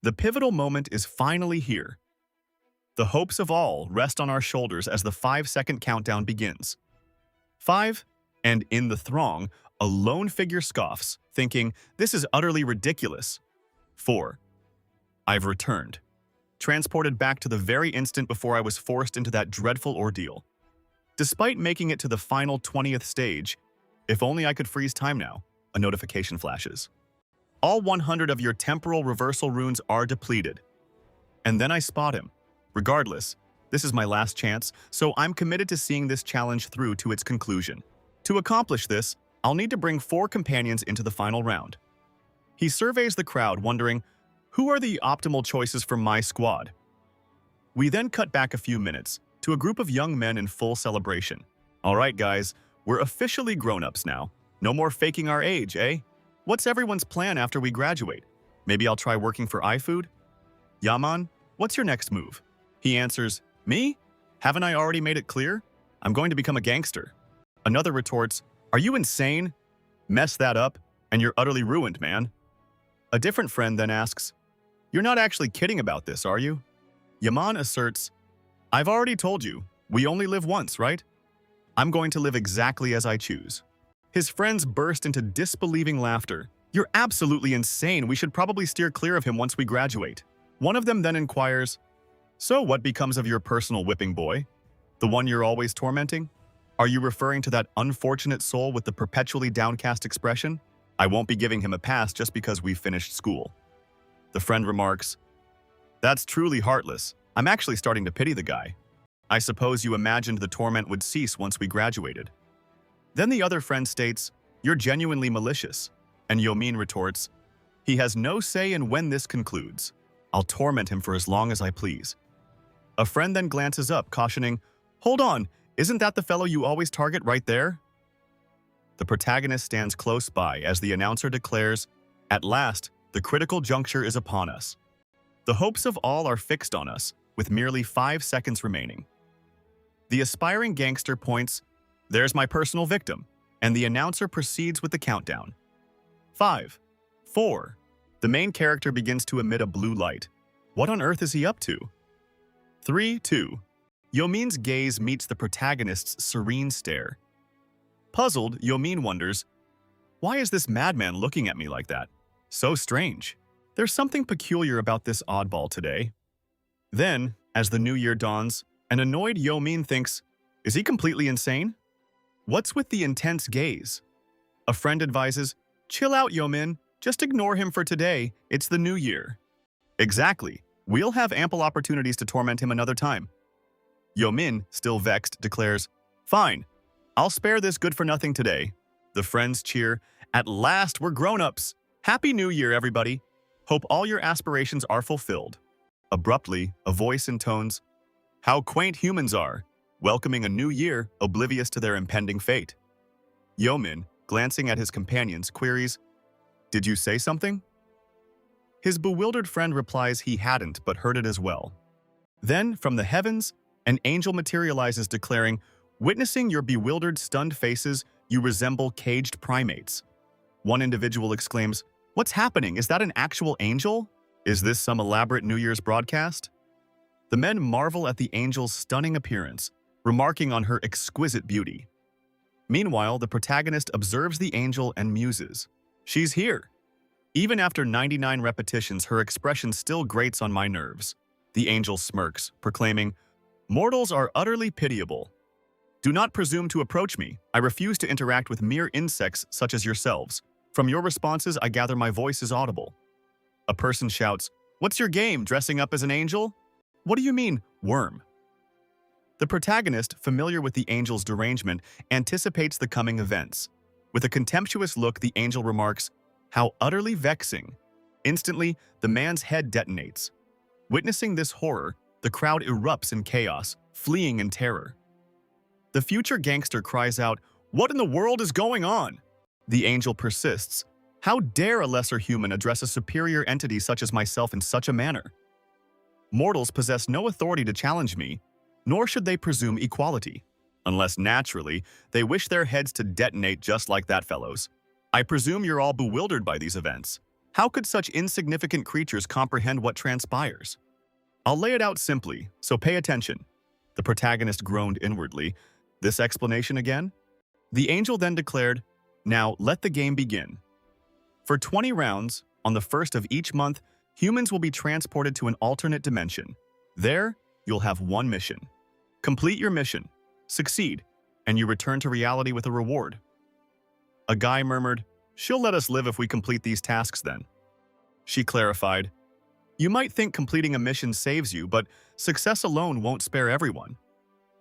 The pivotal moment is finally here. The hopes of all rest on our shoulders as the 5-second countdown begins. 5, and in the throng, a lone figure scoffs, thinking, this is utterly ridiculous. 4. I've returned, transported back to the very instant before I was forced into that dreadful ordeal. Despite making it to the final 20th stage, if only I could freeze time now, a notification flashes. All 100 of your temporal reversal runes are depleted. And then I spot him. Regardless, this is my last chance, so I'm committed to seeing this challenge through to its conclusion. To accomplish this, I'll need to bring 4 companions into the final round. He surveys the crowd, wondering, who are the optimal choices for my squad? We then cut back a few minutes to a group of young men in full celebration. All right, guys, we're officially grown-ups now. No more faking our age, eh? What's everyone's plan after we graduate? Maybe I'll try working for iFood? Yaman, what's your next move? He answers, me? Haven't I already made it clear? I'm going to become a gangster. Another retorts, are you insane? Mess that up, and you're utterly ruined, man. A different friend then asks, you're not actually kidding about this, are you? Yaman asserts, I've already told you, we only live once, right? I'm going to live exactly as I choose. His friends burst into disbelieving laughter. You're absolutely insane. We should probably steer clear of him once we graduate. One of them then inquires, so what becomes of your personal whipping boy? The one you're always tormenting? Are you referring to that unfortunate soul with the perpetually downcast expression? I won't be giving him a pass just because we've finished school. The friend remarks, that's truly heartless. I'm actually starting to pity the guy. I suppose you imagined the torment would cease once we graduated. Then the other friend states, you're genuinely malicious. And Yomin retorts, he has no say in when this concludes. I'll torment him for as long as I please. A friend then glances up, cautioning, hold on, isn't that the fellow you always target right there? The protagonist stands close by as the announcer declares, at last, the critical juncture is upon us. The hopes of all are fixed on us, with merely 5 seconds remaining. The aspiring gangster points, there's my personal victim, and the announcer proceeds with the countdown. 5, 4. The main character begins to emit a blue light. What on earth is he up to? 3, 2. Yomin's gaze meets the protagonist's serene stare. Puzzled, Yomin wonders, why is this madman looking at me like that? So strange. There's something peculiar about this oddball today. Then, as the new year dawns, an annoyed Yomin thinks, is he completely insane? What's with the intense gaze? A friend advises, chill out, Yomin. Just ignore him for today. It's the new year. Exactly. We'll have ample opportunities to torment him another time. Yomin, still vexed, declares, fine. I'll spare this good-for-nothing today. The friends cheer, at last we're grown-ups. Happy New Year, everybody. Hope all your aspirations are fulfilled. Abruptly, a voice intones, how quaint humans are, welcoming a new year, oblivious to their impending fate. Yomin, glancing at his companions, queries, did you say something? His bewildered friend replies he hadn't, but heard it as well. Then, from the heavens, an angel materializes declaring, witnessing your bewildered, stunned faces, you resemble caged primates. One individual exclaims, what's happening? Is that an actual angel? Is this some elaborate New Year's broadcast? The men marvel at the angel's stunning appearance, remarking on her exquisite beauty. Meanwhile, the protagonist observes the angel and muses. She's here. Even after 99 repetitions, her expression still grates on my nerves. The angel smirks, proclaiming, mortals are utterly pitiable. Do not presume to approach me. I refuse to interact with mere insects such as yourselves. From your responses, I gather my voice is audible. A person shouts, what's your game, dressing up as an angel? What do you mean, worm? The protagonist, familiar with the angel's derangement, anticipates the coming events. With a contemptuous look, the angel remarks, how utterly vexing. Instantly, the man's head detonates. Witnessing this horror, the crowd erupts in chaos, fleeing in terror. The future gangster cries out, what in the world is going on? The angel persists, how dare a lesser human address a superior entity such as myself in such a manner? Mortals possess no authority to challenge me, nor should they presume equality, unless naturally they wish their heads to detonate just like that fellow's. I presume you're all bewildered by these events. How could such insignificant creatures comprehend what transpires? I'll lay it out simply, so pay attention. The protagonist groaned inwardly. This explanation again? The angel then declared, "Now let the game begin. For 20 rounds, on the first of each month, humans will be transported to an alternate dimension. There, you'll have one mission. Complete your mission, succeed, and you return to reality with a reward." A guy murmured, "She'll let us live if we complete these tasks then." She clarified, "You might think completing a mission saves you, but success alone won't spare everyone.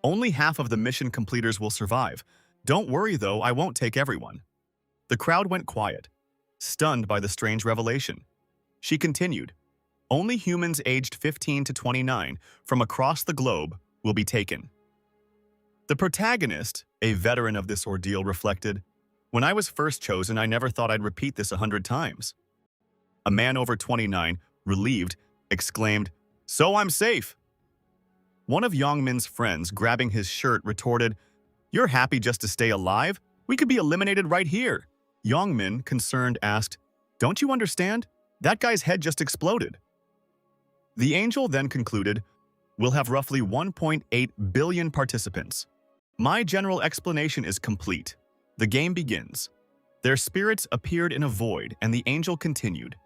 Only half of the mission completers will survive. Don't worry though, I won't take everyone." The crowd went quiet, stunned by the strange revelation. She continued, "Only humans aged 15 to 29 from across the globe will be taken." The protagonist, a veteran of this ordeal, reflected, "When I was first chosen, I never thought I'd repeat this 100 times." A man over 29, relieved, exclaimed, "So I'm safe." One of Yongmin's friends, grabbing his shirt, retorted, "You're happy just to stay alive? We could be eliminated right here." Yongmin, concerned, asked, "Don't you understand? That guy's head just exploded." The angel then concluded, "We'll have roughly 1.8 billion participants. My general explanation is complete. The game begins." Their spirits appeared in a void, and the angel continued,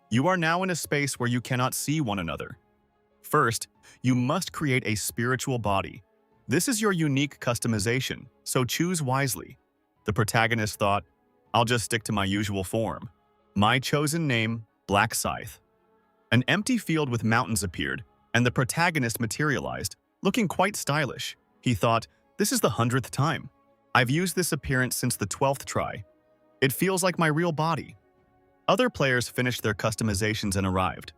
"You are now in a space where you cannot see one another. First, you must create a spiritual body. This is your unique customization, so choose wisely." The protagonist thought, "I'll just stick to my usual form. My chosen name, Black Scythe." An empty field with mountains appeared, and the protagonist materialized, looking quite stylish. He thought, "This is the 100th time. I've used this appearance since the 12th try. It feels like my real body." Other players finished their customizations and arrived.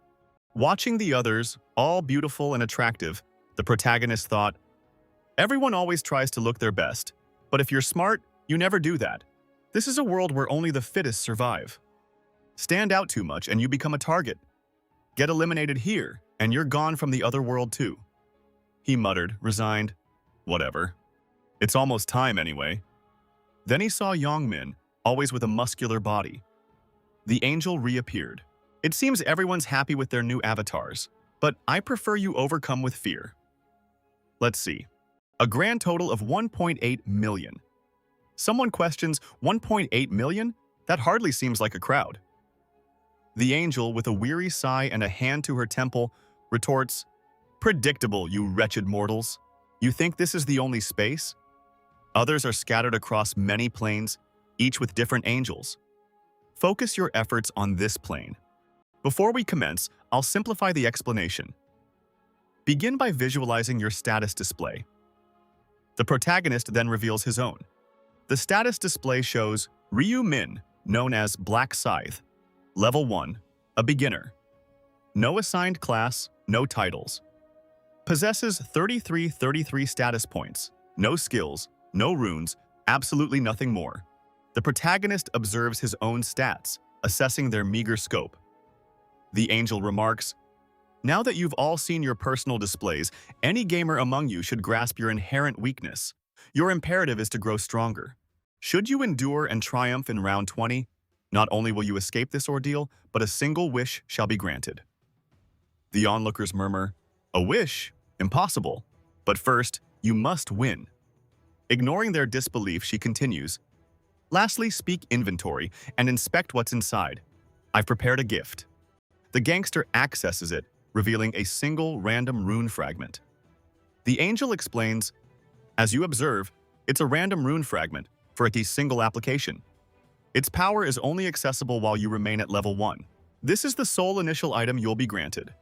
Watching the others, all beautiful and attractive, the protagonist thought, "Everyone always tries to look their best, but if you're smart, you never do that. This is a world where only the fittest survive. Stand out too much and you become a target. Get eliminated here, and you're gone from the other world too." He muttered, resigned, "Whatever. It's almost time anyway." Then he saw Yongmin, always with a muscular body. The angel reappeared. "It seems everyone's happy with their new avatars, but I prefer you overcome with fear. Let's see. A grand total of 1.8 million. Someone questions, 1.8 million? That hardly seems like a crowd." The angel, with a weary sigh and a hand to her temple, retorts, "Predictable, you wretched mortals. You think this is the only space? Others are scattered across many planes, each with different angels. Focus your efforts on this plane. Before we commence, I'll simplify the explanation. Begin by visualizing your status display." The protagonist then reveals his own. The status display shows Ryu Min, known as Black Scythe. Level 1, a beginner. No assigned class, no titles. Possesses 33 status points, no skills, no runes, absolutely nothing more. The protagonist observes his own stats, assessing their meager scope. The angel remarks, "Now that you've all seen your personal displays, any gamer among you should grasp your inherent weakness. Your imperative is to grow stronger. Should you endure and triumph in round 20, not only will you escape this ordeal, but a single wish shall be granted." The onlookers murmur, "A wish? Impossible. But first, you must win." Ignoring their disbelief, she continues, "Lastly, speak inventory and inspect what's inside. I've prepared a gift." The gangster accesses it, revealing a single random rune fragment. The angel explains, "As you observe, it's a random rune fragment for a single application. Its power is only accessible while you remain at level 1. This is the sole initial item you'll be granted."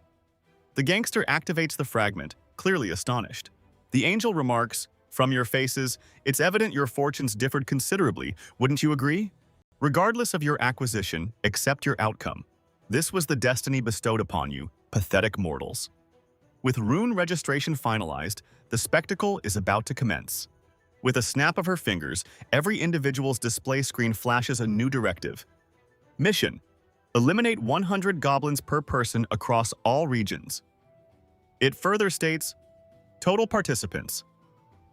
The gangster activates the fragment, clearly astonished. The angel remarks, "From your faces, it's evident your fortunes differed considerably, wouldn't you agree? Regardless of your acquisition, accept your outcome. This was the destiny bestowed upon you, pathetic mortals." With rune registration finalized, the spectacle is about to commence. With a snap of her fingers, every individual's display screen flashes a new directive. Mission: eliminate 100 goblins per person across all regions. It further states, total participants: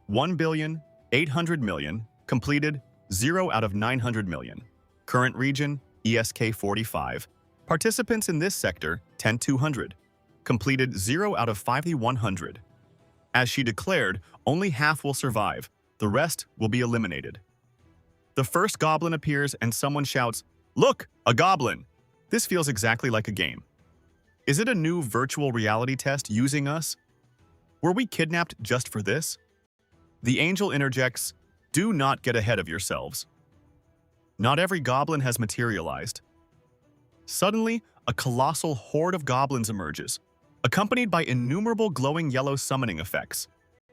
1,800,000,000, completed 0 out of 900 million. Current region, ESK 45. Participants in this sector, 10-200, completed 0 out of 5,100. As she declared, only half will survive, the rest will be eliminated. The first goblin appears and someone shouts, "Look, a goblin!" This feels exactly like a game. Is it a new virtual reality test using us? Were we kidnapped just for this? The angel interjects, "Do not get ahead of yourselves." Not every goblin has materialized. Suddenly, a colossal horde of goblins emerges, accompanied by innumerable glowing yellow summoning effects.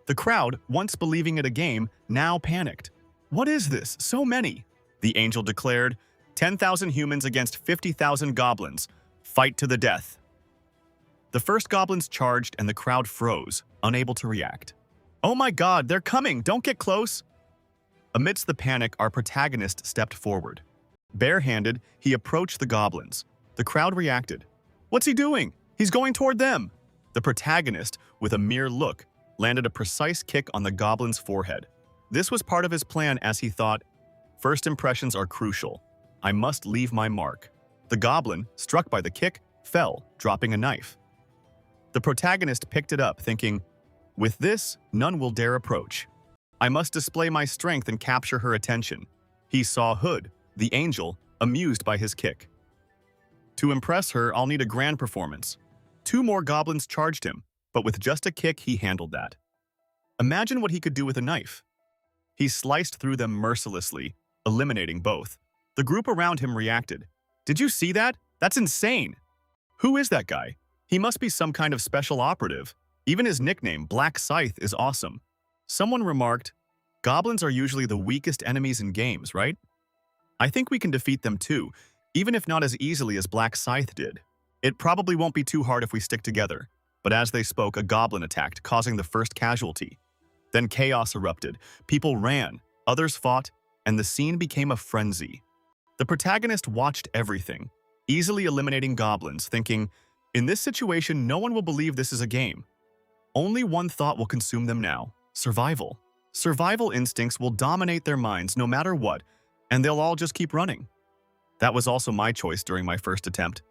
The crowd, once believing it a game, now panicked. "What is this? So many!" The angel declared, 10,000 humans against 50,000 goblins. Fight to the death." The first goblins charged and the crowd froze, unable to react. "Oh my god, they're coming! Don't get close!" Amidst the panic, our protagonist stepped forward. Barehanded, he approached the goblins. The crowd reacted. "What's he doing? He's going toward them!" The protagonist, with a mere look, landed a precise kick on the goblin's forehead. This was part of his plan, as he thought, "First impressions are crucial. I must leave my mark." The goblin, struck by the kick, fell, dropping a knife. The protagonist picked it up, thinking, "With this, none will dare approach. I must display my strength and capture her attention." He saw Hood, the angel, amused by his kick. "To impress her, I'll need a grand performance." 2 more goblins charged him, but with just a kick, he handled that. Imagine what he could do with a knife. He sliced through them mercilessly, eliminating both. The group around him reacted. "Did you see that? That's insane! Who is that guy? He must be some kind of special operative. Even his nickname, Black Scythe, is awesome." Someone remarked, "Goblins are usually the weakest enemies in games, right? I think we can defeat them too, even if not as easily as Black Scythe did. It probably won't be too hard if we stick together." But as they spoke, a goblin attacked, causing the first casualty. Then chaos erupted. People ran, others fought, and the scene became a frenzy. The protagonist watched everything, easily eliminating goblins, thinking, "In this situation, no one will believe this is a game. Only one thought will consume them now: survival. Survival instincts will dominate their minds no matter what, and they'll all just keep running." That was also my choice during my first attempt.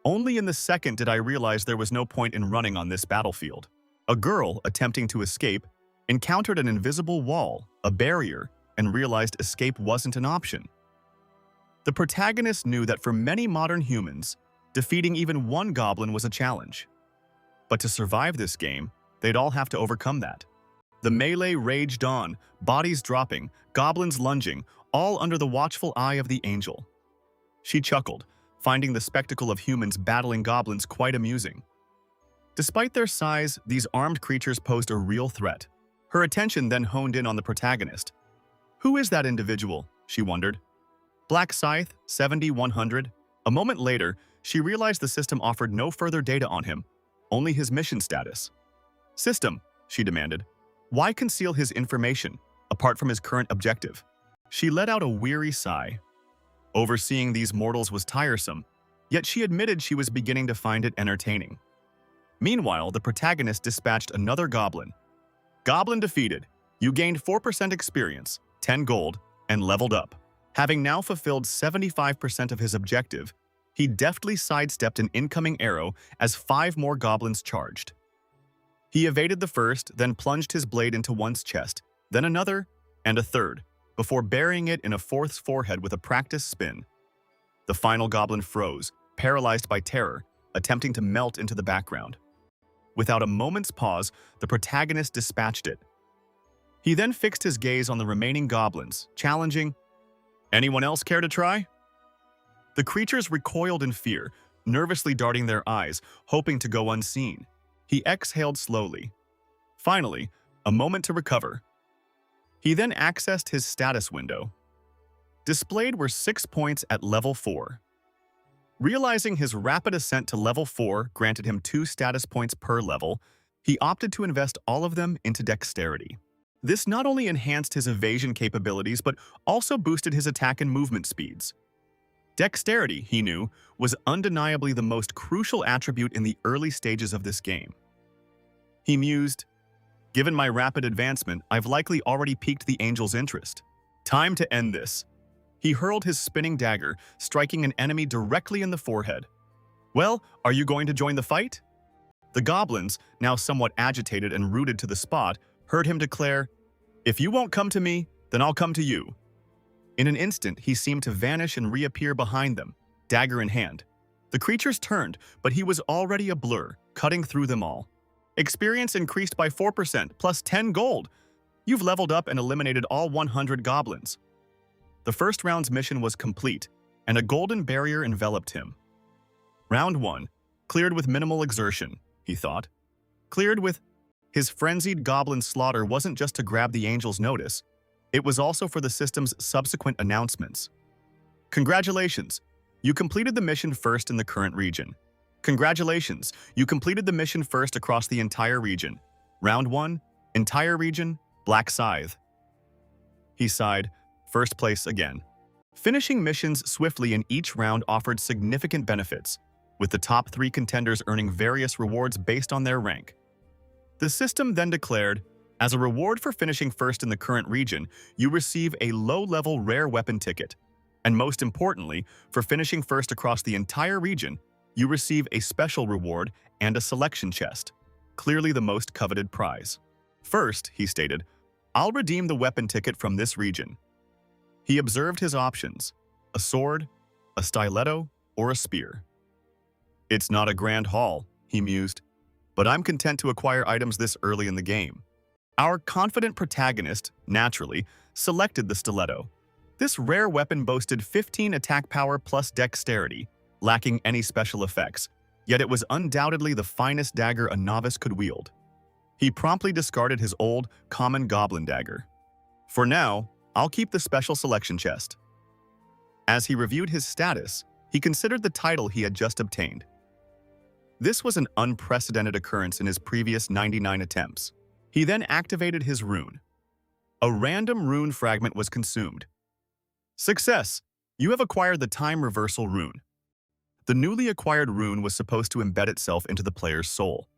Only in the second did I realize there was no point in running on this battlefield. A girl, attempting to escape, encountered an invisible wall, a barrier, and realized escape wasn't an option. The protagonist knew that for many modern humans, defeating even one goblin was a challenge. But to survive this game, they'd all have to overcome that. The melee raged on, bodies dropping, goblins lunging, all under the watchful eye of the angel. She chuckled, finding the spectacle of humans battling goblins quite amusing. Despite their size, these armed creatures posed a real threat. Her attention then honed in on the protagonist. "Who is that individual?" she wondered. "Black Scythe, 70-100. A moment later, she realized the system offered no further data on him, only his mission status. "System," she demanded, "why conceal his information, apart from his current objective?" She let out a weary sigh. Overseeing these mortals was tiresome, yet she admitted she was beginning to find it entertaining. Meanwhile, the protagonist dispatched another goblin. "Goblin defeated. You gained 4% experience, 10 gold, and leveled up." Having now fulfilled 75% of his objective, he deftly sidestepped an incoming arrow as 5 more goblins charged. He evaded the first, then plunged his blade into one's chest, then another, and a third, before burying it in a fourth's forehead with a practiced spin. The final goblin froze, paralyzed by terror, attempting to melt into the background. Without a moment's pause, the protagonist dispatched it. He then fixed his gaze on the remaining goblins, challenging, "Anyone else care to try?" The creatures recoiled in fear, nervously darting their eyes, hoping to go unseen. He exhaled slowly. Finally, a moment to recover. He then accessed his status window. Displayed were 6 points at level 4. Realizing his rapid ascent to level 4 granted him 2 status points per level, he opted to invest all of them into dexterity. This not only enhanced his evasion capabilities, but also boosted his attack and movement speeds. Dexterity, he knew, was undeniably the most crucial attribute in the early stages of this game. He mused, "Given my rapid advancement, I've likely already piqued the angel's interest. Time to end this." He hurled his spinning dagger, striking an enemy directly in the forehead. Well, are you going to join the fight? The goblins, now somewhat agitated and rooted to the spot, heard him declare, "If you won't come to me, then I'll come to you." In an instant, he seemed to vanish and reappear behind them, dagger in hand. The creatures turned, but he was already a blur, cutting through them all. Experience increased by 4%, plus 10 gold. You've leveled up and eliminated all 100 goblins. The first round's mission was complete, and a golden barrier enveloped him. Round 1, cleared with minimal exertion, he thought. Cleared with... His frenzied goblin slaughter wasn't just to grab the angel's notice. It was also for the system's subsequent announcements. Congratulations! You completed the mission first in the current region. Congratulations! You completed the mission first across the entire region. Round 1, entire region, Black Scythe. He sighed, first place again. Finishing missions swiftly in each round offered significant benefits, with the top 3 contenders earning various rewards based on their rank. The system then declared, as a reward for finishing first in the current region, you receive a low-level rare weapon ticket. And most importantly, for finishing first across the entire region, you receive a special reward and a selection chest, clearly the most coveted prize. First, he stated, I'll redeem the weapon ticket from this region. He observed his options, a sword, a stiletto, or a spear. It's not a grand haul, he mused, but I'm content to acquire items this early in the game. Our confident protagonist, naturally, selected the stiletto. This rare weapon boasted 15 attack power plus dexterity, lacking any special effects, yet it was undoubtedly the finest dagger a novice could wield. He promptly discarded his old, common goblin dagger. For now, I'll keep the special selection chest. As he reviewed his status, he considered the title he had just obtained. This was an unprecedented occurrence in his previous 99 attempts. He then activated his rune. A random rune fragment was consumed. Success! You have acquired the Time Reversal rune. The newly acquired rune was supposed to embed itself into the player's soul.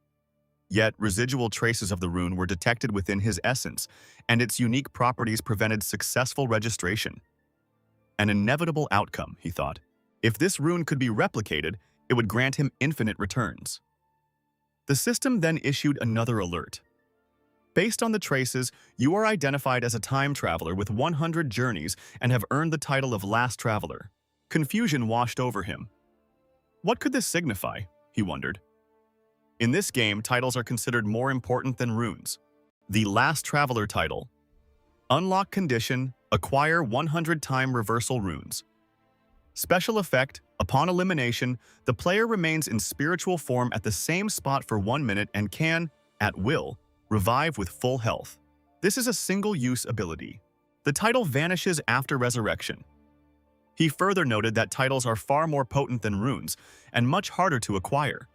Yet, residual traces of the rune were detected within his essence, and its unique properties prevented successful registration. An inevitable outcome, he thought. If this rune could be replicated, it would grant him infinite returns. The system then issued another alert. Based on the traces, you are identified as a time traveler with 100 journeys and have earned the title of Last Traveler. Confusion washed over him. What could this signify? He wondered. In this game, titles are considered more important than runes. The Last Traveler title. Unlock condition, acquire 100 time reversal runes. Special effect, upon elimination, the player remains in spiritual form at the same spot for 1 minute and can, at will, revive with full health. This is a single-use ability. The title vanishes after resurrection. He further noted that titles are far more potent than runes and much harder to acquire.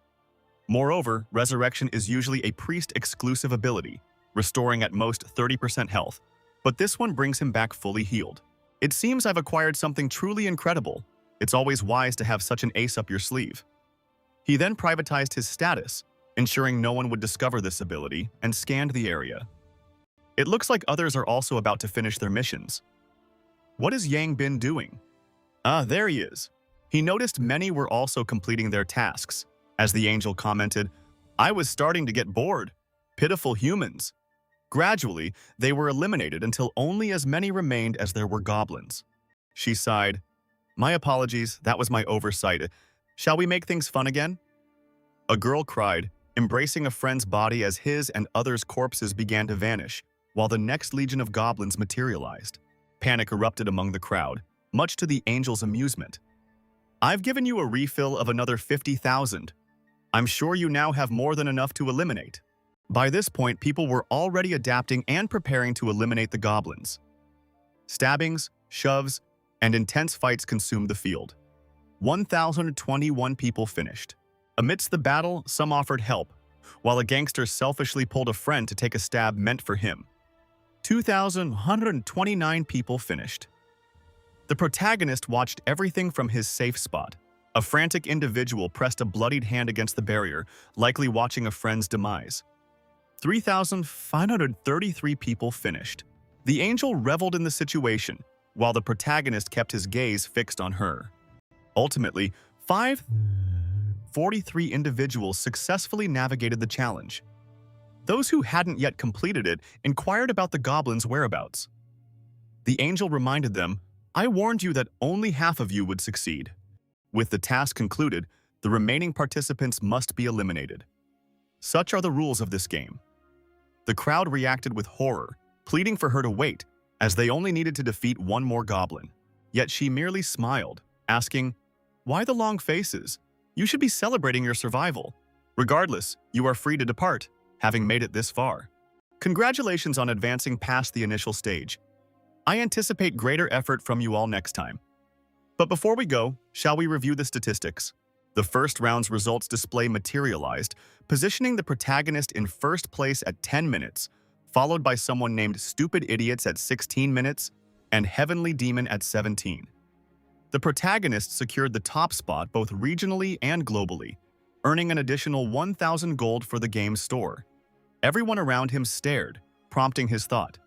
Moreover, resurrection is usually a priest-exclusive ability, restoring at most 30% health, but this one brings him back fully healed. It seems I've acquired something truly incredible. It's always wise to have such an ace up your sleeve. He then privatized his status, ensuring no one would discover this ability, and scanned the area. It looks like others are also about to finish their missions. What is Yang Bin doing? Ah, there he is. He noticed many were also completing their tasks. As the angel commented, I was starting to get bored. Pitiful humans. Gradually, they were eliminated until only as many remained as there were goblins. She sighed. My apologies, that was my oversight. Shall we make things fun again? A girl cried, embracing a friend's body as his and others' corpses began to vanish, while the next legion of goblins materialized. Panic erupted among the crowd, much to the angel's amusement. I've given you a refill of another 50,000. I'm sure you now have more than enough to eliminate. By this point, people were already adapting and preparing to eliminate the goblins. Stabbings, shoves, and intense fights consumed the field. 1,021 people finished. Amidst the battle, some offered help, while a gangster selfishly pulled a friend to take a stab meant for him. 2,129 people finished. The protagonist watched everything from his safe spot. A frantic individual pressed a bloodied hand against the barrier, likely watching a friend's demise. 3,533 people finished. The angel reveled in the situation, while the protagonist kept his gaze fixed on her. Ultimately, 43 individuals successfully navigated the challenge. Those who hadn't yet completed it inquired about the goblins' whereabouts. The angel reminded them, "I warned you that only half of you would succeed. With the task concluded, the remaining participants must be eliminated. Such are the rules of this game." The crowd reacted with horror, pleading for her to wait, as they only needed to defeat one more goblin. Yet she merely smiled, asking, "Why the long faces? You should be celebrating your survival. Regardless, you are free to depart, having made it this far. Congratulations on advancing past the initial stage. I anticipate greater effort from you all next time." But before we go, shall we review the statistics? The first round's results display materialized, positioning the protagonist in first place at 10 minutes, followed by someone named Stupid Idiots at 16 minutes and Heavenly Demon at 17. The protagonist secured the top spot both regionally and globally, earning an additional 1,000 gold for the game's store. Everyone around him stared, prompting his thought.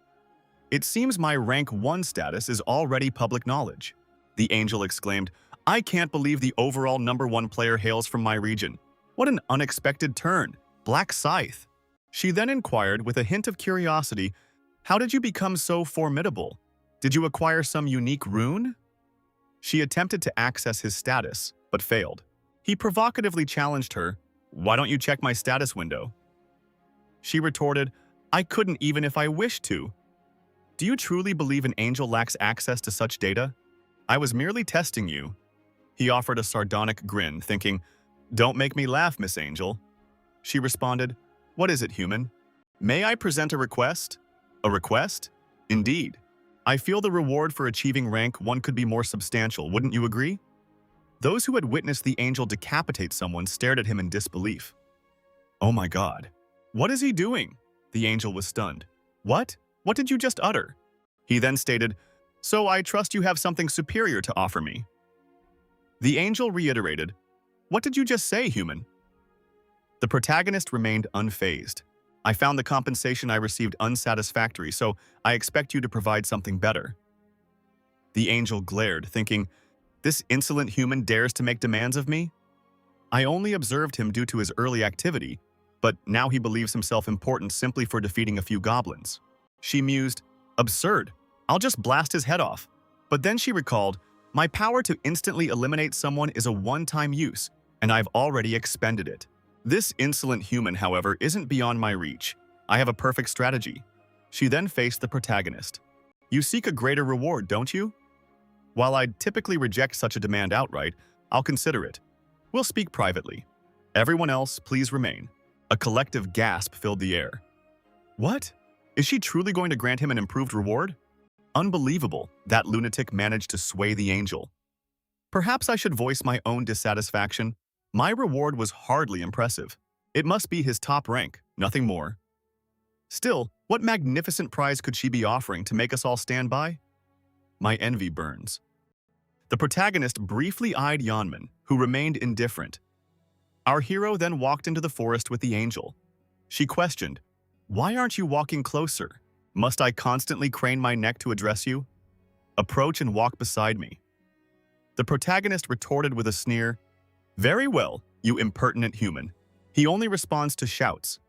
"It seems my rank 1 status is already public knowledge." The angel exclaimed, "I can't believe the overall #1 player hails from my region. What an unexpected turn, Black Scythe." She then inquired with a hint of curiosity, "How did you become so formidable? Did you acquire some unique rune?" She attempted to access his status, but failed. He provocatively challenged her, "Why don't you check my status window?" She retorted, "I couldn't even if I wished to." Do you truly believe an angel lacks access to such data? "I was merely testing you." He offered a sardonic grin, thinking, "Don't make me laugh, Miss Angel." She responded, "What is it, human? May I present a request?" "A request? Indeed. I feel the reward for achieving rank 1 could be more substantial, wouldn't you agree?" Those who had witnessed the angel decapitate someone stared at him in disbelief. "Oh my God. What is he doing?" The angel was stunned. "What? What did you just utter?" He then stated, "So I trust you have something superior to offer me." The angel reiterated, "What did you just say, human?" The protagonist remained unfazed. "I found the compensation I received unsatisfactory, so I expect you to provide something better." The angel glared, thinking, "This insolent human dares to make demands of me? I only observed him due to his early activity, but now he believes himself important simply for defeating a few goblins." She mused, "Absurd. I'll just blast his head off." But then she recalled, "My power to instantly eliminate someone is a one-time use, and I've already expended it. This insolent human, however, isn't beyond my reach. I have a perfect strategy." She then faced the protagonist. "You seek a greater reward, don't you? While I'd typically reject such a demand outright, I'll consider it. We'll speak privately. Everyone else, please remain." A collective gasp filled the air. What? Is she truly going to grant him an improved reward? Unbelievable, that lunatic managed to sway the angel. Perhaps I should voice my own dissatisfaction. My reward was hardly impressive. It must be his top rank, nothing more. Still, what magnificent prize could she be offering to make us all stand by? My envy burns. The protagonist briefly eyed Yanman, who remained indifferent. Our hero then walked into the forest with the angel. She questioned, "Why aren't you walking closer? Must I constantly crane my neck to address you? Approach and walk beside me." The protagonist retorted with a sneer, "Very well, you impertinent human." He only responds to shouts.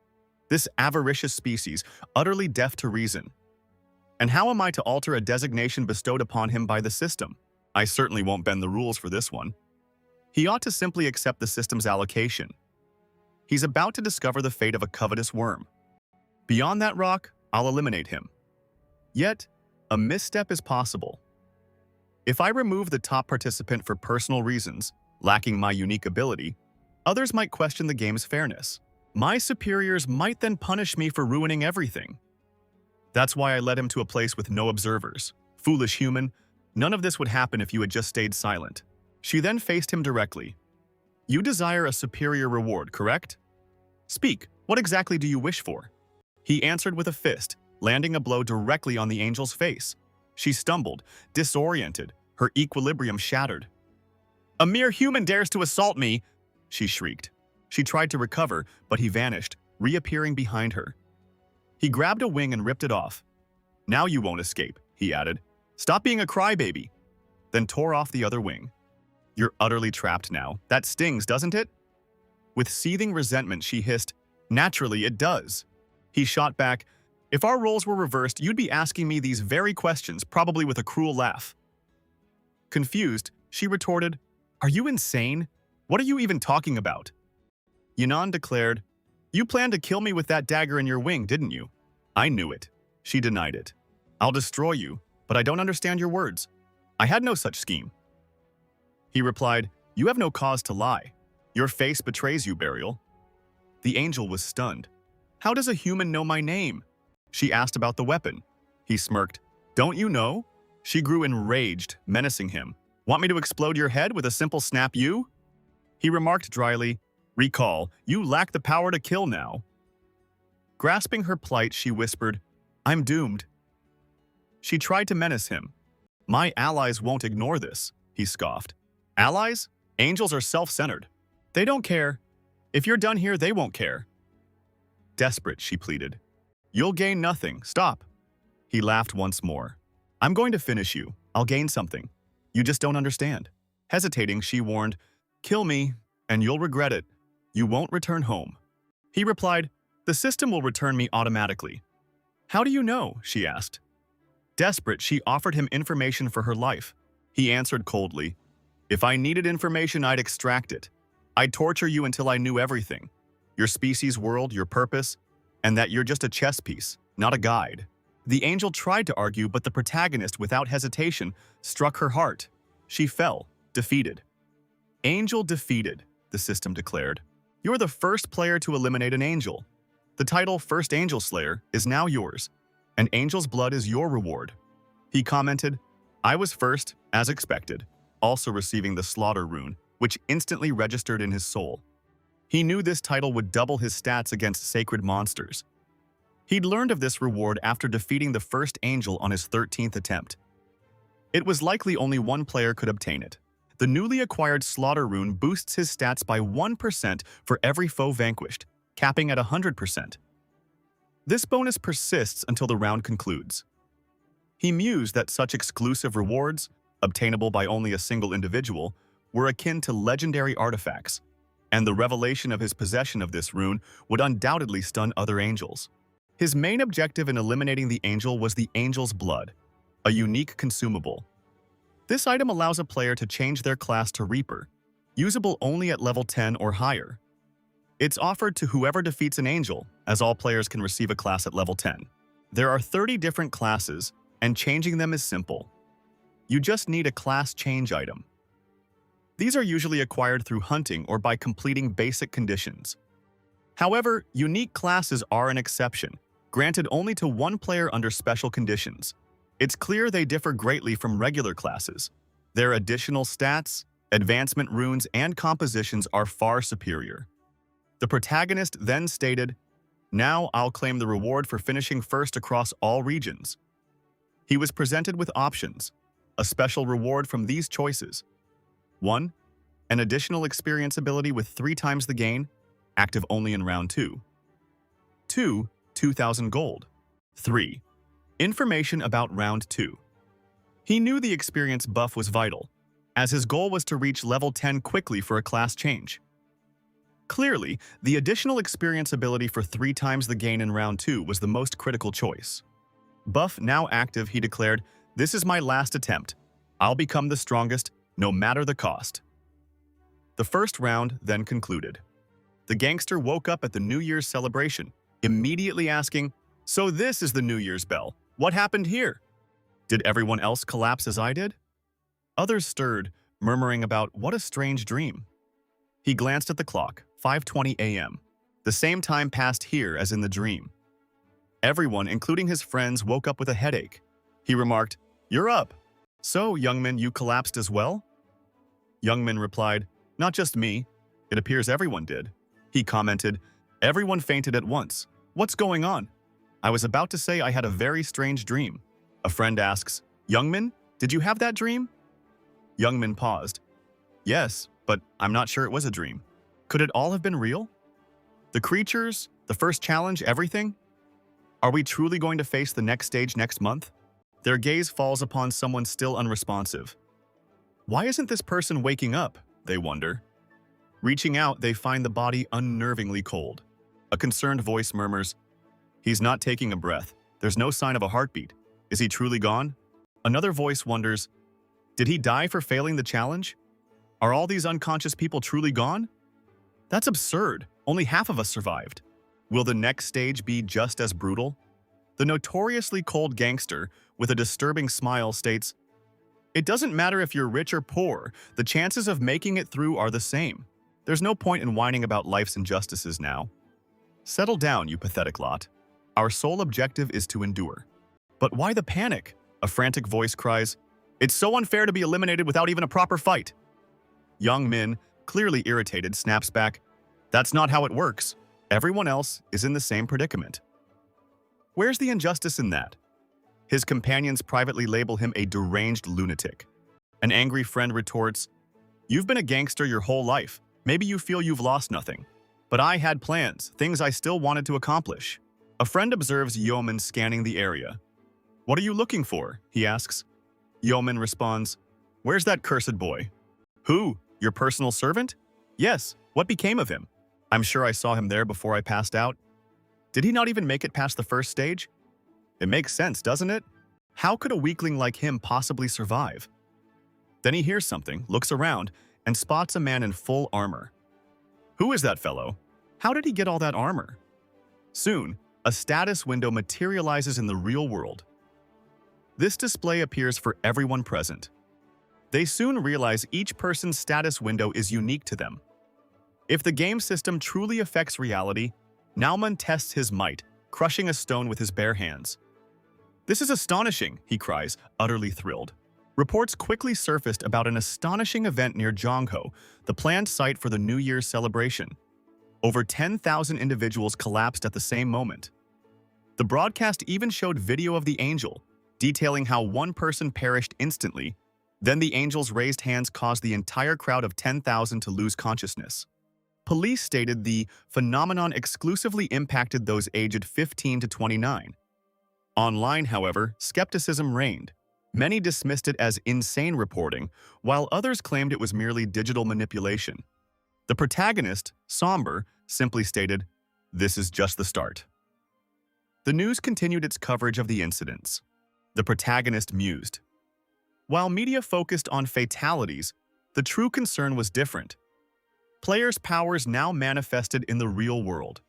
This avaricious species, utterly deaf to reason. And how am I to alter a designation bestowed upon him by the system? I certainly won't bend the rules for this one. He ought to simply accept the system's allocation. He's about to discover the fate of a covetous worm. Beyond that rock, I'll eliminate him. Yet, a misstep is possible. If I remove the top participant for personal reasons, lacking my unique ability, others might question the game's fairness. My superiors might then punish me for ruining everything. That's why I led him to a place with no observers. Foolish human, none of this would happen if you had just stayed silent. She then faced him directly. You desire a superior reward, correct? Speak, what exactly do you wish for? He answered with a fist, landing a blow directly on the angel's face. She stumbled, disoriented, her equilibrium shattered. A mere human dares to assault me, she shrieked. She tried to recover, but he vanished, reappearing behind her. He grabbed a wing and ripped it off. Now you won't escape, he added. Stop being a crybaby. Then tore off the other wing. You're utterly trapped now. That stings, doesn't it? With seething resentment, she hissed, "Naturally, it does." He shot back, "If our roles were reversed, you'd be asking me these very questions, probably with a cruel laugh." Confused, she retorted, "Are you insane? What are you even talking about?" Yinan declared, "You planned to kill me with that dagger in your wing, didn't you?" "I knew it." She denied it. "I'll destroy you, but I don't understand your words. I had no such scheme." He replied, "You have no cause to lie. Your face betrays you, Burial." The angel was stunned. "How does a human know my name?" She asked about the weapon. He smirked. "Don't you know?" She grew enraged, menacing him. "Want me to explode your head with a simple snap you?" He remarked dryly, "Recall, you lack the power to kill now." Grasping her plight, she whispered, "I'm doomed." She tried to menace him. "My allies won't ignore this," he scoffed. "Allies? Angels are self-centered. They don't care. If you're done here, they won't care." Desperate, she pleaded. "You'll gain nothing. Stop." He laughed once more. "I'm going to finish you. I'll gain something. You just don't understand." Hesitating, she warned, "Kill me, and you'll regret it. You won't return home." He replied, "The system will return me automatically." "How do you know?" she asked. Desperate, she offered him information for her life. He answered coldly, "If I needed information, I'd extract it. I'd torture you until I knew everything. Your species' world, your purpose, and that you're just a chess piece, not a guide." The angel tried to argue, but the protagonist, without hesitation, struck her heart. She fell, defeated. "Angel defeated," the system declared. "You're the first player to eliminate an angel. The title First Angel Slayer is now yours, and Angel's Blood is your reward." He commented, "I was first, as expected," also receiving the Slaughter rune, which instantly registered in his soul. He knew this title would double his stats against sacred monsters. He'd learned of this reward after defeating the first angel on his 13th attempt. It was likely only one player could obtain it. The newly acquired Slaughter rune boosts his stats by 1% for every foe vanquished, capping at 100%. This bonus persists until the round concludes. He mused that such exclusive rewards, obtainable by only a single individual, were akin to legendary artifacts, and the revelation of his possession of this rune would undoubtedly stun other angels. His main objective in eliminating the angel was the Angel's Blood, a unique consumable. This item allows a player to change their class to Reaper, usable only at level 10 or higher. It's offered to whoever defeats an angel, as all players can receive a class at level 10. There are 30 different classes, and changing them is simple. You just need a class change item. These are usually acquired through hunting or by completing basic conditions. However, unique classes are an exception, granted only to one player under special conditions. It's clear they differ greatly from regular classes. Their additional stats, advancement runes, and compositions are far superior. The protagonist then stated, "Now I'll claim the reward for finishing first across all regions." He was presented with options, a special reward from these choices. 1. An additional experience ability with 3 times the gain, active only in round 2. 2. 2,000 gold. 3. Information about round 2. He knew the experience buff was vital, as his goal was to reach level 10 quickly for a class change. Clearly, the additional experience ability for 3 times the gain in round 2 was the most critical choice. Buff now active, he declared, "This is my last attempt. I'll become the strongest, no matter the cost." The first round then concluded. The gangster woke up at the New Year's celebration, immediately asking, "So this is the New Year's bell. What happened here? Did everyone else collapse as I did?" Others stirred, murmuring about what a strange dream. He glanced at the clock, 5:20 a.m. The same time passed here as in the dream. Everyone, including his friends, woke up with a headache. He remarked, "You're up. So, Youngmin, you collapsed as well?" Youngmin replied, "Not just me. It appears everyone did." He commented, "Everyone fainted at once. What's going on?" "I was about to say I had a very strange dream." A friend asks, "Youngmin, did you have that dream?" Youngmin paused. "Yes, but I'm not sure it was a dream. Could it all have been real? The creatures, the first challenge, everything? Are we truly going to face the next stage next month?" Their gaze falls upon someone still unresponsive. Why isn't this person waking up? They wonder. Reaching out, they find the body unnervingly cold. A concerned voice murmurs, "He's not taking a breath. There's no sign of a heartbeat. Is he truly gone?" Another voice wonders, "Did he die for failing the challenge? Are all these unconscious people truly gone? That's absurd. Only half of us survived. Will the next stage be just as brutal?" The notoriously cold gangster, with a disturbing smile, states, "It doesn't matter if you're rich or poor, the chances of making it through are the same. There's no point in whining about life's injustices now. Settle down, you pathetic lot. Our sole objective is to endure." "But why the panic?" A frantic voice cries, "It's so unfair to be eliminated without even a proper fight." Young Min, clearly irritated, snaps back, "That's not how it works. Everyone else is in the same predicament." Where's the injustice in that? His companions privately label him a deranged lunatic. An angry friend retorts, "You've been a gangster your whole life. Maybe you feel you've lost nothing. But I had plans, things I still wanted to accomplish." A friend observes Yeoman scanning the area. "What are you looking for?" he asks. Yeoman responds, "Where's that cursed boy?" "Who? Your personal servant?" "Yes. What became of him? I'm sure I saw him there before I passed out. Did he not even make it past the first stage?" It makes sense, doesn't it? How could a weakling like him possibly survive? Then he hears something, looks around, and spots a man in full armor. Who is that fellow? How did he get all that armor? Soon, a status window materializes in the real world. This display appears for everyone present. They soon realize each person's status window is unique to them. If the game system truly affects reality, Nauman tests his might, crushing a stone with his bare hands. "This is astonishing," he cries, utterly thrilled. Reports quickly surfaced about an astonishing event near Zhongho, the planned site for the New Year's celebration. Over 10,000 individuals collapsed at the same moment. The broadcast even showed video of the angel, detailing how one person perished instantly. Then the angel's raised hands caused the entire crowd of 10,000 to lose consciousness. Police stated the phenomenon exclusively impacted those aged 15 to 29. Online, however, skepticism reigned. Many dismissed it as insane reporting, while others claimed it was merely digital manipulation. The protagonist, Somber, simply stated, "This is just the start." The news continued its coverage of the incidents. The protagonist mused. While media focused on fatalities, the true concern was different. Players' powers now manifested in the real world.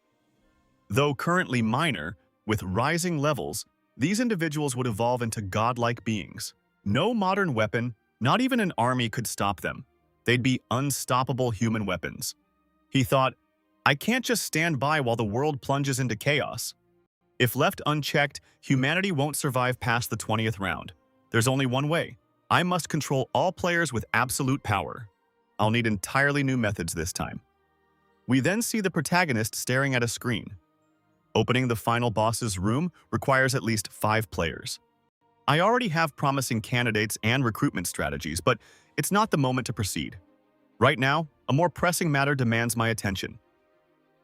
Though currently minor, with rising levels, these individuals would evolve into godlike beings. No modern weapon, not even an army, could stop them. They'd be unstoppable human weapons. He thought, "I can't just stand by while the world plunges into chaos. If left unchecked, humanity won't survive past the 20th round. There's only one way. I must control all players with absolute power. I'll need entirely new methods this time." We then see the protagonist staring at a screen. Opening the final boss's room requires at least 5 players. I already have promising candidates and recruitment strategies, but it's not the moment to proceed. Right now, a more pressing matter demands my attention.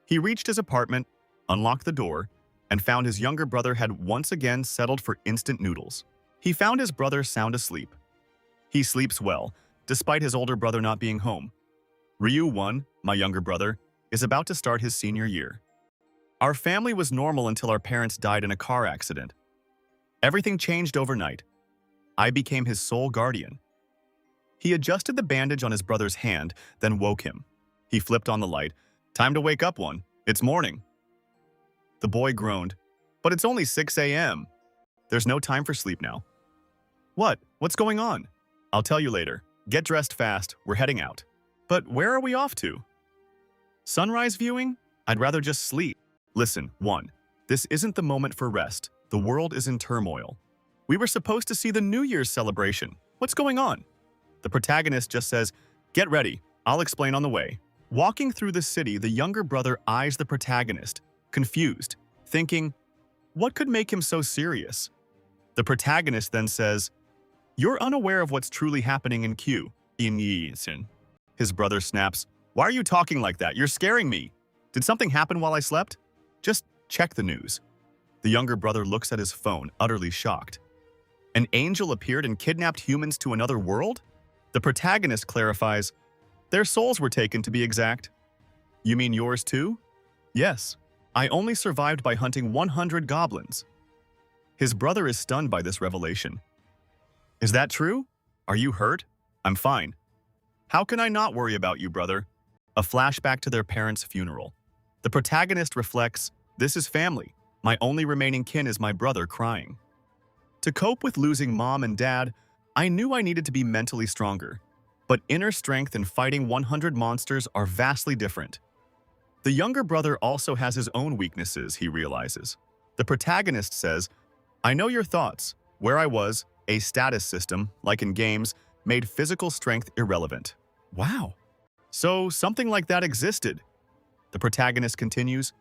He reached his apartment, unlocked the door, and found his younger brother had once again settled for instant noodles. He found his brother sound asleep. He sleeps well, despite his older brother not being home. Ryu 1, my younger brother, is about to start his senior year. Our family was normal until our parents died in a car accident. Everything changed overnight. I became his sole guardian. He adjusted the bandage on his brother's hand, then woke him. He flipped on the light. "Time to wake up, one. It's morning." The boy groaned, "But it's only 6 a.m. There's no time for sleep now." "What? What's going on?" "I'll tell you later. Get dressed fast. We're heading out." "But where are we off to?" "Sunrise viewing? I'd rather just sleep." "Listen, one. This isn't the moment for rest. The world is in turmoil. We were supposed to see the New Year's celebration. What's going on?" The protagonist just says, "Get ready. I'll explain on the way." Walking through the city, the younger brother eyes the protagonist, confused, thinking, what could make him so serious? The protagonist then says, "You're unaware of what's truly happening in Q. His brother snaps, "Why are you talking like that? You're scaring me. Did something happen while I slept? Just check the news." The younger brother looks at his phone, utterly shocked. An angel appeared and kidnapped humans to another world? The protagonist clarifies, Their souls were taken, to be exact. You mean yours too? Yes. I only survived by hunting 100 goblins. His brother is stunned by this revelation. Is that true? Are you hurt? I'm fine. How can I not worry about you, brother? A flashback to their parents' funeral. The protagonist reflects, this is family. My only remaining kin is my brother crying. To cope with losing mom and dad, I knew I needed to be mentally stronger. But inner strength and fighting 100 monsters are vastly different. The younger brother also has his own weaknesses, he realizes. The protagonist says, I know your thoughts. Where I was, a status system, like in games, made physical strength irrelevant. Wow. So something like that existed. The protagonist continues,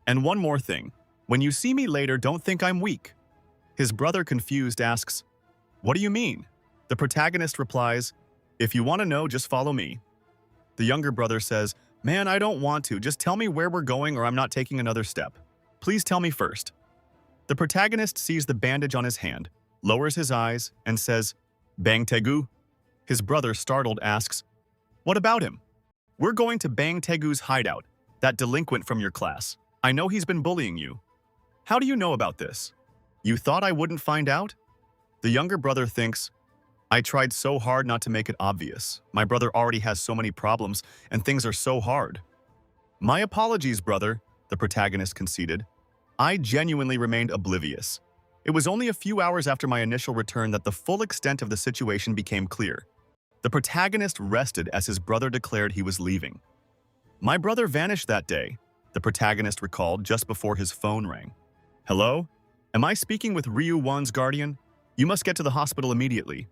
and one more thing. When you see me later, don't think I'm weak. His brother, confused, asks, what do you mean? The protagonist replies, if you want to know, just follow me. The younger brother says, man, I don't want to. Just tell me where we're going or I'm not taking another step. Please tell me first. The protagonist sees the bandage on his hand, lowers his eyes, and says, Bang Tegu. His brother, startled, asks, what about him? We're going to Bang Tegu's hideout, that delinquent from your class. I know he's been bullying you. How do you know about this? You thought I wouldn't find out? The younger brother thinks, I tried so hard not to make it obvious. My brother already has so many problems, and things are so hard. My apologies, brother, the protagonist conceded. I genuinely remained oblivious. It was only a few hours after my initial return that the full extent of the situation became clear. The protagonist rested as his brother declared he was leaving. My brother vanished that day, the protagonist recalled just before his phone rang. Hello? Am I speaking with Ryu Wan's guardian? You must get to the hospital immediately.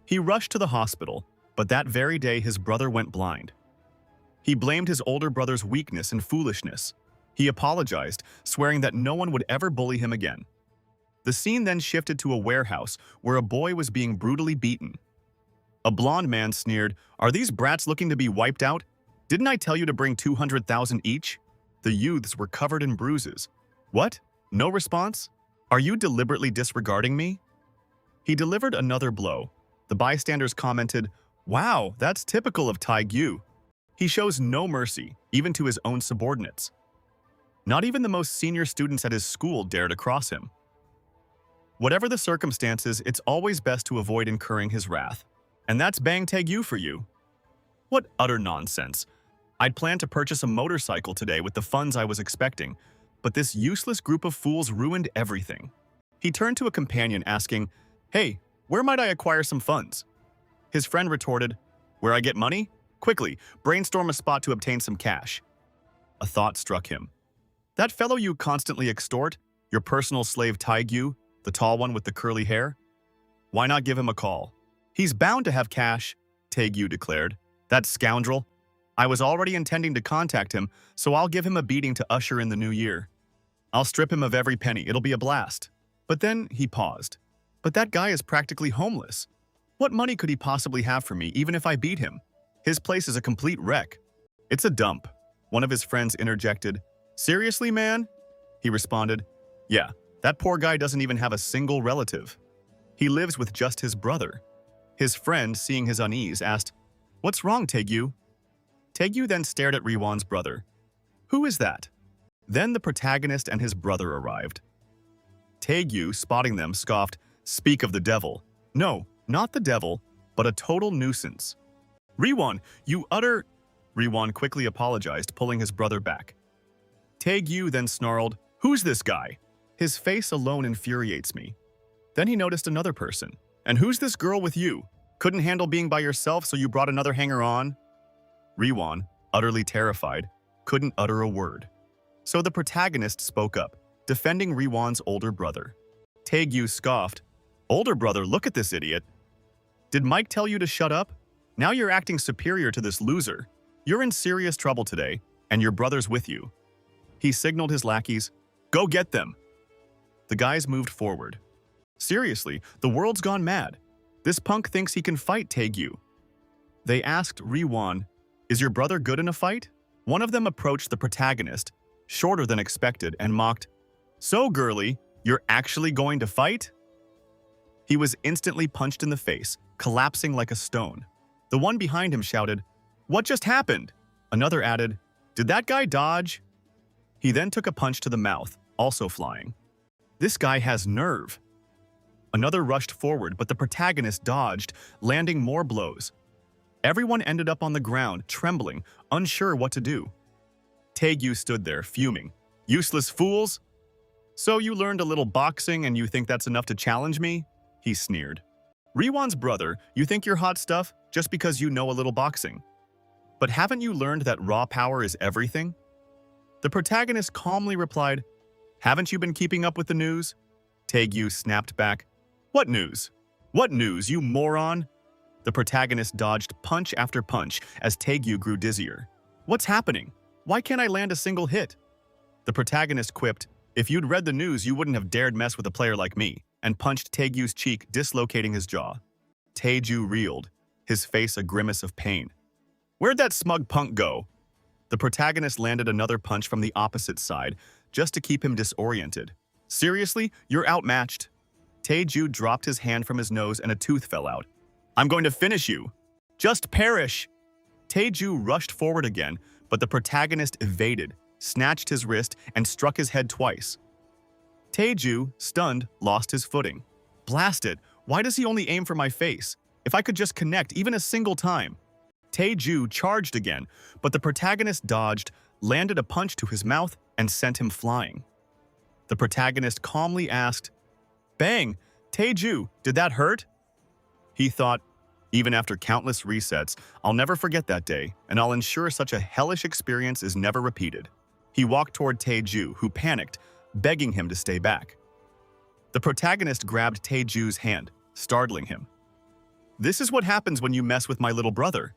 He rushed to the hospital, but that very day his brother went blind. He blamed his older brother's weakness and foolishness. He apologized, swearing that no one would ever bully him again. The scene then shifted to a warehouse where a boy was being brutally beaten. A blond man sneered, are these brats looking to be wiped out? Didn't I tell you to bring 200,000 each? The youths were covered in bruises. What? No response? Are you deliberately disregarding me? He delivered another blow. The bystanders commented, wow, that's typical of Taigyu. He shows no mercy, even to his own subordinates. Not even the most senior students at his school dare to cross him. Whatever the circumstances, it's always best to avoid incurring his wrath. And that's Bang Taegyu for you. What utter nonsense. I'd planned to purchase a motorcycle today with the funds I was expecting, but this useless group of fools ruined everything. He turned to a companion asking, hey, where might I acquire some funds? His friend retorted, where I get money? Quickly, brainstorm a spot to obtain some cash. A thought struck him. That fellow you constantly extort, your personal slave Taigyu, the tall one with the curly hair? Why not give him a call? He's bound to have cash, Taigyu declared. That scoundrel. I was already intending to contact him, so I'll give him a beating to usher in the new year. I'll strip him of every penny. It'll be a blast. But then he paused. But that guy is practically homeless. What money could he possibly have for me, even if I beat him? His place is a complete wreck. It's a dump. One of his friends interjected. Seriously, man? He responded, yeah, that poor guy doesn't even have a single relative. He lives with just his brother. His friend, seeing his unease, asked, what's wrong, Taegyu? Taegyu then stared at Riwan's brother. Who is that? Then the protagonist and his brother arrived. Taegyu, spotting them, scoffed, speak of the devil. No, not the devil, but a total nuisance. Riwan, you utter… Riwan quickly apologized, pulling his brother back. Taegyu then snarled, who's this guy? His face alone infuriates me. Then he noticed another person. And who's this girl with you? Couldn't handle being by yourself, so you brought another hanger-on? Riwan, utterly terrified, couldn't utter a word. So the protagonist spoke up, defending Riwan's older brother. Taegyu scoffed, older brother, look at this idiot. Did Mike tell you to shut up? Now you're acting superior to this loser. You're in serious trouble today, and your brother's with you. He signaled his lackeys, go get them. The guys moved forward. Seriously, the world's gone mad. This punk thinks he can fight Taegyu. They asked Riwan, is your brother good in a fight? One of them approached the protagonist, shorter than expected, and mocked, so girly, you're actually going to fight? He was instantly punched in the face, collapsing like a stone. The one behind him shouted, What just happened? Another added, did that guy dodge? He then took a punch to the mouth, also flying. This guy has nerve. Another rushed forward, but the protagonist dodged, landing more blows. Everyone ended up on the ground, trembling, unsure what to do. Taegyu stood there, fuming. Useless fools! So you learned a little boxing and you think that's enough to challenge me? He sneered. Riwon's brother, you think you're hot stuff just because you know a little boxing. But haven't you learned that raw power is everything? The protagonist calmly replied, haven't you been keeping up with the news? Taegyu snapped back, what news? What news, you moron? The protagonist dodged punch after punch as Taegyu grew dizzier. What's happening? Why can't I land a single hit? The protagonist quipped, if you'd read the news, you wouldn't have dared mess with a player like me, and punched Taegyu's cheek, dislocating his jaw. Taegyu reeled, his face a grimace of pain. Where'd that smug punk go? The protagonist landed another punch from the opposite side, just to keep him disoriented. Seriously? You're outmatched. Taegyu dropped his hand from his nose and a tooth fell out. I'm going to finish you. Just perish. Taegyu rushed forward again, but the protagonist evaded, snatched his wrist, and struck his head twice. Taegyu, stunned, lost his footing. Blast it, why does he only aim for my face? If I could just connect even a single time. Taegyu charged again, but the protagonist dodged, landed a punch to his mouth, and sent him flying. The protagonist calmly asked, Bang, Taegyu, did that hurt? He thought, even after countless resets, I'll never forget that day, and I'll ensure such a hellish experience is never repeated. He walked toward Taegyu, who panicked, begging him to stay back. The protagonist grabbed Taegyu's hand, startling him. This is what happens when you mess with my little brother.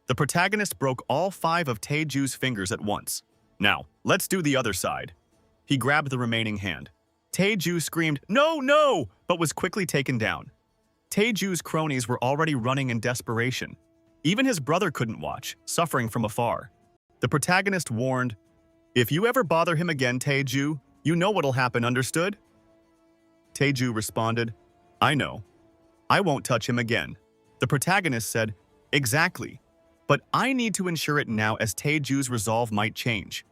The protagonist broke all 5 of Taegyu's fingers at once. Now, let's do the other side. He grabbed the remaining hand. Taegyu screamed, no, no, but was quickly taken down. Taegyu's cronies were already running in desperation. Even his brother couldn't watch, suffering from afar. The protagonist warned, if you ever bother him again, Taegyu, you know what'll happen, understood? Taegyu responded, I know. I won't touch him again. The protagonist said, exactly. But I need to ensure it now as Taegyu's resolve might change.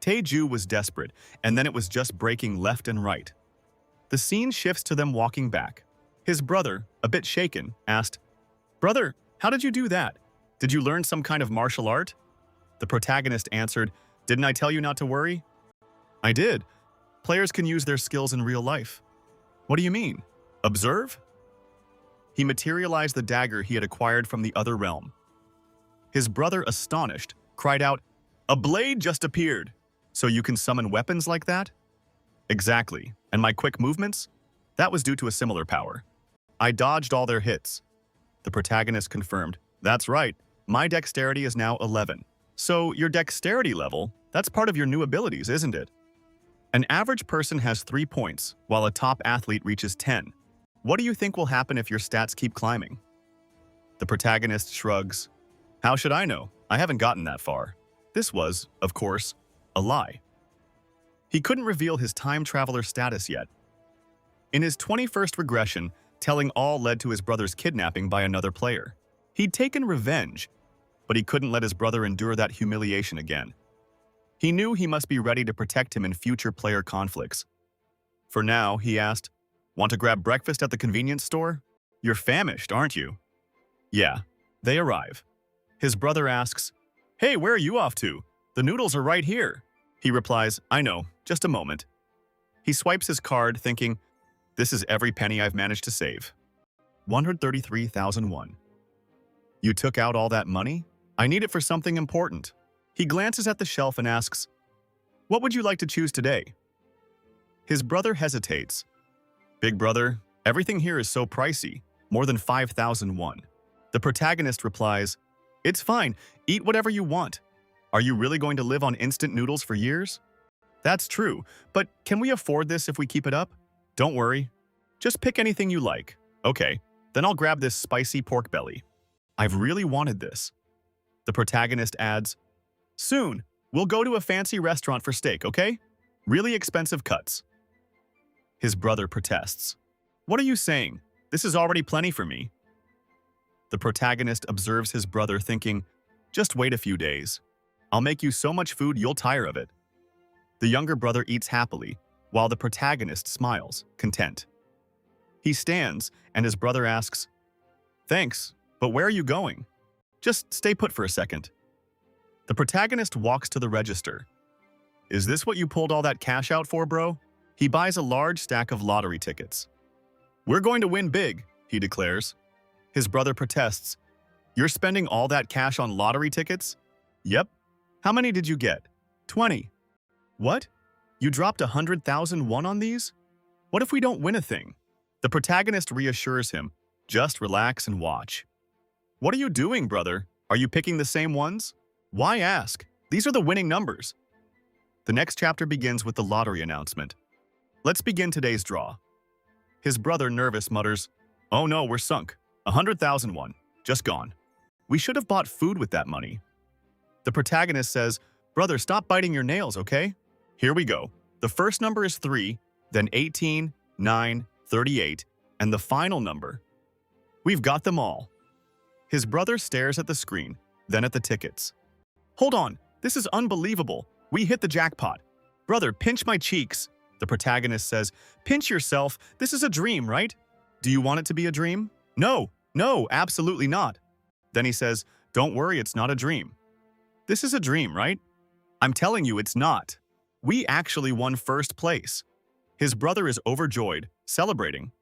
Taegyu was desperate, and then it was just breaking left and right. The scene shifts to them walking back. His brother, a bit shaken, asked, Brother, how did you do that? Did you learn some kind of martial art? The protagonist answered, didn't I tell you not to worry? I did. Players can use their skills in real life. What do you mean? Observe? He materialized the dagger he had acquired from the other realm. His brother, astonished, cried out, a blade just appeared. So you can summon weapons like that? Exactly. And my quick movements? That was due to a similar power. I dodged all their hits. The protagonist confirmed, that's right, my dexterity is now 11. So your dexterity level, that's part of your new abilities, isn't it? An average person has 3 points, while a top athlete reaches 10. What do you think will happen if your stats keep climbing? The protagonist shrugs. How should I know? I haven't gotten that far. This was, of course, a lie. He couldn't reveal his time traveler status yet. In his 21st regression, telling all led to his brother's kidnapping by another player. He'd taken revenge, but he couldn't let his brother endure that humiliation again. He knew he must be ready to protect him in future player conflicts. For now, he asked, want to grab breakfast at the convenience store? You're famished, aren't you? Yeah, they arrive. His brother asks, hey, where are you off to? The noodles are right here. He replies, I know, just a moment. He swipes his card, thinking, this is every penny I've managed to save. 133,001. You took out all that money? I need it for something important. He glances at the shelf and asks, what would you like to choose today? His brother hesitates. Big brother, everything here is so pricey, more than 5,001. The protagonist replies, it's fine, eat whatever you want. Are you really going to live on instant noodles for years? That's true, but can we afford this if we keep it up? Don't worry. Just pick anything you like. Okay, then I'll grab this spicy pork belly. I've really wanted this. The protagonist adds, soon, we'll go to a fancy restaurant for steak, okay? Really expensive cuts. His brother protests. What are you saying? This is already plenty for me. The protagonist observes his brother thinking, Just wait a few days. I'll make you so much food you'll tire of it. The younger brother eats happily, while the protagonist smiles, content. He stands, and his brother asks, "Thanks, but where are you going? Just stay put for a second." The protagonist walks to the register. "Is this what you pulled all that cash out for, bro?" He buys a large stack of lottery tickets. "We're going to win big," he declares. His brother protests. "You're spending all that cash on lottery tickets?" "Yep." "How many did you get?" 20. "What? You dropped 100,000 won on these? What if we don't win a thing?" The protagonist reassures him, "Just relax and watch." "What are you doing, brother? Are you picking the same ones?" "Why ask? These are the winning numbers." The next chapter begins with the lottery announcement. "Let's begin today's draw." His brother, nervous, mutters, "Oh no, we're sunk. 100,000 won. Just gone. We should have bought food with that money." The protagonist says, "Brother, stop biting your nails, okay? Here we go. The first number is 3, then 18, 9, 38, and the final number. We've got them all." His brother stares at the screen, then at the tickets. "Hold on, this is unbelievable. We hit the jackpot. Brother, pinch my cheeks." The protagonist says, "Pinch yourself. This is a dream, right? Do you want it to be a dream?" "No, no, absolutely not." Then he says, "Don't worry, it's not a dream. This is a dream, right? I'm telling you, it's not. We actually won first place." His brother is overjoyed, celebrating.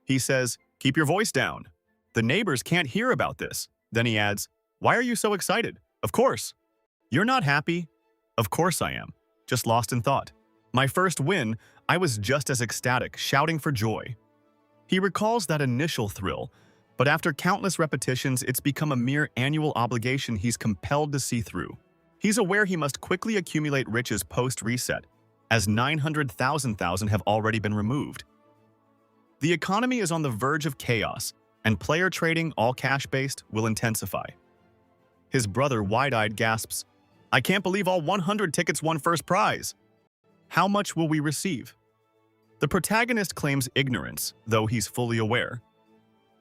He says, "Keep your voice down. The neighbors can't hear about this." Then he adds, "Why are you so excited? Of course. You're not happy?" "Of course I am. Just lost in thought. My first win, I was just as ecstatic, shouting for joy." He recalls that initial thrill, but after countless repetitions, it's become a mere annual obligation he's compelled to see through. He's aware he must quickly accumulate riches post-reset, as 900,000 have already been removed. The economy is on the verge of chaos, and player trading, all cash-based, will intensify. His brother, wide-eyed, gasps, "I can't believe all 100 tickets won first prize. How much will we receive?" The protagonist claims ignorance, though he's fully aware.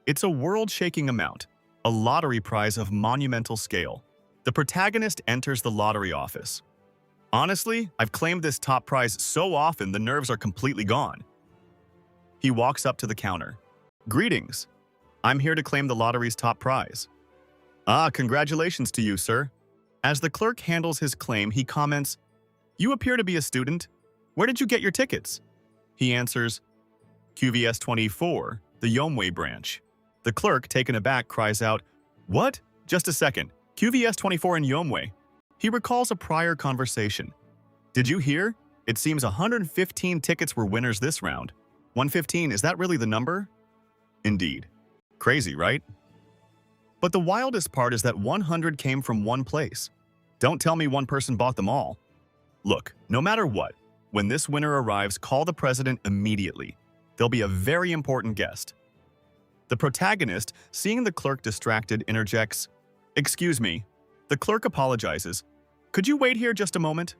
It's a world-shaking amount, a lottery prize of monumental scale. The protagonist enters the lottery office. "Honestly, I've claimed this top prize so often the nerves are completely gone." He walks up to the counter. "Greetings. I'm here to claim the lottery's top prize." "Ah, congratulations to you, sir." As the clerk handles his claim, he comments, "You appear to be a student. Where did you get your tickets?" He answers, "QVS 24, the Yomwei branch." The clerk, taken aback, cries out, "What? Just a second. QVS 24 in Yomwei." He recalls a prior conversation. "Did you hear? It seems 115 tickets were winners this round. 115, is that really the number?" "Indeed. Crazy, right? But the wildest part is that 100 came from one place. Don't tell me one person bought them all. Look, no matter what, when this winner arrives, call the president immediately. There'll be a very important guest." The protagonist, seeing the clerk distracted, interjects, "Excuse me." The clerk apologizes. "Could you wait here just a moment?"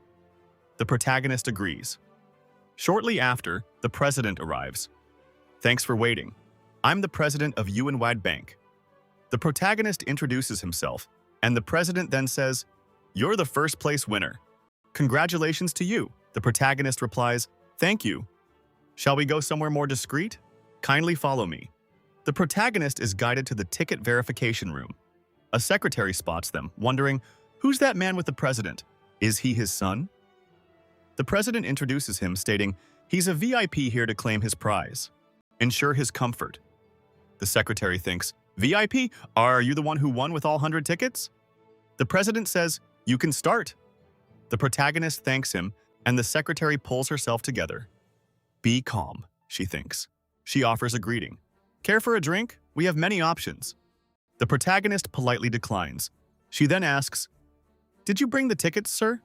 The protagonist agrees. Shortly after, the president arrives. "Thanks for waiting. I'm the president of Yuanwad Bank." The protagonist introduces himself, and the president then says, "You're the first place winner. Congratulations to you." The protagonist replies, "Thank you. Shall we go somewhere more discreet? Kindly follow me." The protagonist is guided to the ticket verification room. A secretary spots them, wondering, "Who's that man with the president? Is he his son?" The president introduces him, stating, "He's a VIP here to claim his prize. Ensure his comfort." The secretary thinks, "VIP? Are you the one who won with all 100 tickets?" The president says, "You can start." The protagonist thanks him, and the secretary pulls herself together. "Be calm," she thinks. She offers a greeting. "Care for a drink? We have many options." The protagonist politely declines. She then asks, "Did you bring the tickets, sir?"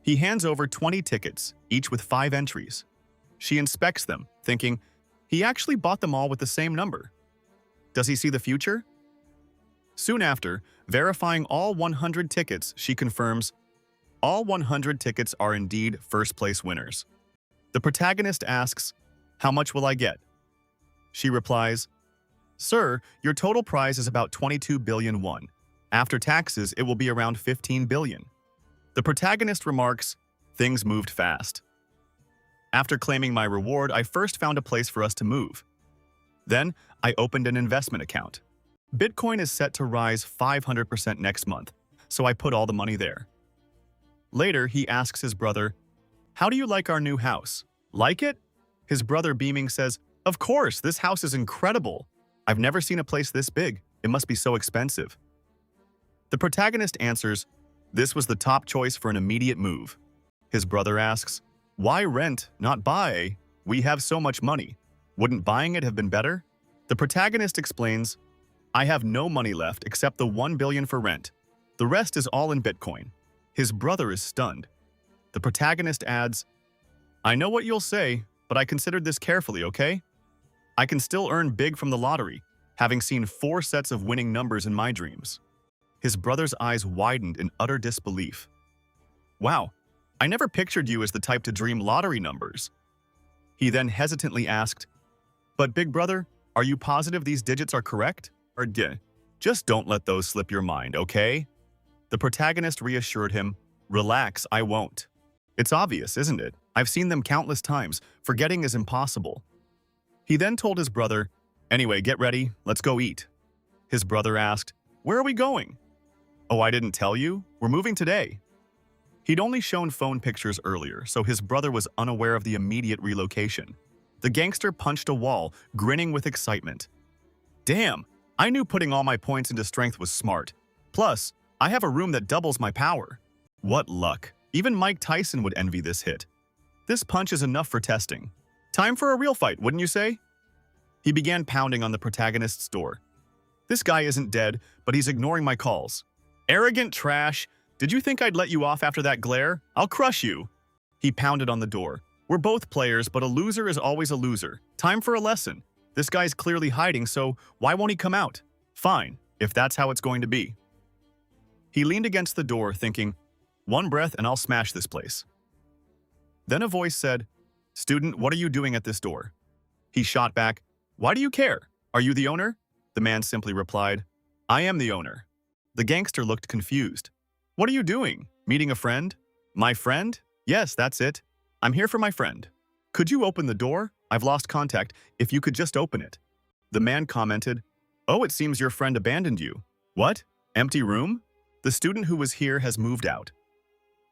He hands over 20 tickets, each with 5 entries. She inspects them, thinking, he actually bought them all with the same number. Does he see the future? Soon after, verifying all 100 tickets, she confirms, all 100 tickets are indeed first-place winners. The protagonist asks, "How much will I get?" She replies, "Sir, your total prize is about 22 billion won. After taxes, it will be around 15 billion. The protagonist remarks, things moved fast. After claiming my reward, I first found a place for us to move. Then, I opened an investment account. Bitcoin is set to rise 500% next month, so I put all the money there. Later, he asks his brother, how do you like our new house? Like it? His brother, beaming, says, of course, this house is incredible. I've never seen a place this big. It must be so expensive. The protagonist answers, this was the top choice for an immediate move. His brother asks, why rent, not buy? We have so much money. Wouldn't buying it have been better? The protagonist explains, I have no money left except the 1 billion for rent. The rest is all in Bitcoin. His brother is stunned. The protagonist adds, I know what you'll say, but I considered this carefully, okay? I can still earn big from the lottery, having seen 4 sets of winning numbers in my dreams. His brother's eyes widened in utter disbelief. Wow, I never pictured you as the type to dream lottery numbers. He then hesitantly asked, but big brother, are you positive these digits are correct? Or just don't let those slip your mind, okay? The protagonist reassured him, relax, I won't. It's obvious, isn't it? I've seen them countless times. Forgetting is impossible. He then told his brother, anyway, get ready, let's go eat. His brother asked, where are we going? Oh, I didn't tell you? We're moving today. He'd only shown phone pictures earlier, so his brother was unaware of the immediate relocation. The gangster punched a wall, grinning with excitement. Damn, I knew putting all my points into strength was smart. Plus, I have a room that doubles my power. What luck. Even Mike Tyson would envy this hit. This punch is enough for testing. Time for a real fight, wouldn't you say? He began pounding on the protagonist's door. This guy isn't dead, but he's ignoring my calls. Arrogant trash. Did you think I'd let you off after that glare? I'll crush you. He pounded on the door. We're both players, but a loser is always a loser. Time for a lesson. This guy's clearly hiding, so why won't he come out? Fine, if that's how it's going to be. He leaned against the door, thinking, one breath and I'll smash this place. Then a voice said, student, what are you doing at this door? He shot back, why do you care? Are you the owner? The man simply replied, I am the owner. The gangster looked confused. What are you doing? Meeting a friend? My friend? Yes, that's it. I'm here for my friend. Could you open the door? I've lost contact. If you could just open it. The man commented, oh, it seems your friend abandoned you. What? Empty room? The student who was here has moved out.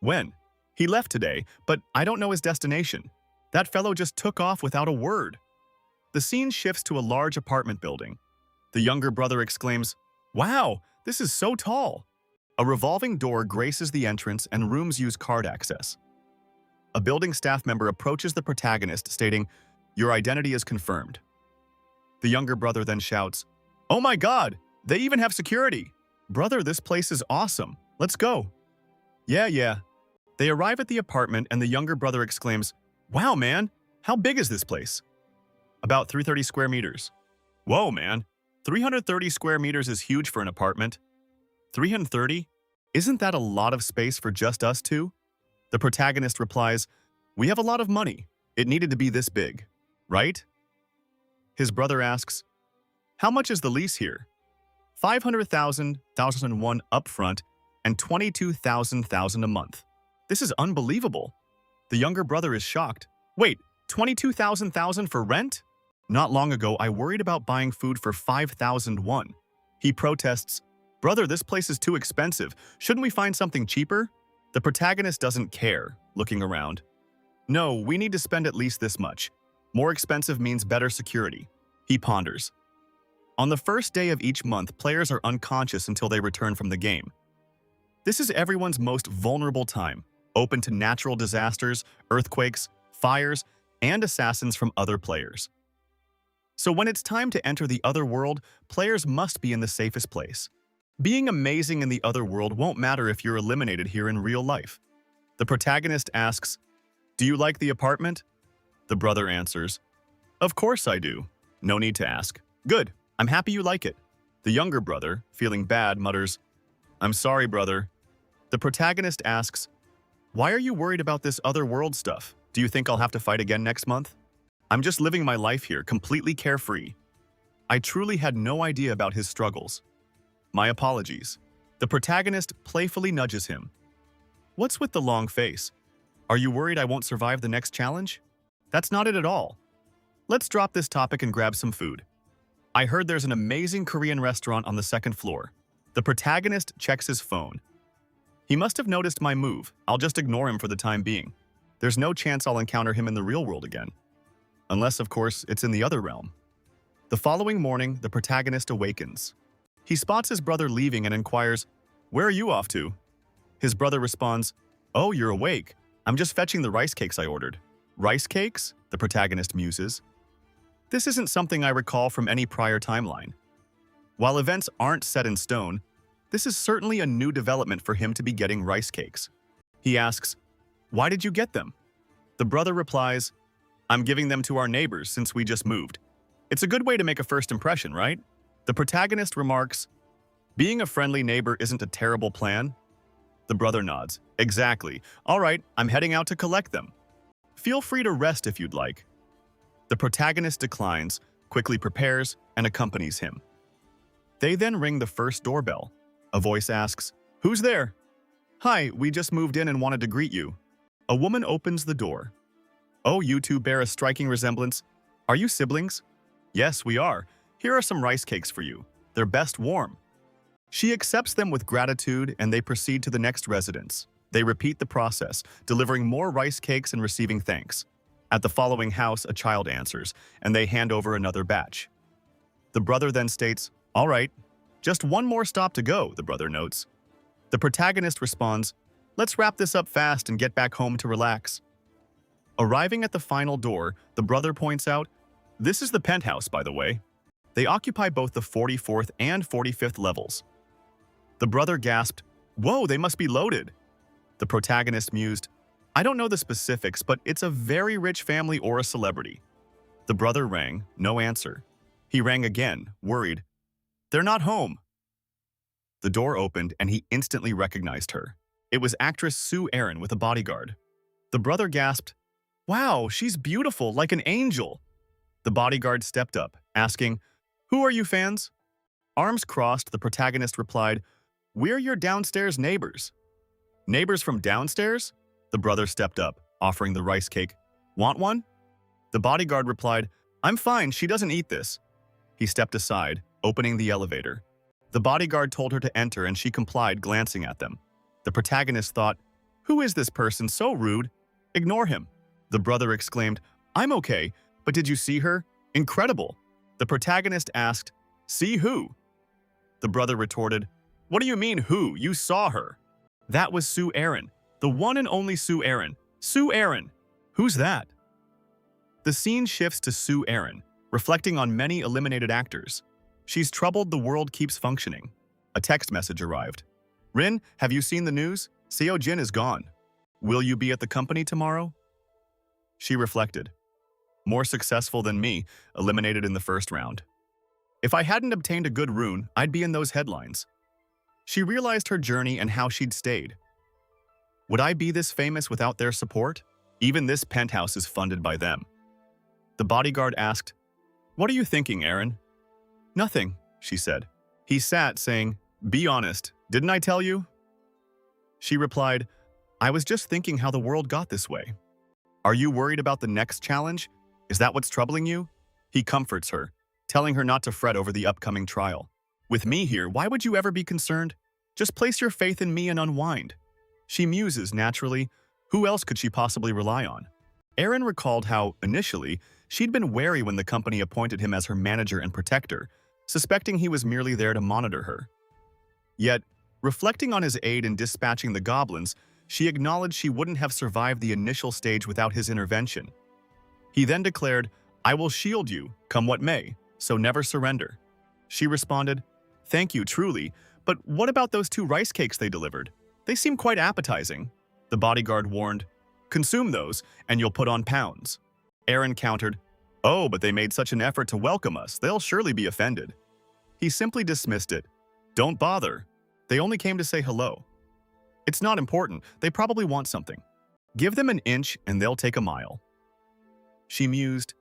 When? He left today, but I don't know his destination. That fellow just took off without a word. The scene shifts to a large apartment building. The younger brother exclaims, wow, this is so tall. A revolving door graces the entrance and rooms use card access. A building staff member approaches the protagonist, stating, your identity is confirmed. The younger brother then shouts, oh my god, they even have security. Brother, this place is awesome. Let's go. Yeah. They arrive at the apartment and the younger brother exclaims, wow, man, how big is this place? About 330 square meters. Whoa, man, 330 square meters is huge for an apartment. 330? Isn't that a lot of space for just us two? The protagonist replies, we have a lot of money. It needed to be this big, right? His brother asks, how much is the lease here? 500,000, 1,001 upfront, and 22,000 a month. This is unbelievable. The younger brother is shocked. Wait, 22,000 for rent? Not long ago, I worried about buying food for 5,001. He protests, brother, this place is too expensive. Shouldn't we find something cheaper? The protagonist doesn't care, looking around. No, we need to spend at least this much. More expensive means better security. He ponders. On the first day of each month, players are unconscious until they return from the game. This is everyone's most vulnerable time, open to natural disasters, earthquakes, fires, and assassins from other players. So when it's time to enter the other world, players must be in the safest place. Being amazing in the other world won't matter if you're eliminated here in real life. The protagonist asks, do you like the apartment? The brother answers, of course I do. No need to ask. Good, I'm happy you like it. The younger brother, feeling bad, mutters, I'm sorry, brother. The protagonist asks, why are you worried about this other world stuff? Do you think I'll have to fight again next month? I'm just living my life here, completely carefree. I truly had no idea about his struggles. My apologies. The protagonist playfully nudges him. What's with the long face? Are you worried I won't survive the next challenge? That's not it at all. Let's drop this topic and grab some food. I heard there's an amazing Korean restaurant on the second floor. The protagonist checks his phone. He must have noticed my move. I'll just ignore him for the time being. There's no chance I'll encounter him in the real world again. Unless, of course, it's in the other realm. The following morning, the protagonist awakens. He spots his brother leaving and inquires, "Where are you off to?" His brother responds, "Oh, you're awake. I'm just fetching the rice cakes I ordered." Rice cakes? The protagonist muses. This isn't something I recall from any prior timeline. While events aren't set in stone, this is certainly a new development for him to be getting rice cakes. He asks, "Why did you get them?" The brother replies, "I'm giving them to our neighbors since we just moved. It's a good way to make a first impression, right?" The protagonist remarks, "Being a friendly neighbor isn't a terrible plan." The brother nods. "Exactly. All right, I'm heading out to collect them. Feel free to rest if you'd like." The protagonist declines, quickly prepares, and accompanies him. They then ring the first doorbell. A voice asks, "Who's there?" "Hi, we just moved in and wanted to greet you." A woman opens the door. "Oh, you two bear a striking resemblance. Are you siblings?" "Yes, we are. Here are some rice cakes for you. They're best warm." She accepts them with gratitude and they proceed to the next residence. They repeat the process, delivering more rice cakes and receiving thanks. At the following house, a child answers, and they hand over another batch. The brother then states, "All right, just one more stop to go," the brother notes. The protagonist responds, "Let's wrap this up fast and get back home to relax." Arriving at the final door, the brother points out, "This is the penthouse, by the way." They occupy both the 44th and 45th levels. The brother gasped, "Whoa, they must be loaded." The protagonist mused, "I don't know the specifics, but it's a very rich family or a celebrity." The brother rang, no answer. He rang again, worried. "They're not home." The door opened and he instantly recognized her. It was actress Sue Aaron with a bodyguard. The brother gasped, "Wow, she's beautiful, like an angel." The bodyguard stepped up, asking, "Who are you fans?" Arms crossed, the protagonist replied, "We're your downstairs neighbors." "Neighbors from downstairs?" The brother stepped up, offering the rice cake. "Want one?" The bodyguard replied, "I'm fine, she doesn't eat this." He stepped aside, opening the elevator. The bodyguard told her to enter and she complied, glancing at them. The protagonist thought, "Who is this person so rude? Ignore him." The brother exclaimed, "I'm okay, but did you see her? Incredible." The protagonist asked, "See who?" The brother retorted, "What do you mean who? You saw her." "That was Sue Aaron. The one and only Sue Aaron. Sue Aaron. Who's that?" The scene shifts to Sue Aaron, reflecting on many eliminated actors. She's troubled the world keeps functioning. A text message arrived. "Rin, have you seen the news? Seo Jin is gone. Will you be at the company tomorrow?" She reflected. More successful than me, eliminated in the first round. If I hadn't obtained a good rune, I'd be in those headlines. She realized her journey and how she'd stayed. Would I be this famous without their support? Even this penthouse is funded by them. The bodyguard asked, "What are you thinking, Aaron?" "Nothing," she said. He sat, saying, "Be honest, didn't I tell you?" She replied, "I was just thinking how the world got this way." "Are you worried about the next challenge? Is that what's troubling you?" He comforts her, telling her not to fret over the upcoming trial. "With me here, why would you ever be concerned? Just place your faith in me and unwind." She muses naturally. Who else could she possibly rely on? Aaron recalled how, initially, she'd been wary when the company appointed him as her manager and protector, suspecting he was merely there to monitor her. Yet, reflecting on his aid in dispatching the goblins, she acknowledged she wouldn't have survived the initial stage without his intervention. He then declared, "I will shield you, come what may, so never surrender." She responded, "Thank you, truly, but what about those 2 rice cakes they delivered? They seem quite appetizing." The bodyguard warned, "Consume those, and you'll put on pounds." Aaron countered, "Oh, but they made such an effort to welcome us, they'll surely be offended." He simply dismissed it. "Don't bother. They only came to say hello. It's not important, they probably want something. Give them an inch and they'll take a mile." She mused,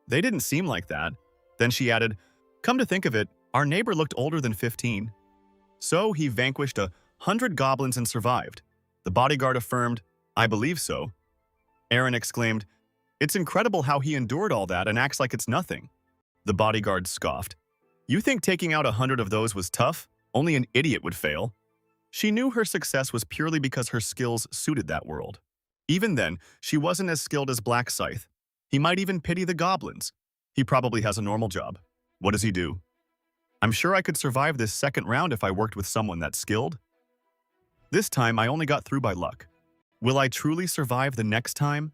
"They didn't seem like that." Then she added, "Come to think of it, our neighbor looked older than 15. So he vanquished 100 goblins and survived. The bodyguard affirmed, "I believe so." Aaron exclaimed, "It's incredible how he endured all that and acts like it's nothing." The bodyguard scoffed, "You think taking out 100 of those was tough? Only an idiot would fail." She knew her success was purely because her skills suited that world. Even then, she wasn't as skilled as Black Scythe. He might even pity the goblins. He probably has a normal job. What does he do? I'm sure I could survive this second round if I worked with someone that's skilled. This time, I only got through by luck. Will I truly survive the next time?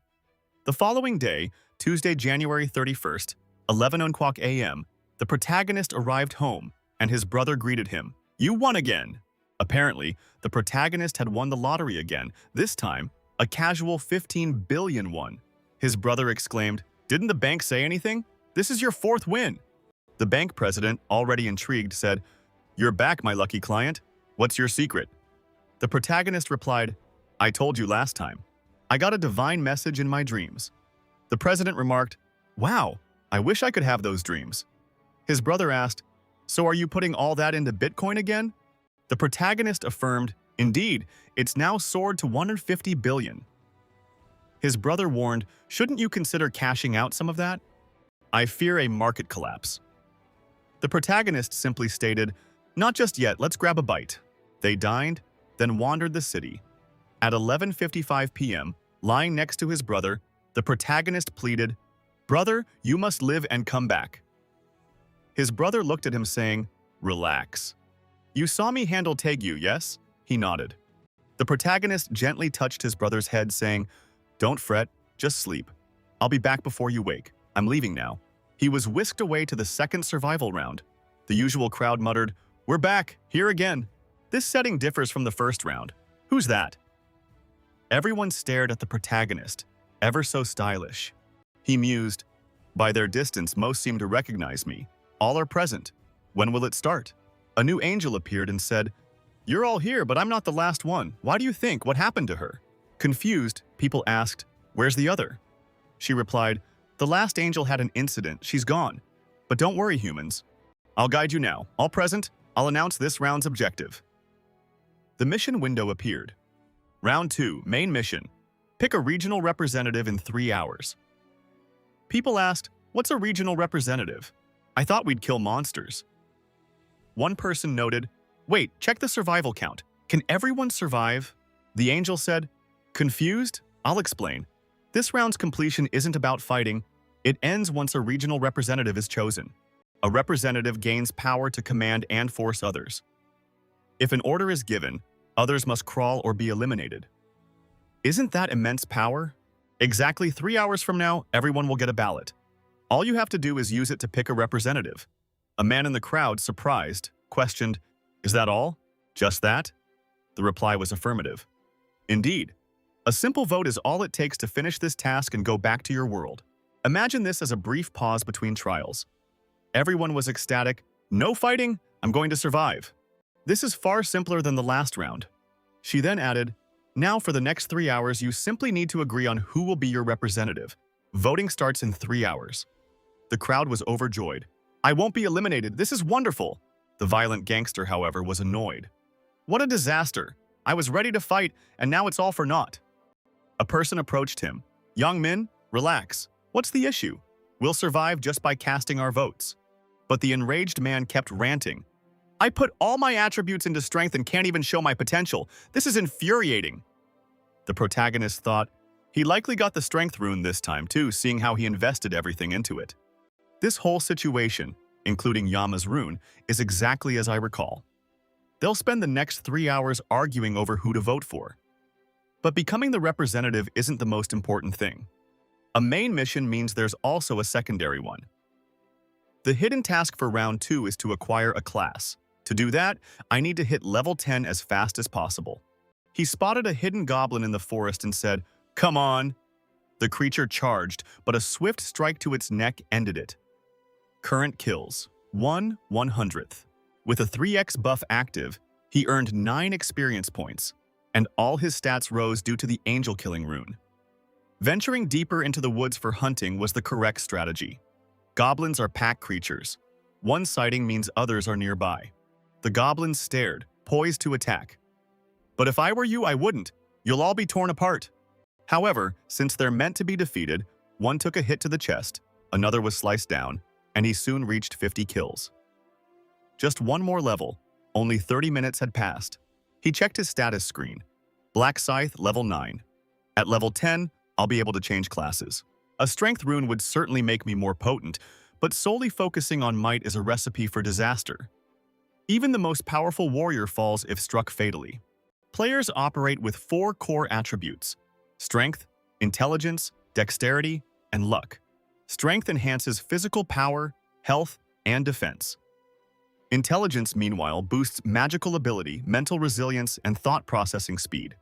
The following day, Tuesday, January 31st, 11:00 a.m., the protagonist arrived home, and his brother greeted him. "You won again!" Apparently, the protagonist had won the lottery again, this time, a casual 15 billion won. His brother exclaimed, "Didn't the bank say anything? This is your fourth win." The bank president, already intrigued, said, "You're back, my lucky client. What's your secret?" The protagonist replied, "I told you last time. I got a divine message in my dreams." The president remarked, "Wow, I wish I could have those dreams." His brother asked, "So are you putting all that into Bitcoin again?" The protagonist affirmed, "Indeed, it's now soared to 150 billion. His brother warned, "Shouldn't you consider cashing out some of that?" "I fear a market collapse." The protagonist simply stated, "Not just yet, let's grab a bite." They dined, then wandered the city. At 11:55 p.m., lying next to his brother, the protagonist pleaded, "Brother, you must live and come back." His brother looked at him saying, "Relax. You saw me handle Tegu, yes?" He nodded. The protagonist gently touched his brother's head, saying, "Don't fret, just sleep. I'll be back before you wake. I'm leaving now." He was whisked away to the second survival round. The usual crowd muttered, "We're back, here again." This setting differs from the first round. Who's that? Everyone stared at the protagonist, ever so stylish. He mused, "By their distance, most seem to recognize me. All are present. When will it start?" A new angel appeared and said, "You're all here, but I'm not the last one. Why do you think? What happened to her?" Confused, people asked, "Where's the other?" She replied, "The last angel had an incident. She's gone. But don't worry, humans. I'll guide you now. All present, I'll announce this round's objective." The mission window appeared. Round 2, main mission. Pick a regional representative in 3 hours. People asked, "What's a regional representative? I thought we'd kill monsters." One person noted, "Wait, check the survival count. Can everyone survive?" The angel said, "Confused? I'll explain. This round's completion isn't about fighting. It ends once a regional representative is chosen. A representative gains power to command and force others. If an order is given, others must crawl or be eliminated. Isn't that immense power? Exactly 3 hours from now, everyone will get a ballot. All you have to do is use it to pick a representative." A man in the crowd, surprised, questioned, "Is that all? Just that?" The reply was affirmative. "Indeed. A simple vote is all it takes to finish this task and go back to your world. Imagine this as a brief pause between trials. Everyone was ecstatic. No fighting, I'm going to survive. This is far simpler than the last round." She then added, "Now for the next 3 hours, you simply need to agree on who will be your representative. Voting starts in 3 hours. The crowd was overjoyed. "I won't be eliminated. This is wonderful." The violent gangster, however, was annoyed. "What a disaster. I was ready to fight, and now it's all for naught." A person approached him. "Young Min, relax. What's the issue? We'll survive just by casting our votes." But the enraged man kept ranting. "I put all my attributes into strength and can't even show my potential. This is infuriating." The protagonist thought, he likely got the strength rune this time too, seeing how he invested everything into it. This whole situation, including Yama's rune, is exactly as I recall. They'll spend the next 3 hours arguing over who to vote for. But becoming the representative isn't the most important thing. A main mission means there's also a secondary one. The hidden task for round 2 is to acquire a class. To do that, I need to hit level 10 as fast as possible. He spotted a hidden goblin in the forest and said, "Come on." The creature charged, but a swift strike to its neck ended it. Current kills, 1/100th. With a 3x buff active, he earned 9 experience points, and all his stats rose due to the angel killing rune. Venturing deeper into the woods for hunting was the correct strategy. Goblins are pack creatures. One sighting means others are nearby. The goblins stared, poised to attack. But if I were you, I wouldn't. You'll all be torn apart. However, since they're meant to be defeated, one took a hit to the chest, another was sliced down, and he soon reached 50 kills. Just one more level. Only 30 minutes had passed. He checked his status screen. Black Scythe, level 9. At level 10, I'll be able to change classes. A strength rune would certainly make me more potent, but solely focusing on might is a recipe for disaster. Even the most powerful warrior falls if struck fatally. Players operate with 4 core attributes: strength, intelligence, dexterity, and luck. Strength enhances physical power, health, and defense. Intelligence, meanwhile, boosts magical ability, mental resilience, and thought processing speed.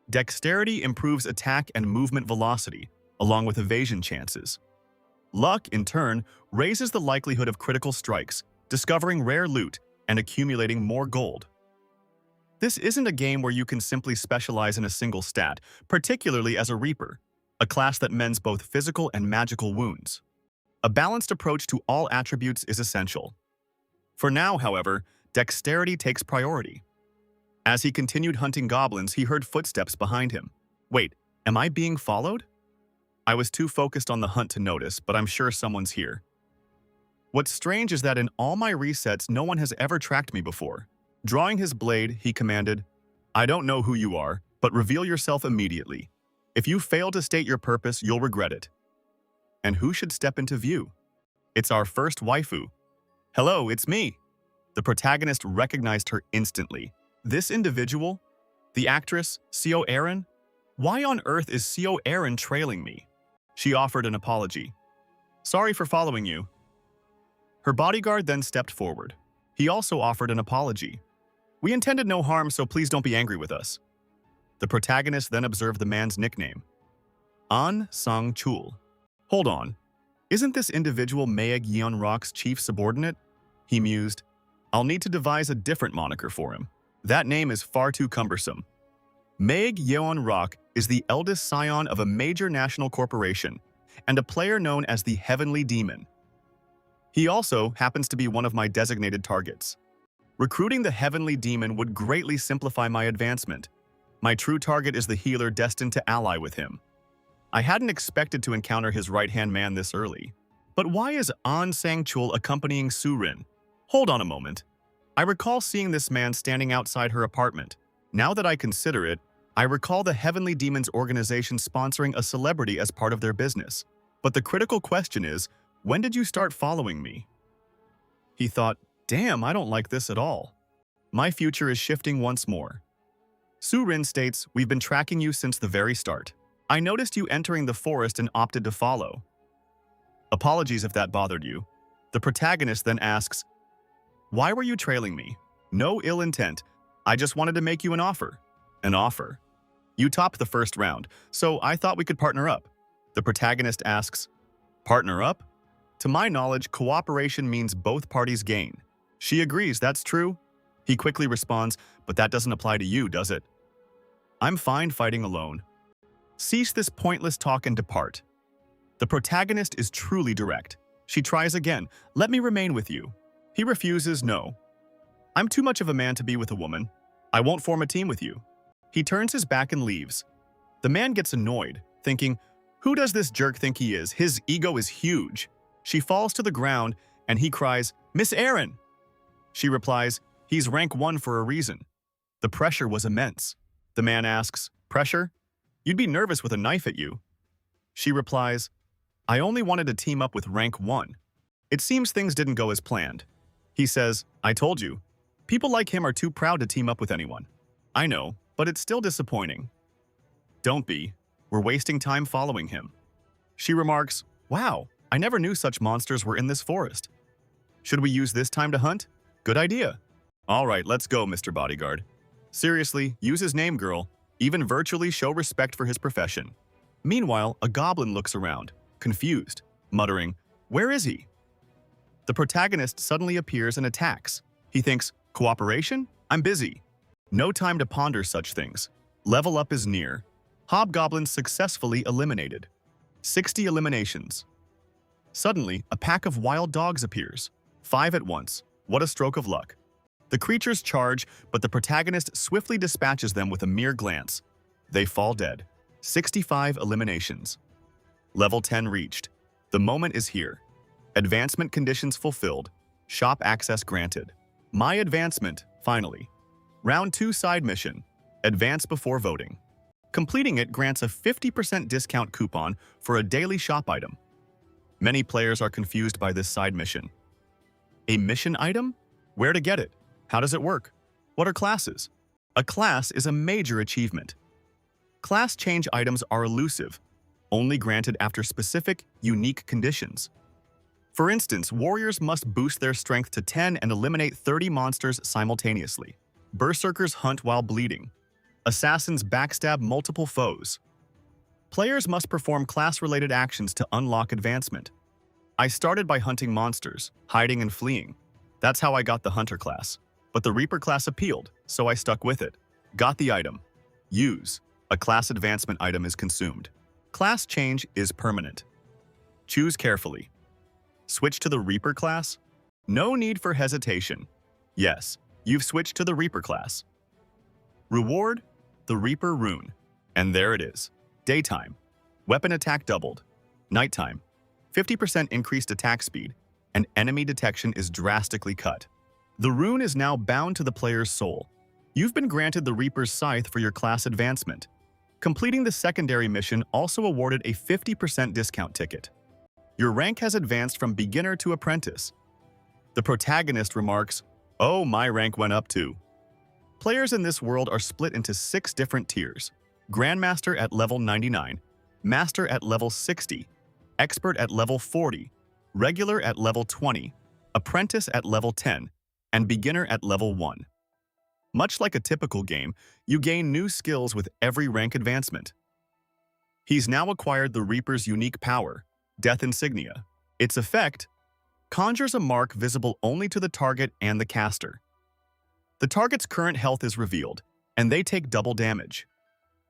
Dexterity improves attack and movement velocity, along with evasion chances. Luck, in turn, raises the likelihood of critical strikes, discovering rare loot, and accumulating more gold. This isn't a game where you can simply specialize in a single stat, particularly as a Reaper, a class that mends both physical and magical wounds. A balanced approach to all attributes is essential. For now, however, dexterity takes priority. As he continued hunting goblins, he heard footsteps behind him. Wait, am I being followed? I was too focused on the hunt to notice, but I'm sure someone's here. What's strange is that in all my resets, no one has ever tracked me before. Drawing his blade, he commanded, "I don't know who you are, but reveal yourself immediately. If you fail to state your purpose, you'll regret it." And who should step into view? It's our first waifu. "Hello, it's me." The protagonist recognized her instantly. This individual? The actress, Seo Aaron? Why on earth is Seo Aaron trailing me? She offered an apology. "Sorry for following you." Her bodyguard then stepped forward. He also offered an apology. "We intended no harm, so please don't be angry with us." The protagonist then observed the man's nickname. An Sang-chul. Hold on. Isn't this individual Maeg Yeonrock's chief subordinate? He mused. I'll need to devise a different moniker for him. That name is far too cumbersome. Maeg Yeonrock is the eldest scion of a major national corporation and a player known as the Heavenly Demon. He also happens to be one of my designated targets. Recruiting the Heavenly Demon would greatly simplify my advancement. My true target is the healer destined to ally with him. I hadn't expected to encounter his right-hand man this early. But why is An Sang-chul accompanying Surin? Hold on a moment. I recall seeing this man standing outside her apartment. Now that I consider it, I recall the Heavenly Demon's organization sponsoring a celebrity as part of their business. But the critical question is, when did you start following me? He thought, damn, I don't like this at all. My future is shifting once more. Surin states, we've been tracking you since the very start. I noticed you entering the forest and opted to follow. Apologies if that bothered you. The protagonist then asks, why were you trailing me? No ill intent. I just wanted to make you an offer. An offer? You topped the first round, so I thought we could partner up. The protagonist asks, partner up? To my knowledge, cooperation means both parties gain. She agrees, that's true. He quickly responds, but that doesn't apply to you, does it? I'm fine fighting alone. Cease this pointless talk and depart. The protagonist is truly direct. She tries again, let me remain with you. He refuses, no. I'm too much of a man to be with a woman. I won't form a team with you. He turns his back and leaves. The man gets annoyed, thinking, who does this jerk think he is? His ego is huge. She falls to the ground and he cries, Miss Aaron! She replies, he's rank 1 for a reason. The pressure was immense. The man asks, pressure? You'd be nervous with a knife at you. She replies, I only wanted to team up with rank 1. It seems things didn't go as planned. He says, I told you. People like him are too proud to team up with anyone. I know, but it's still disappointing. Don't be. We're wasting time following him. She remarks, wow, I never knew such monsters were in this forest. Should we use this time to hunt? Good idea. All right, let's go, Mr. Bodyguard. Seriously, use his name, girl. Even virtually show respect for his profession. Meanwhile, a goblin looks around, confused, muttering, where is he? The protagonist suddenly appears and attacks. He thinks, cooperation? I'm busy. No time to ponder such things. Level up is near. Hobgoblin successfully eliminated. 60 eliminations. Suddenly, a pack of wild dogs appears. 5 at once. What a stroke of luck. The creatures charge, but the protagonist swiftly dispatches them with a mere glance. They fall dead. 65 eliminations. Level 10 reached. The moment is here. Advancement conditions fulfilled. Shop access granted. My advancement, finally. Round 2 side mission. Advance before voting. Completing it grants a 50% discount coupon for a daily shop item. Many players are confused by this side mission. A mission item? Where to get it? How does it work? What are classes? A class is a major achievement. Class change items are elusive, only granted after specific, unique conditions. For instance, warriors must boost their strength to 10 and eliminate 30 monsters simultaneously. Berserkers hunt while bleeding. Assassins backstab multiple foes. Players must perform class-related actions to unlock advancement. I started by hunting monsters, hiding and fleeing. That's how I got the Hunter class. But the Reaper class appealed, so I stuck with it. Got the item. Use. A class advancement item is consumed. Class change is permanent. Choose carefully. Switch to the Reaper class? No need for hesitation. Yes, you've switched to the Reaper class. Reward? The Reaper rune. And there it is. Daytime. Weapon attack doubled. Nighttime. 50% increased attack speed, and enemy detection is drastically cut. The rune is now bound to the player's soul. You've been granted the Reaper's Scythe for your class advancement. Completing the secondary mission also awarded a 50% discount ticket. Your rank has advanced from beginner to apprentice. The protagonist remarks, "Oh, my rank went up too." Players in this world are split into 6 different tiers. Grandmaster at level 99, Master at level 60, Expert at level 40, Regular at level 20, Apprentice at level 10, and Beginner at level 1. Much like a typical game, you gain new skills with every rank advancement. He's now acquired the Reaper's unique power, Death Insignia. Its effect conjures a mark visible only to the target and the caster. The target's current health is revealed, and they take double damage.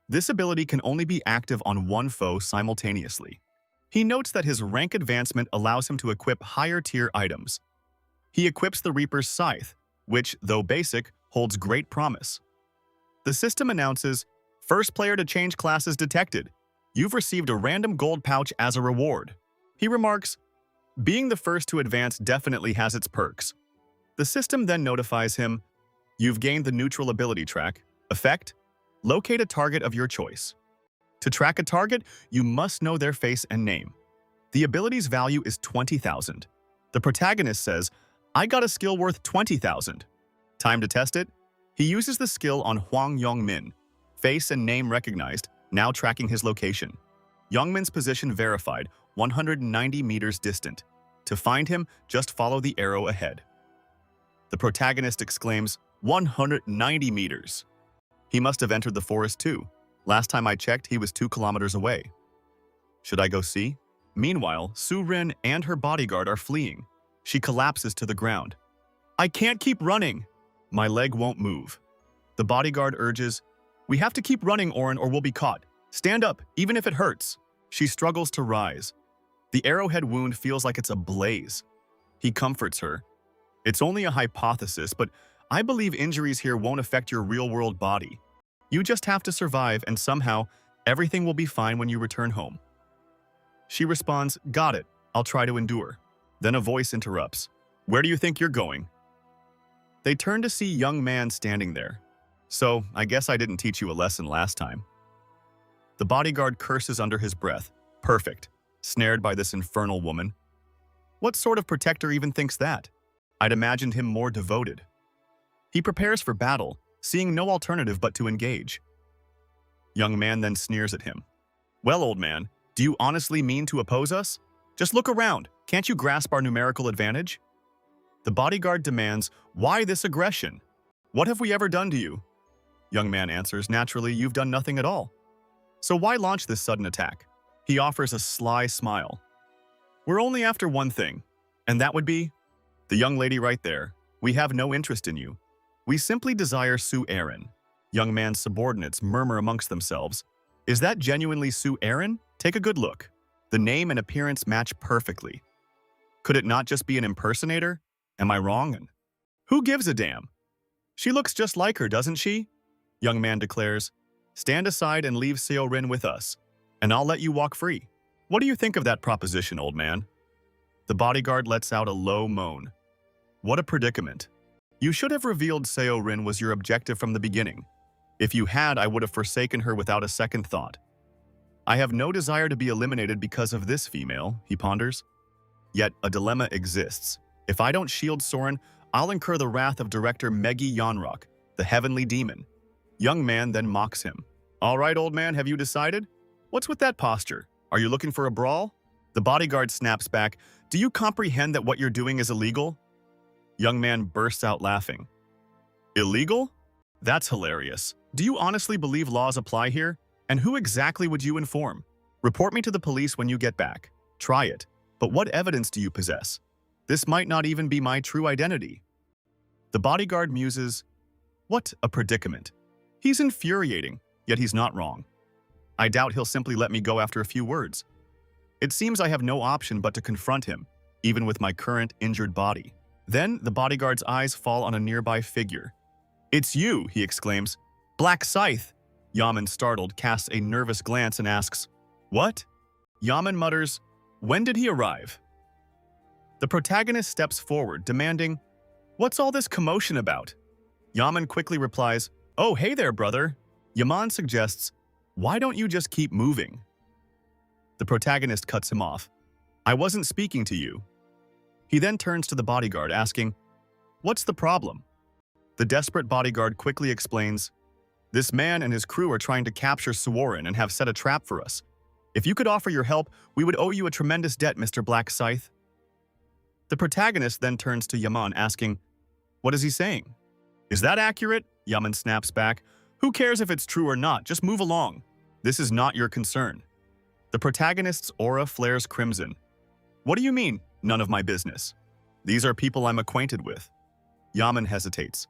This ability can only be active on one foe simultaneously. He notes that his rank advancement allows him to equip higher-tier items. He equips the Reaper's Scythe, which, though basic, holds great promise. The system announces, "First player to change classes detected. You've received a random gold pouch as a reward." He remarks, "Being the first to advance definitely has its perks." The system then notifies him, "You've gained the neutral ability track. Effect? Locate a target of your choice. To track a target, you must know their face and name. The ability's value is 20,000. The protagonist says, "I got a skill worth 20,000. Time to test it?" He uses the skill on Hwang Yongmin. Face and name recognized, now tracking his location. Yongmin's position verified, 190 meters distant. To find him, just follow the arrow ahead. The protagonist exclaims, 190 meters. He must have entered the forest too. Last time I checked, he was 2 kilometers away. Should I go see? Meanwhile, Su-Rin and her bodyguard are fleeing. She collapses to the ground. "I can't keep running. My leg won't move." The bodyguard urges, "We have to keep running, Orin, or we'll be caught. Stand up, even if it hurts." She struggles to rise. The arrowhead wound feels like it's ablaze. He comforts her. "It's only a hypothesis, but I believe injuries here won't affect your real-world body. You just have to survive, and somehow, everything will be fine when you return home." She responds, "Got it. I'll try to endure." Then a voice interrupts. "Where do you think you're going?" They turn to see young man standing there. "So, I guess I didn't teach you a lesson last time." The bodyguard curses under his breath. Perfect. Snared by this infernal woman. What sort of protector even thinks that? I'd imagined him more devoted. He prepares for battle, seeing no alternative but to engage. Young man then sneers at him. "Well, old man, do you honestly mean to oppose us? Just look around. Can't you grasp our numerical advantage?" The bodyguard demands, "Why this aggression? What have we ever done to you?" Young man answers, "Naturally, you've done nothing at all. So why launch this sudden attack?" He offers a sly smile. "We're only after one thing, and that would be the young lady right there. We have no interest in you. We simply desire Sue Aaron." Young man's subordinates murmur amongst themselves. "Is that genuinely Sue Aaron? Take a good look. The name and appearance match perfectly. Could it not just be an impersonator? Am I wrong? And who gives a damn? She looks just like her, doesn't she? Young man declares. Stand aside and leave Seo-rin with us, and I'll let you walk free. What do you think of that proposition, old man? The bodyguard lets out a low moan. What a predicament. You should have revealed Seo-rin was your objective from the beginning. If you had, I would have forsaken her without a second thought. I have no desire to be eliminated because of this female, he ponders. Yet a dilemma exists. If I don't shield Soren, I'll incur the wrath of director Megi Yonrock, the heavenly demon. Young man then mocks him. All right, old man, have you decided? What's with that posture? Are you looking for a brawl? The bodyguard snaps back. Do you comprehend that what you're doing is illegal? Young man bursts out laughing. Illegal? That's hilarious. Do you honestly believe laws apply here? And who exactly would you inform? Report me to the police when you get back. Try it. But what evidence do you possess? This might not even be my true identity. The bodyguard muses, what a predicament. He's infuriating, yet he's not wrong. I doubt he'll simply let me go after a few words. It seems I have no option but to confront him, even with my current injured body. Then the bodyguard's eyes fall on a nearby figure. It's you, he exclaims. Black Scythe. Yaman, startled, casts a nervous glance and asks, what? Yaman mutters, when did he arrive? The protagonist steps forward, demanding, what's all this commotion about? Yaman quickly replies, oh, hey there, brother. Yaman suggests, why don't you just keep moving? The protagonist cuts him off. I wasn't speaking to you. He then turns to the bodyguard, asking, what's the problem? The desperate bodyguard quickly explains, this man and his crew are trying to capture Suorin and have set a trap for us. If you could offer your help, we would owe you a tremendous debt, Mr. Black Scythe. The protagonist then turns to Yaman, asking, what is he saying? Is that accurate? Yaman snaps back. Who cares if it's true or not? Just move along. This is not your concern. The protagonist's aura flares crimson. What do you mean, none of my business? These are people I'm acquainted with. Yaman hesitates.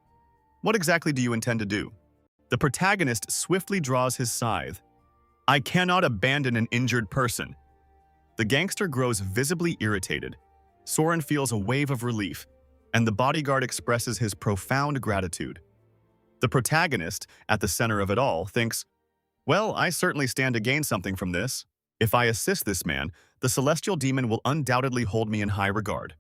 What exactly do you intend to do? The protagonist swiftly draws his scythe. I cannot abandon an injured person. The gangster grows visibly irritated. Soren feels a wave of relief, and the bodyguard expresses his profound gratitude. The protagonist, at the center of it all, thinks, well, I certainly stand to gain something from this. If I assist this man, the celestial demon will undoubtedly hold me in high regard.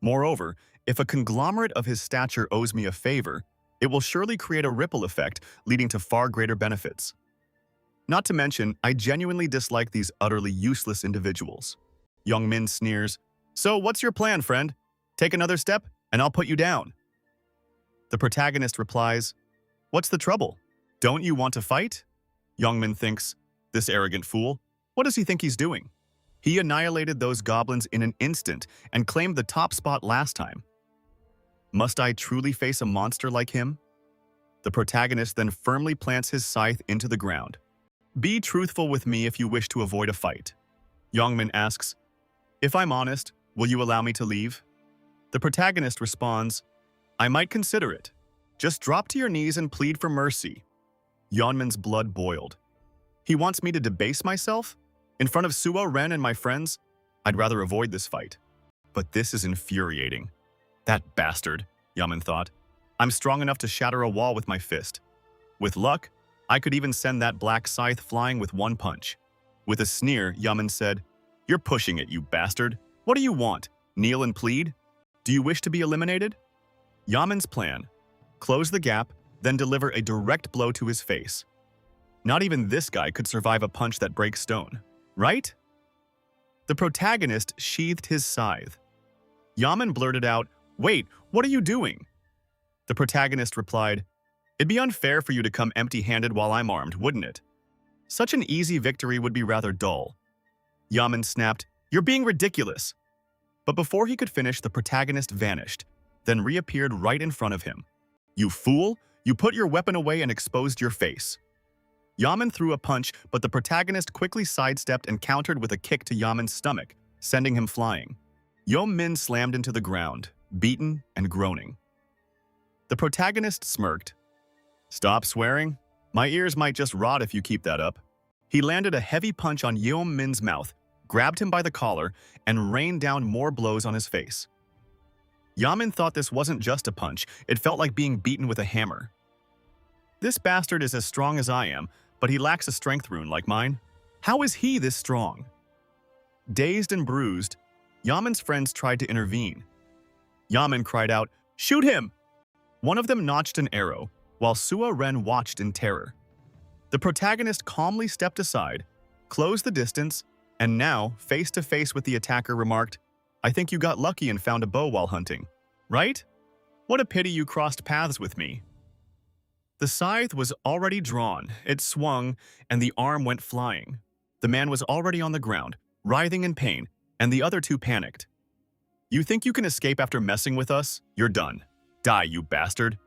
Moreover, if a conglomerate of his stature owes me a favor, it will surely create a ripple effect leading to far greater benefits. Not to mention, I genuinely dislike these utterly useless individuals. Young Min sneers, so what's your plan, friend? Take another step, and I'll put you down. The protagonist replies, what's the trouble? Don't you want to fight? Youngmin thinks, this arrogant fool, what does he think he's doing? He annihilated those goblins in an instant and claimed the top spot last time. Must I truly face a monster like him? The protagonist then firmly plants his scythe into the ground. Be truthful with me if you wish to avoid a fight. Youngmin asks, if I'm honest, will you allow me to leave? The protagonist responds, I might consider it. Just drop to your knees and plead for mercy. Yeonmin's blood boiled. He wants me to debase myself? In front of Suo Ren and my friends? I'd rather avoid this fight. But this is infuriating. That bastard, Yeonmin thought. I'm strong enough to shatter a wall with my fist. With luck, I could even send that black scythe flying with one punch. With a sneer, Yeonmin said, you're pushing it, you bastard. What do you want? Kneel and plead? Do you wish to be eliminated? Yeonmin's plan. Close the gap, then deliver a direct blow to his face. Not even this guy could survive a punch that breaks stone, right? The protagonist sheathed his scythe. Yeonmin blurted out, wait, what are you doing? The protagonist replied, it'd be unfair for you to come empty-handed while I'm armed, wouldn't it? Such an easy victory would be rather dull. Yeonmin snapped, you're being ridiculous. But before he could finish, the protagonist vanished, then reappeared right in front of him. You fool! You put your weapon away and exposed your face. Yeonmin threw a punch, but the protagonist quickly sidestepped and countered with a kick to Yeonmin's stomach, sending him flying. Yeonmin slammed into the ground, beaten and groaning. The protagonist smirked. Stop swearing. My ears might just rot if you keep that up. He landed a heavy punch on Yeonmin's mouth, grabbed him by the collar, and rained down more blows on his face. Yaman thought this wasn't just a punch, it felt like being beaten with a hammer. This bastard is as strong as I am, but he lacks a strength rune like mine. How is he this strong? Dazed and bruised, Yaman's friends tried to intervene. Yaman cried out, "Shoot him!" One of them notched an arrow, while Sua Ren watched in terror. The protagonist calmly stepped aside, closed the distance, and now, face to face with the attacker, remarked, "I think you got lucky and found a bow while hunting, right? What a pity you crossed paths with me." The scythe was already drawn, it swung, and the arm went flying. The man was already on the ground, writhing in pain, and the other two panicked. "You think you can escape after messing with us? You're done. Die, you bastard."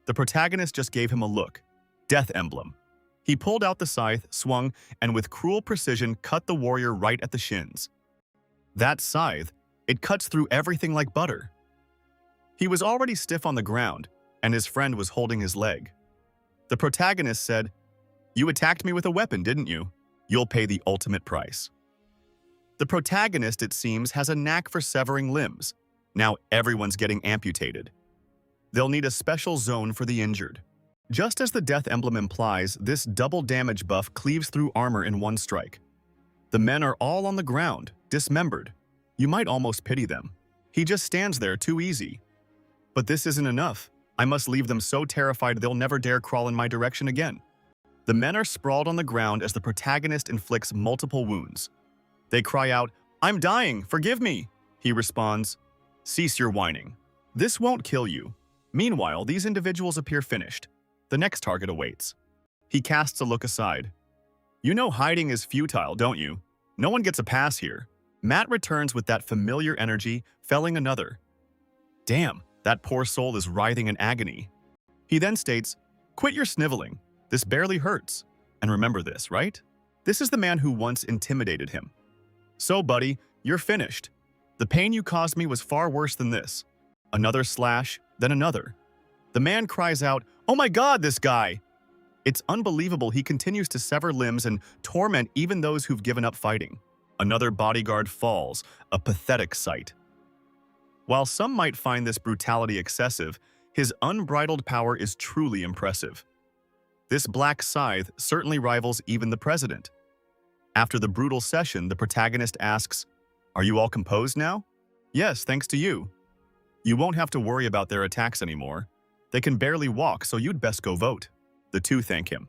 The protagonist just gave him a look. Death emblem. He pulled out the scythe, swung, and with cruel precision cut the warrior right at the shins. That scythe, it cuts through everything like butter. He was already stiff on the ground, and his friend was holding his leg. The protagonist said, "You attacked me with a weapon, didn't you? You'll pay the ultimate price." The protagonist, it seems, has a knack for severing limbs. Now everyone's getting amputated. They'll need a special zone for the injured. Just as the death emblem implies, this double damage buff cleaves through armor in one strike. The men are all on the ground, dismembered. You might almost pity them. He just stands there too easy. But this isn't enough. I must leave them so terrified they'll never dare crawl in my direction again. The men are sprawled on the ground as the protagonist inflicts multiple wounds. They cry out, "I'm dying, forgive me!" He responds, "Cease your whining. This won't kill you." Meanwhile, these individuals appear finished. The next target awaits. He casts a look aside. "You know hiding is futile, don't you? No one gets a pass here." Matt returns with that familiar energy, felling another. Damn, that poor soul is writhing in agony. He then states, "Quit your sniveling. This barely hurts. And remember this, right? This is the man who once intimidated him. So, buddy, you're finished. The pain you caused me was far worse than this." Another slash, then another. The man cries out, "Oh my God, this guy!" It's unbelievable he continues to sever limbs and torment even those who've given up fighting. Another bodyguard falls, a pathetic sight. While some might find this brutality excessive, his unbridled power is truly impressive. This black scythe certainly rivals even the president. After the brutal session, the protagonist asks, "Are you all composed now?" "Yes, thanks to you." "You won't have to worry about their attacks anymore. They can barely walk, so you'd best go vote." The two thank him.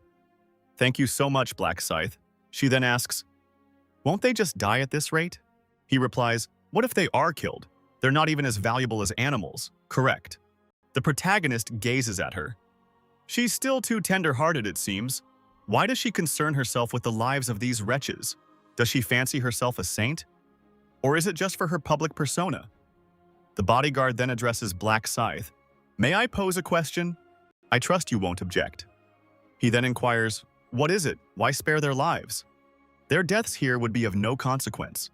"Thank you so much, Black Scythe." She then asks, "Won't they just die at this rate?" He replies, "What if they are killed? They're not even as valuable as animals." "Correct." The protagonist gazes at her. She's still too tender-hearted, it seems. Why does she concern herself with the lives of these wretches? Does she fancy herself a saint? Or is it just for her public persona? The bodyguard then addresses Black Scythe. "May I pose a question? I trust you won't object." He then inquires, "What is it? Why spare their lives? Their deaths here would be of no consequence."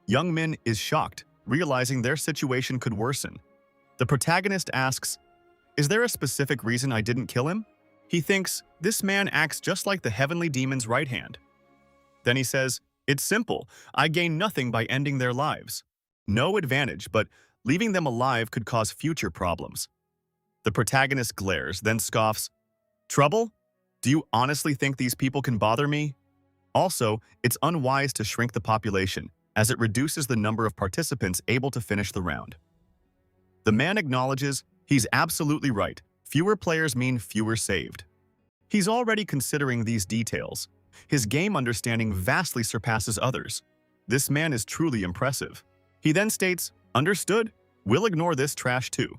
Young Min is shocked, realizing their situation could worsen. The protagonist asks, "Is there a specific reason I didn't kill him?" He thinks, this man acts just like the heavenly demon's right hand. Then he says, "It's simple. I gain nothing by ending their lives. No advantage, but leaving them alive could cause future problems." The protagonist glares, then scoffs, "Trouble? Do you honestly think these people can bother me? Also, it's unwise to shrink the population, as it reduces the number of participants able to finish the round." The man acknowledges he's absolutely right. Fewer players mean fewer saved. He's already considering these details. His game understanding vastly surpasses others. This man is truly impressive. He then states, "Understood. We'll ignore this trash too."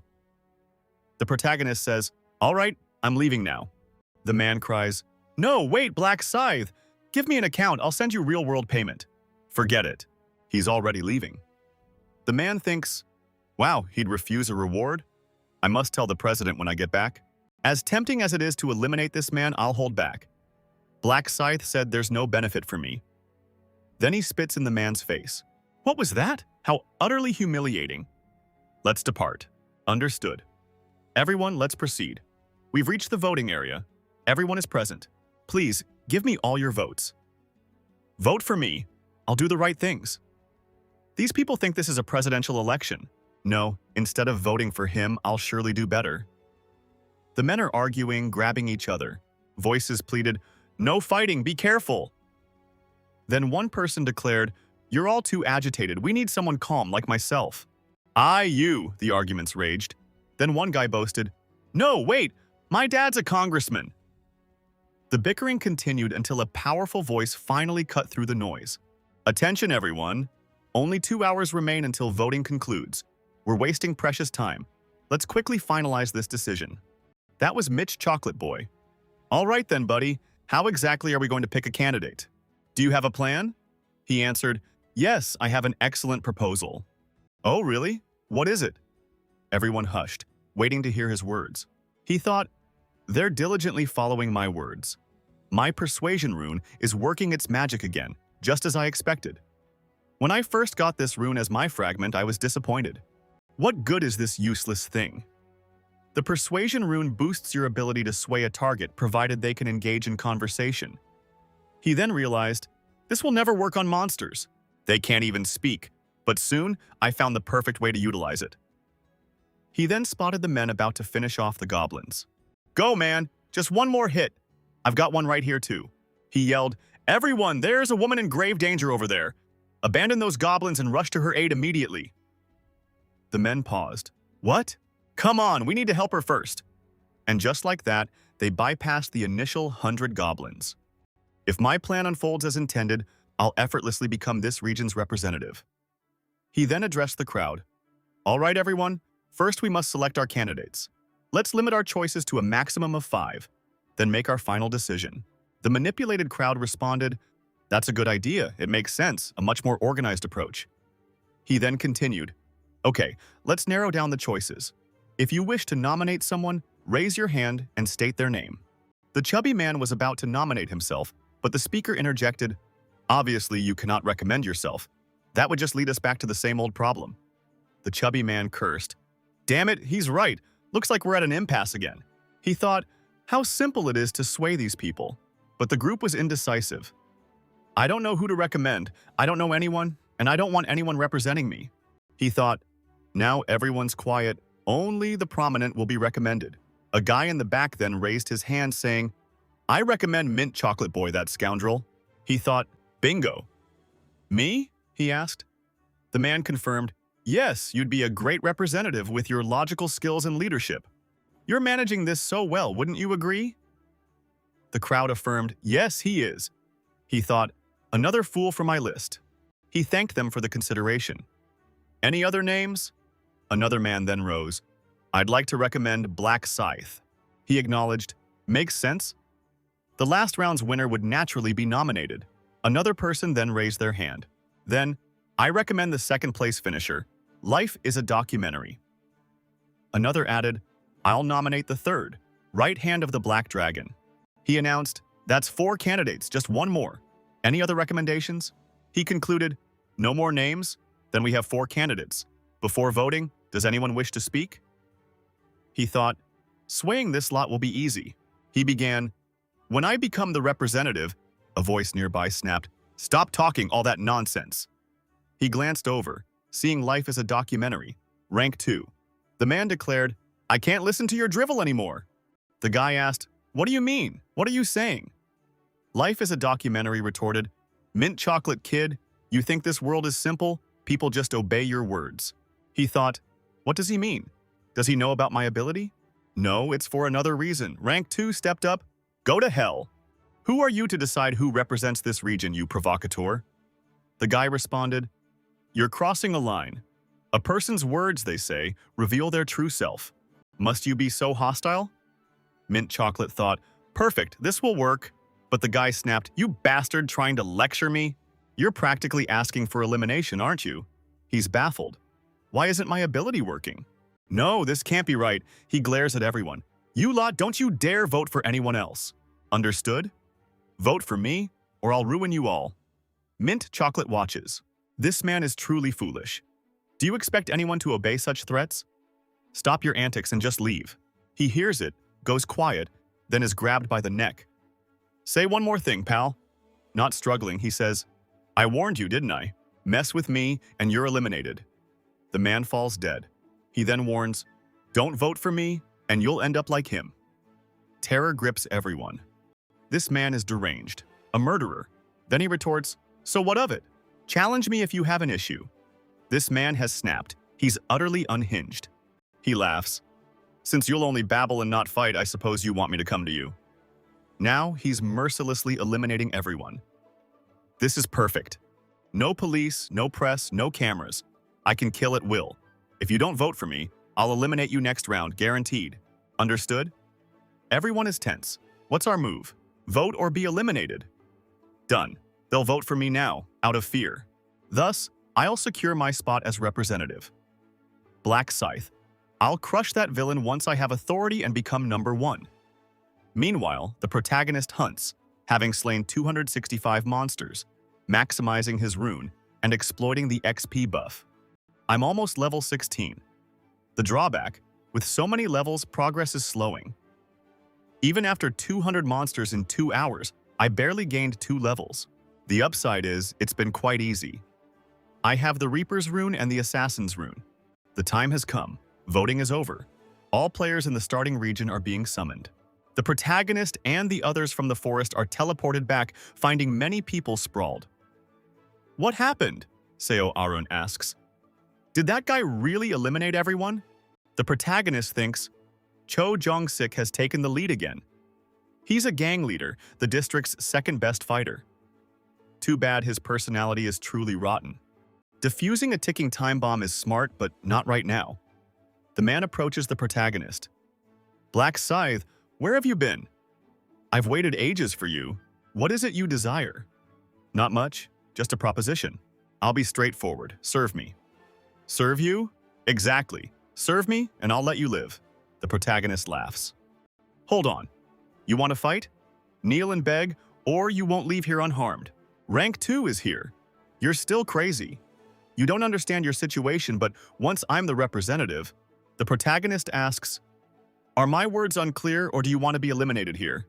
The protagonist says, "All right, I'm leaving now." The man cries, "No, wait, Black Scythe. Give me an account, I'll send you real-world payment." Forget it. He's already leaving. The man thinks, wow, he'd refuse a reward? I must tell the president when I get back. As tempting as it is to eliminate this man, I'll hold back. Black Scythe said there's no benefit for me. Then he spits in the man's face. What was that? How utterly humiliating. Let's depart. Understood. Everyone, let's proceed. We've reached the voting area. Everyone is present. Please, give me all your votes. Vote for me. I'll do the right things. These people think this is a presidential election. No, instead of voting for him, I'll surely do better. The men are arguing, grabbing each other. Voices pleaded, "No fighting, be careful." Then one person declared, "You're all too agitated, we need someone calm like myself." You, the arguments raged. Then one guy boasted, "No, wait, my dad's a congressman." The bickering continued until a powerful voice finally cut through the noise. "Attention, everyone. Only 2 hours remain until voting concludes. We're wasting precious time. Let's quickly finalize this decision." That was Mitch Chocolate Boy. "All right then, buddy. How exactly are we going to pick a candidate? Do you have a plan?" He answered, "Yes, I have an excellent proposal." "Oh, really? What is it?" Everyone hushed, waiting to hear his words. He thought, "They're diligently following my words. My persuasion rune is working its magic again, just as I expected. When I first got this rune as my fragment, I was disappointed. What good is this useless thing? The persuasion rune boosts your ability to sway a target provided they can engage in conversation." He then realized, this will never work on monsters. They can't even speak, but soon I found the perfect way to utilize it. He then spotted the men about to finish off the goblins. "Go, man, just one more hit. I've got one right here too." He yelled, "Everyone, there's a woman in grave danger over there. Abandon those goblins and rush to her aid immediately." The men paused. "What? Come on, we need to help her first." And just like that, they bypassed the initial 100 goblins. If my plan unfolds as intended, I'll effortlessly become this region's representative. He then addressed the crowd. "All right, everyone, first we must select our candidates. Let's limit our choices to a maximum of 5, then make our final decision." The manipulated crowd responded, "That's a good idea, it makes sense, a much more organized approach." He then continued, "Okay, let's narrow down the choices. If you wish to nominate someone, raise your hand and state their name." The chubby man was about to nominate himself, but the speaker interjected, "Obviously, you cannot recommend yourself. That would just lead us back to the same old problem." The chubby man cursed. "Damn it, he's right. Looks like we're at an impasse again." He thought, how simple it is to sway these people. But the group was indecisive. "I don't know who to recommend, I don't know anyone, and I don't want anyone representing me." He thought, now everyone's quiet, only the prominent will be recommended. A guy in the back then raised his hand saying, "I recommend Mint Chocolate Boy, that scoundrel." He thought, bingo. "Me?" he asked. The man confirmed, "Yes, you'd be a great representative with your logical skills and leadership. You're managing this so well, wouldn't you agree?" The crowd affirmed, "Yes, he is." He thought, another fool for my list. He thanked them for the consideration. "Any other names?" Another man then rose. "I'd like to recommend Black Scythe." He acknowledged, "Makes sense." The last round's winner would naturally be nominated. Another person then raised their hand. Then, "I recommend the second place finisher. Life is a documentary." Another added, "I'll nominate the third, Right Hand of the Black Dragon." He announced, "That's 4 candidates, just one more. Any other recommendations?" He concluded, "No more names? Then we have 4 candidates. Before voting, does anyone wish to speak?" He thought, swaying this lot will be easy. He began, "When I become the representative," a voice nearby snapped, "Stop talking all that nonsense." He glanced over, seeing life as a documentary, rank 2. The man declared, "I can't listen to your drivel anymore." The guy asked, "What do you mean? What are you saying?" Life is a documentary retorted, "Mint Chocolate Kid, you think this world is simple? People just obey your words." He thought, what does he mean? Does he know about my ability? No, it's for another reason. Rank 2 stepped up. "Go to hell. Who are you to decide who represents this region, you provocateur?" The guy responded, "You're crossing a line. A person's words, they say, reveal their true self. Must you be so hostile?" Mint Chocolate thought, "Perfect, this will work." But the guy snapped, "You bastard trying to lecture me? You're practically asking for elimination, aren't you?" He's baffled. Why isn't my ability working? No, this can't be right. He glares at everyone. "You lot, don't you dare vote for anyone else. Understood? Vote for me, or I'll ruin you all." Mint Chocolate watches. This man is truly foolish. Do you expect anyone to obey such threats? Stop your antics and just leave. He hears it, goes quiet, then is grabbed by the neck. "Say one more thing, pal." Not struggling, he says, "I warned you, didn't I? Mess with me and you're eliminated." The man falls dead. He then warns, "Don't vote for me, and you'll end up like him." Terror grips everyone. This man is deranged, a murderer. Then he retorts, "So what of it? Challenge me if you have an issue." This man has snapped. He's utterly unhinged. He laughs. "Since you'll only babble and not fight, I suppose you want me to come to you." Now he's mercilessly eliminating everyone. This is perfect. No police, no press, no cameras. I can kill at will. If you don't vote for me, I'll eliminate you next round, guaranteed. Understood? Everyone is tense. What's our move? Vote or be eliminated? Done. They'll vote for me now, out of fear. Thus, I'll secure my spot as representative. Black Scythe. I'll crush that villain once I have authority and become number 1. Meanwhile, the protagonist hunts, having slain 265 monsters, maximizing his rune, and exploiting the XP buff. I'm almost level 16. The drawback, with so many levels, progress is slowing. Even after 200 monsters in 2 hours, I barely gained 2 levels. The upside is, it's been quite easy. I have the Reaper's rune and the Assassin's rune. The time has come. Voting is over. All players in the starting region are being summoned. The protagonist and the others from the forest are teleported back, finding many people sprawled. "What happened?" Seo Arun asks. "Did that guy really eliminate everyone?" The protagonist thinks, Cho Jong-sik has taken the lead again. He's a gang leader, the district's second best fighter. Too bad his personality is truly rotten. Defusing a ticking time bomb is smart, but not right now. The man approaches the protagonist. "Black Scythe, where have you been? I've waited ages for you. What is it you desire?" "Not much, just a proposition. I'll be straightforward. Serve me." "Serve you? Exactly. Serve me, and I'll let you live." The protagonist laughs. "Hold on. You want to fight? Kneel and beg, or you won't leave here unharmed. Rank 2 is here. You're still crazy. You don't understand your situation, but once I'm the representative..." The protagonist asks, "Are my words unclear, or do you want to be eliminated here?"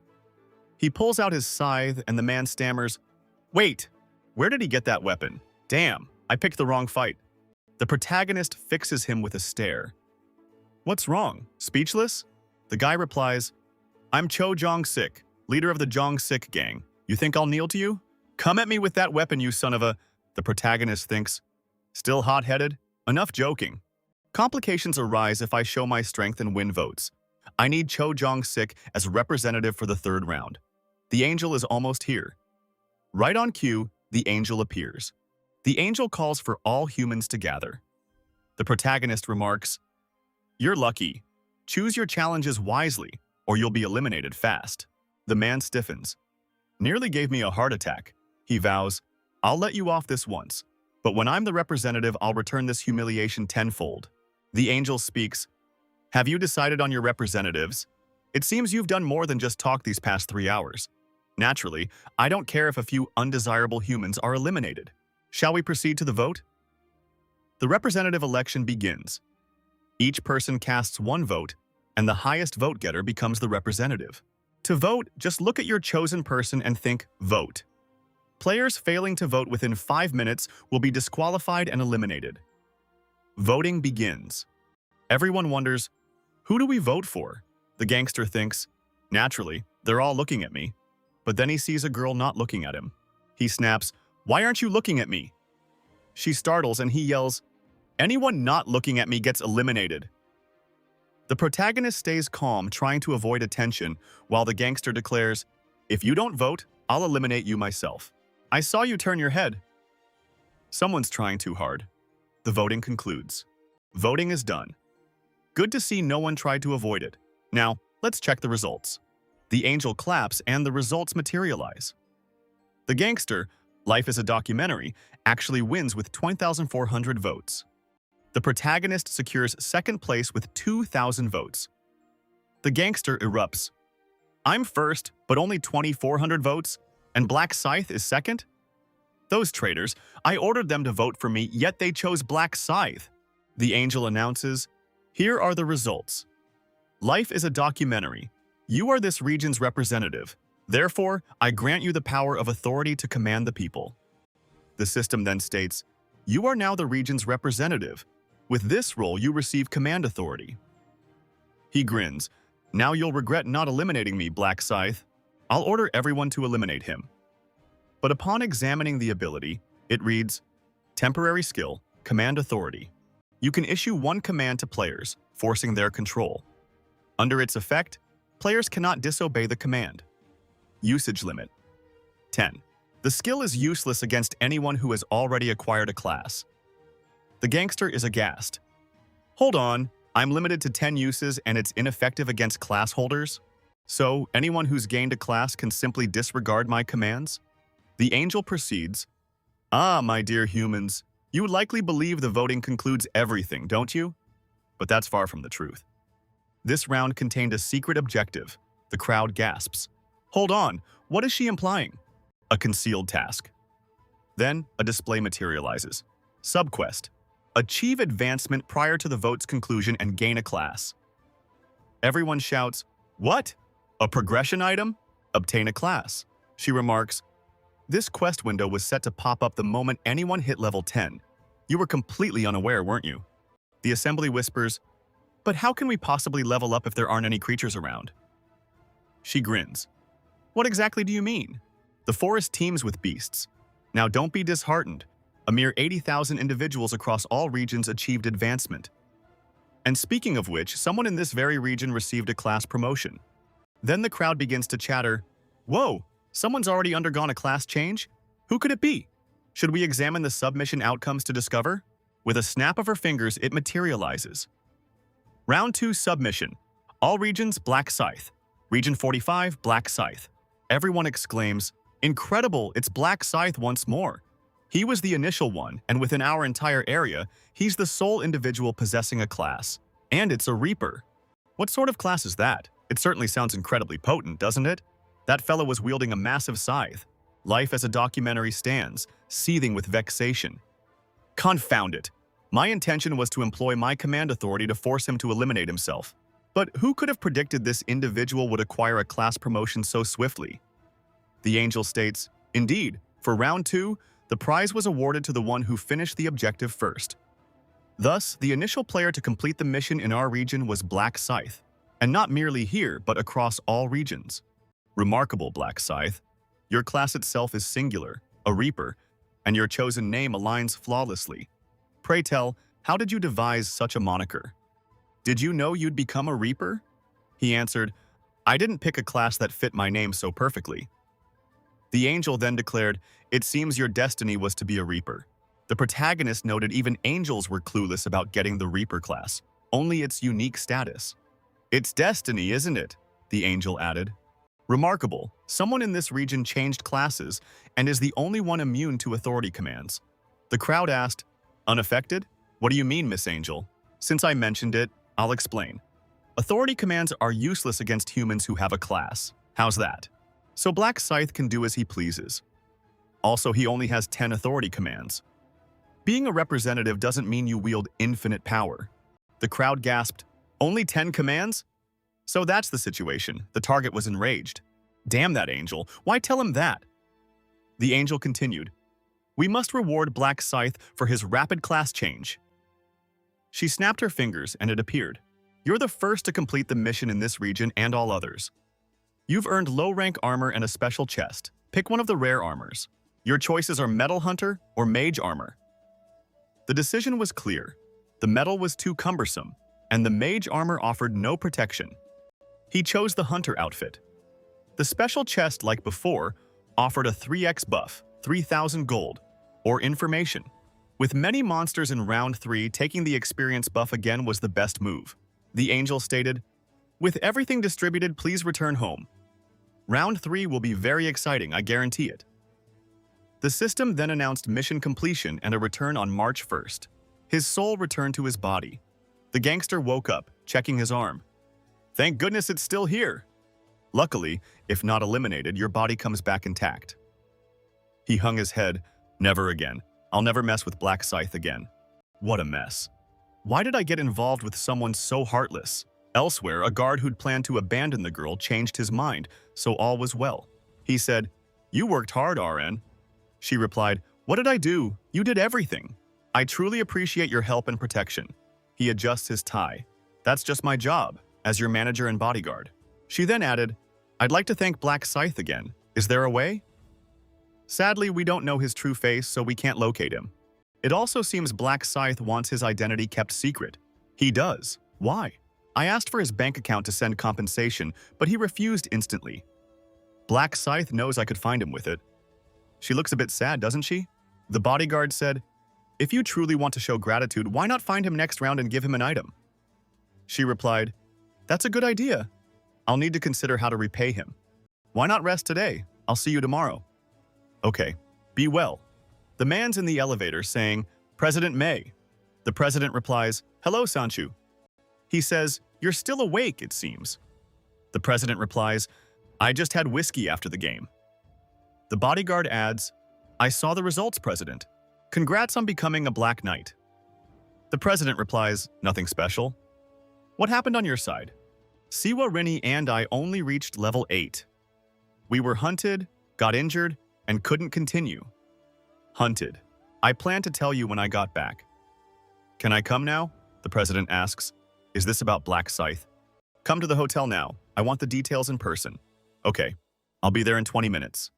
He pulls out his scythe, and the man stammers, "Wait, where did he get that weapon? Damn, I picked the wrong fight." The protagonist fixes him with a stare. "What's wrong? Speechless?" The guy replies, "I'm Cho Jong-sik, leader of the Jong-sik gang. You think I'll kneel to you? Come at me with that weapon, you son of a..." The protagonist thinks, "Still hot-headed? Enough joking. Complications arise if I show my strength and win votes. I need Cho Jong-sik as representative for the 3rd round. The angel is almost here." Right on cue, the angel appears. The angel calls for all humans to gather. The protagonist remarks, "You're lucky. Choose your challenges wisely, or you'll be eliminated fast." The man stiffens. "Nearly gave me a heart attack." He vows, "I'll let you off this once, but when I'm the representative, I'll return this humiliation tenfold." The angel speaks, "Have you decided on your representatives? It seems you've done more than just talk these past 3 hours. Naturally, I don't care if a few undesirable humans are eliminated. Shall we proceed to the vote?" The representative election begins. Each person casts 1 vote, and the highest vote getter becomes the representative. To vote, just look at your chosen person and think, "Vote." Players failing to vote within 5 minutes will be disqualified and eliminated. Voting begins. Everyone wonders, who do we vote for? The gangster thinks, naturally, they're all looking at me. But then he sees a girl not looking at him. He snaps, "Why aren't you looking at me?" She startles and he yells, "Anyone not looking at me gets eliminated." The protagonist stays calm, trying to avoid attention, while the gangster declares, "If you don't vote, I'll eliminate you myself. I saw you turn your head." Someone's trying too hard. The voting concludes. Voting is done. Good to see no one tried to avoid it. Now, let's check the results. The angel claps and the results materialize. The gangster, Life is a Documentary, actually wins with 20,400 votes. The protagonist secures 2nd place with 2,000 votes. The gangster erupts. "I'm first, but only 2,400 votes, and Black Scythe is 2nd? Those traitors, I ordered them to vote for me, yet they chose Black Scythe." The angel announces, "Here are the results. Life is a Documentary. You are this region's representative. Therefore, I grant you the power of authority to command the people." The system then states, "You are now the region's representative. With this role, you receive command authority. He grins. Now you'll regret not eliminating me, Black Scythe. I'll order everyone to eliminate him. But upon examining the ability, it reads, Temporary skill, command authority. You can issue one command to players, forcing their control. Under its effect, players cannot disobey the command. Usage limit, 10. The skill is useless against anyone who has already acquired a class. The gangster is aghast. Hold on, I'm limited to 10 uses and it's ineffective against class holders? So, anyone who's gained a class can simply disregard my commands? The angel proceeds, Ah, my dear humans, you likely believe the voting concludes everything, don't you? But that's far from the truth. This round contained a secret objective. The crowd gasps. Hold on, what is she implying? A concealed task. Then, a display materializes. Subquest. Achieve advancement prior to the vote's conclusion and gain a class. Everyone shouts, What? A progression item? Obtain a class. She remarks, This quest window was set to pop up the moment anyone hit level 10. You were completely unaware, weren't you? The assembly whispers, But how can we possibly level up if there aren't any creatures around? She grins. What exactly do you mean? The forest teems with beasts. Now don't be disheartened. A mere 80,000 individuals across all regions achieved advancement. And speaking of which, someone in this very region received a class promotion. Then the crowd begins to chatter, Whoa, someone's already undergone a class change? Who could it be? Should we examine the submission outcomes to discover? With a snap of her fingers, it materializes. Round 2 submission. All regions, Black Scythe. Region 45, Black Scythe. Everyone exclaims, Incredible, it's Black Scythe once more. He was the initial one, and within our entire area, he's the sole individual possessing a class. And it's a Reaper. What sort of class is that? It certainly sounds incredibly potent, doesn't it? That fellow was wielding a massive scythe. Life as a documentary stands, seething with vexation. Confound it! My intention was to employ my command authority to force him to eliminate himself. But who could have predicted this individual would acquire a class promotion so swiftly? The angel states, Indeed, for round 2, the prize was awarded to the one who finished the objective first. Thus, the initial player to complete the mission in our region was Black Scythe, and not merely here, but across all regions. Remarkable, Black Scythe. Your class itself is singular, a Reaper, and your chosen name aligns flawlessly. Pray tell, how did you devise such a moniker? Did you know you'd become a Reaper? He answered, I didn't pick a class that fit my name so perfectly. The angel then declared, It seems your destiny was to be a Reaper. The protagonist noted even angels were clueless about getting the Reaper class, only its unique status. It's destiny, isn't it? The angel added. Remarkable, someone in this region changed classes and is the only one immune to authority commands. The crowd asked, Unaffected? What do you mean, Miss Angel? Since I mentioned it, I'll explain. Authority commands are useless against humans who have a class. How's that? So Black Scythe can do as he pleases. Also, he only has 10 authority commands. Being a representative doesn't mean you wield infinite power. The crowd gasped, Only 10 commands? So that's the situation. The target was enraged. Damn that angel. Why tell him that? The angel continued, We must reward Black Scythe for his rapid class change. She snapped her fingers and it appeared. You're the first to complete the mission in this region and all others. You've earned low-rank armor and a special chest. Pick one of the rare armors. Your choices are Metal Hunter or Mage Armor. The decision was clear. The metal was too cumbersome, and the Mage Armor offered no protection. He chose the Hunter outfit. The special chest, like before, offered a 3x buff, 3,000 gold, or information. With many monsters in round 3, taking the experience buff again was the best move. The angel stated, With everything distributed, please return home. Round 3 will be very exciting, I guarantee it. The system then announced mission completion and a return on March 1st. His soul returned to his body. The gangster woke up, checking his arm. Thank goodness it's still here. Luckily, if not eliminated, your body comes back intact. He hung his head. Never again. I'll never mess with Black Scythe again. What a mess. Why did I get involved with someone so heartless? Elsewhere, a guard who'd planned to abandon the girl changed his mind, so all was well. He said, You worked hard, RN. She replied, What did I do? You did everything. I truly appreciate your help and protection. He adjusts his tie. That's just my job, as your manager and bodyguard. She then added, I'd like to thank Black Scythe again. Is there a way? Sadly, we don't know his true face, so we can't locate him. It also seems Black Scythe wants his identity kept secret. He does. Why? I asked for his bank account to send compensation, but he refused instantly. Black Scythe knows I could find him with it. She looks a bit sad, doesn't she? The bodyguard said, if you truly want to show gratitude, why not find him next round and give him an item? She replied, that's a good idea. I'll need to consider how to repay him. Why not rest today? I'll see you tomorrow. Okay, be well. The man's in the elevator saying, President May. The president replies, hello, Sanchu. He says, you're still awake, it seems. The president replies, I just had whiskey after the game. The bodyguard adds, I saw the results, President. Congrats on becoming a Black Knight. The president replies, nothing special. What happened on your side? Siwa Rini and I only reached level 8. We were hunted, got injured, and couldn't continue. Hunted. I plan to tell you when I got back. Can I come now? The president asks. Is this about Black Scythe? Come to the hotel now. I want the details in person. Okay, I'll be there in 20 minutes.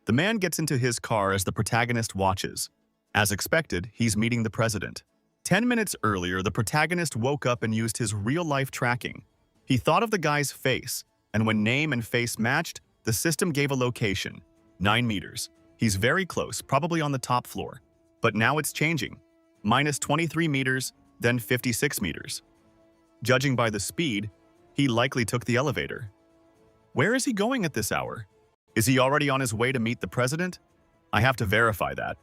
The man gets into his car as the protagonist watches. As expected, he's meeting the president. 10 minutes earlier, the protagonist woke up and used his real-life tracking. He thought of the guy's face, and when name and face matched, the system gave a location, 9 meters. He's very close, probably on the top floor. But now it's changing. Minus 23 meters, then 56 meters. Judging by the speed, he likely took the elevator. Where is he going at this hour? Is he already on his way to meet the president? I have to verify that.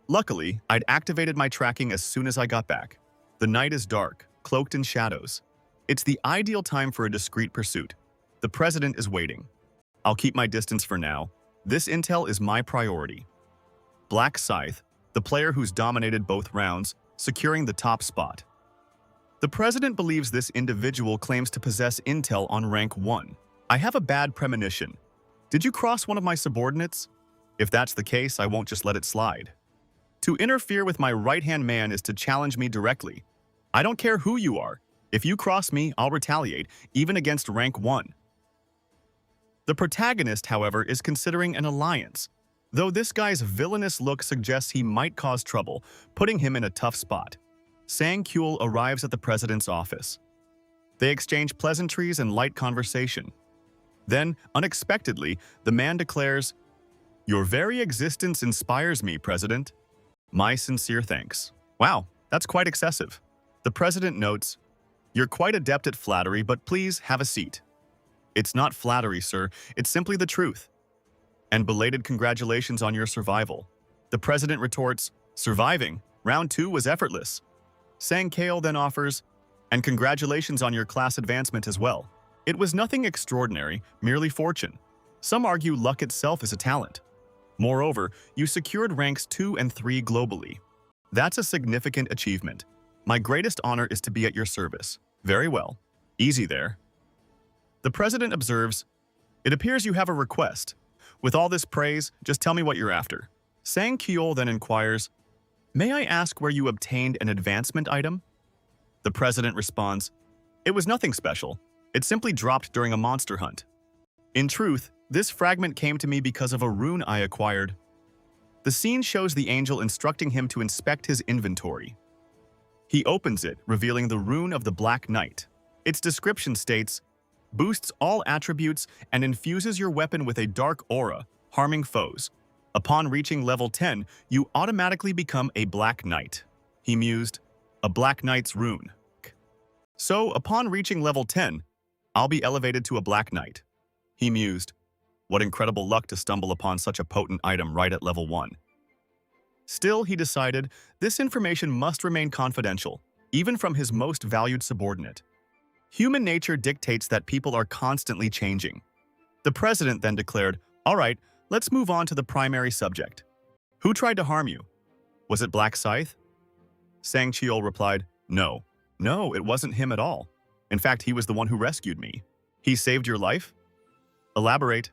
Luckily, I'd activated my tracking as soon as I got back. The night is dark, cloaked in shadows. It's the ideal time for a discreet pursuit. The president is waiting. I'll keep my distance for now. This intel is my priority. Black Scythe, the player who's dominated both rounds, securing the top spot. The president believes this individual claims to possess intel on rank 1. I have a bad premonition. Did you cross one of my subordinates? If that's the case, I won't just let it slide. To interfere with my right-hand man is to challenge me directly. I don't care who you are. If you cross me, I'll retaliate, even against rank 1. The protagonist, however, is considering an alliance, though this guy's villainous look suggests he might cause trouble, putting him in a tough spot. Sang Kyul arrives at the president's office. They exchange pleasantries and light conversation. Then, unexpectedly, the man declares, "Your very existence inspires me, President. My sincere thanks." Wow, that's quite excessive. The president notes, "You're quite adept at flattery, but please have a seat." "It's not flattery, sir. It's simply the truth." "And belated congratulations on your survival." The president retorts, "Surviving? Round 2 was effortless." Sang Kale then offers, "And congratulations on your class advancement as well. It was nothing extraordinary, merely fortune. Some argue luck itself is a talent. Moreover, you secured ranks 2 and 3 globally. That's a significant achievement. My greatest honor is to be at your service." "Very well. Easy there." The president observes, "It appears you have a request. With all this praise, just tell me what you're after." Sang Kyul then inquires, "May I ask where you obtained an advancement item?" The president responds, "It was nothing special. It simply dropped during a monster hunt. In truth, this fragment came to me because of a rune I acquired." The scene shows the angel instructing him to inspect his inventory. He opens it, revealing the rune of the Black Knight. Its description states, "Boosts all attributes and infuses your weapon with a dark aura, harming foes. Upon reaching level 10, you automatically become a Black Knight." He mused, "A Black Knight's rune. So, upon reaching level 10, I'll be elevated to a Black Knight." He mused, "What incredible luck to stumble upon such a potent item right at level 1. Still, he decided, this information must remain confidential, even from his most valued subordinate. Human nature dictates that people are constantly changing. The president then declared, "All right, let's move on to the primary subject. Who tried to harm you? Was it Black Scythe?" Sang Cheol replied, No, it wasn't him at all. In fact, he was the one who rescued me." "He saved your life?" "Elaborate."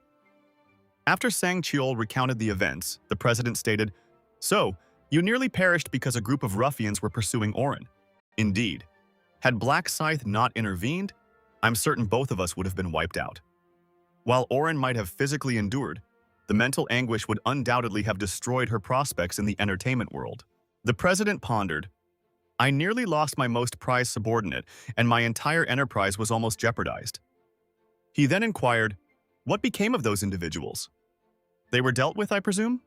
After Sang Cheol recounted the events, the president stated, "So, you nearly perished because a group of ruffians were pursuing Orin." "Indeed. Had Black Scythe not intervened, I'm certain both of us would have been wiped out. While Oren might have physically endured, the mental anguish would undoubtedly have destroyed her prospects in the entertainment world. The president pondered. I nearly lost my most prized subordinate, and my entire enterprise was almost jeopardized. He then inquired, what became of those individuals? They were dealt with, I presume?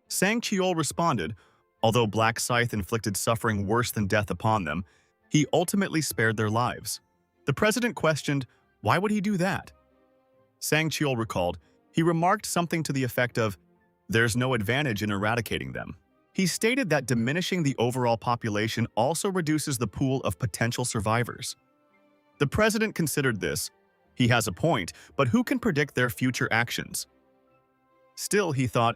Sang Cheol responded, although Black Scythe inflicted suffering worse than death upon them, he ultimately spared their lives. The president questioned, why would he do that? Sang Cheol recalled, he remarked something to the effect of, there's no advantage in eradicating them. He stated that diminishing the overall population also reduces the pool of potential survivors. The president considered this. He has a point, but who can predict their future actions? Still, he thought,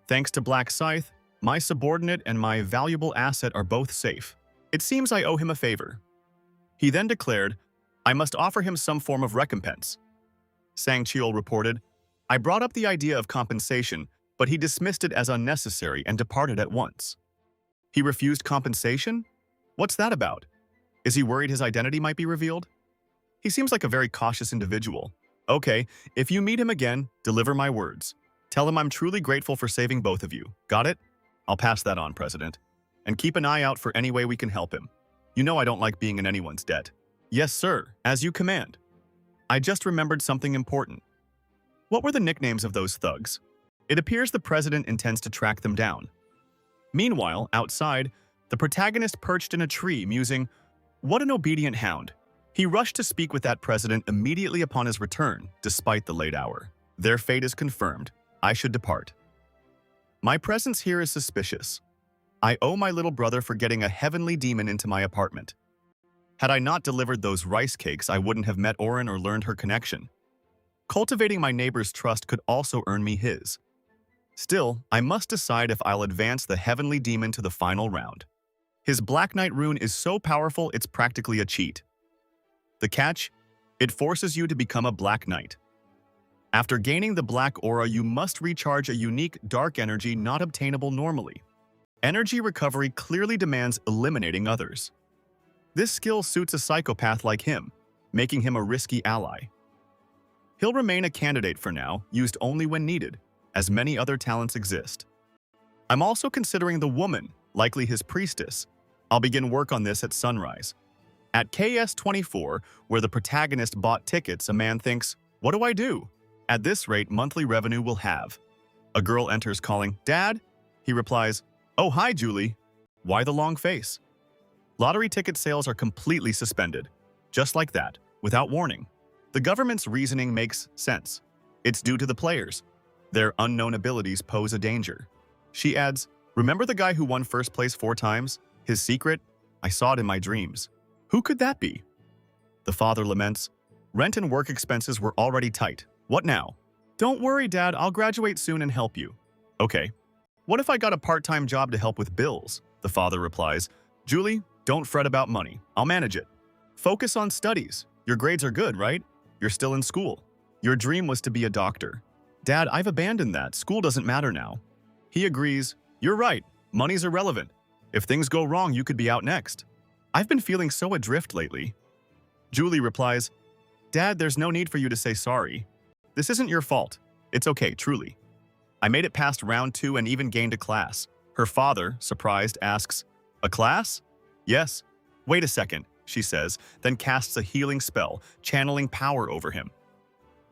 thanks to Black Scythe, my subordinate and my valuable asset are both safe. It seems I owe him a favor. He then declared, I must offer him some form of recompense. Sang Cheol reported, I brought up the idea of compensation, but he dismissed it as unnecessary and departed at once. He refused compensation? What's that about? Is he worried his identity might be revealed? He seems like a very cautious individual. Okay, if you meet him again, deliver my words. Tell him I'm truly grateful for saving both of you. Got it? I'll pass that on, President. And keep an eye out for any way we can help him. You know I don't like being in anyone's debt. Yes, sir, as you command. I just remembered something important. What were the nicknames of those thugs? It appears the president intends to track them down. Meanwhile, outside, the protagonist perched in a tree, musing, what an obedient hound. He rushed to speak with that president immediately upon his return, despite the late hour. Their fate is confirmed. I should depart. My presence here is suspicious. I owe my little brother for getting a heavenly demon into my apartment. Had I not delivered those rice cakes, I wouldn't have met Oren or learned her connection. Cultivating my neighbor's trust could also earn me his. Still, I must decide if I'll advance the heavenly demon to the final round. His Black Knight rune is so powerful it's practically a cheat. The catch? It forces you to become a Black Knight. After gaining the Black Aura, you must recharge a unique dark energy not obtainable normally. Energy recovery clearly demands eliminating others. This skill suits a psychopath like him, making him a risky ally. He'll remain a candidate for now, used only when needed, as many other talents exist. I'm also considering the woman, likely his priestess. I'll begin work on this at sunrise. At KS24, where the protagonist bought tickets, a man thinks, what do I do? At this rate, monthly revenue will have. A girl enters calling, Dad? He replies, oh, hi, Julie. Why the long face? Lottery ticket sales are completely suspended. Just like that, without warning. The government's reasoning makes sense. It's due to the players. Their unknown abilities pose a danger. She adds, remember the guy who won first place 4 times? His secret? I saw it in my dreams. Who could that be? The father laments, rent and work expenses were already tight. What now? Don't worry, Dad, I'll graduate soon and help you. Okay. What if I got a part-time job to help with bills? The father replies, Julie, don't fret about money. I'll manage it. Focus on studies. Your grades are good, right? You're still in school. Your dream was to be a doctor. Dad, I've abandoned that. School doesn't matter now. He agrees. You're right. Money's irrelevant. If things go wrong, you could be out next. I've been feeling so adrift lately. Julie replies, Dad, there's no need for you to say sorry. This isn't your fault. It's okay, truly. I made it past round 2 and even gained a class. Her father, surprised, asks, a class? Yes. Wait a second, she says, then casts a healing spell, channeling power over him.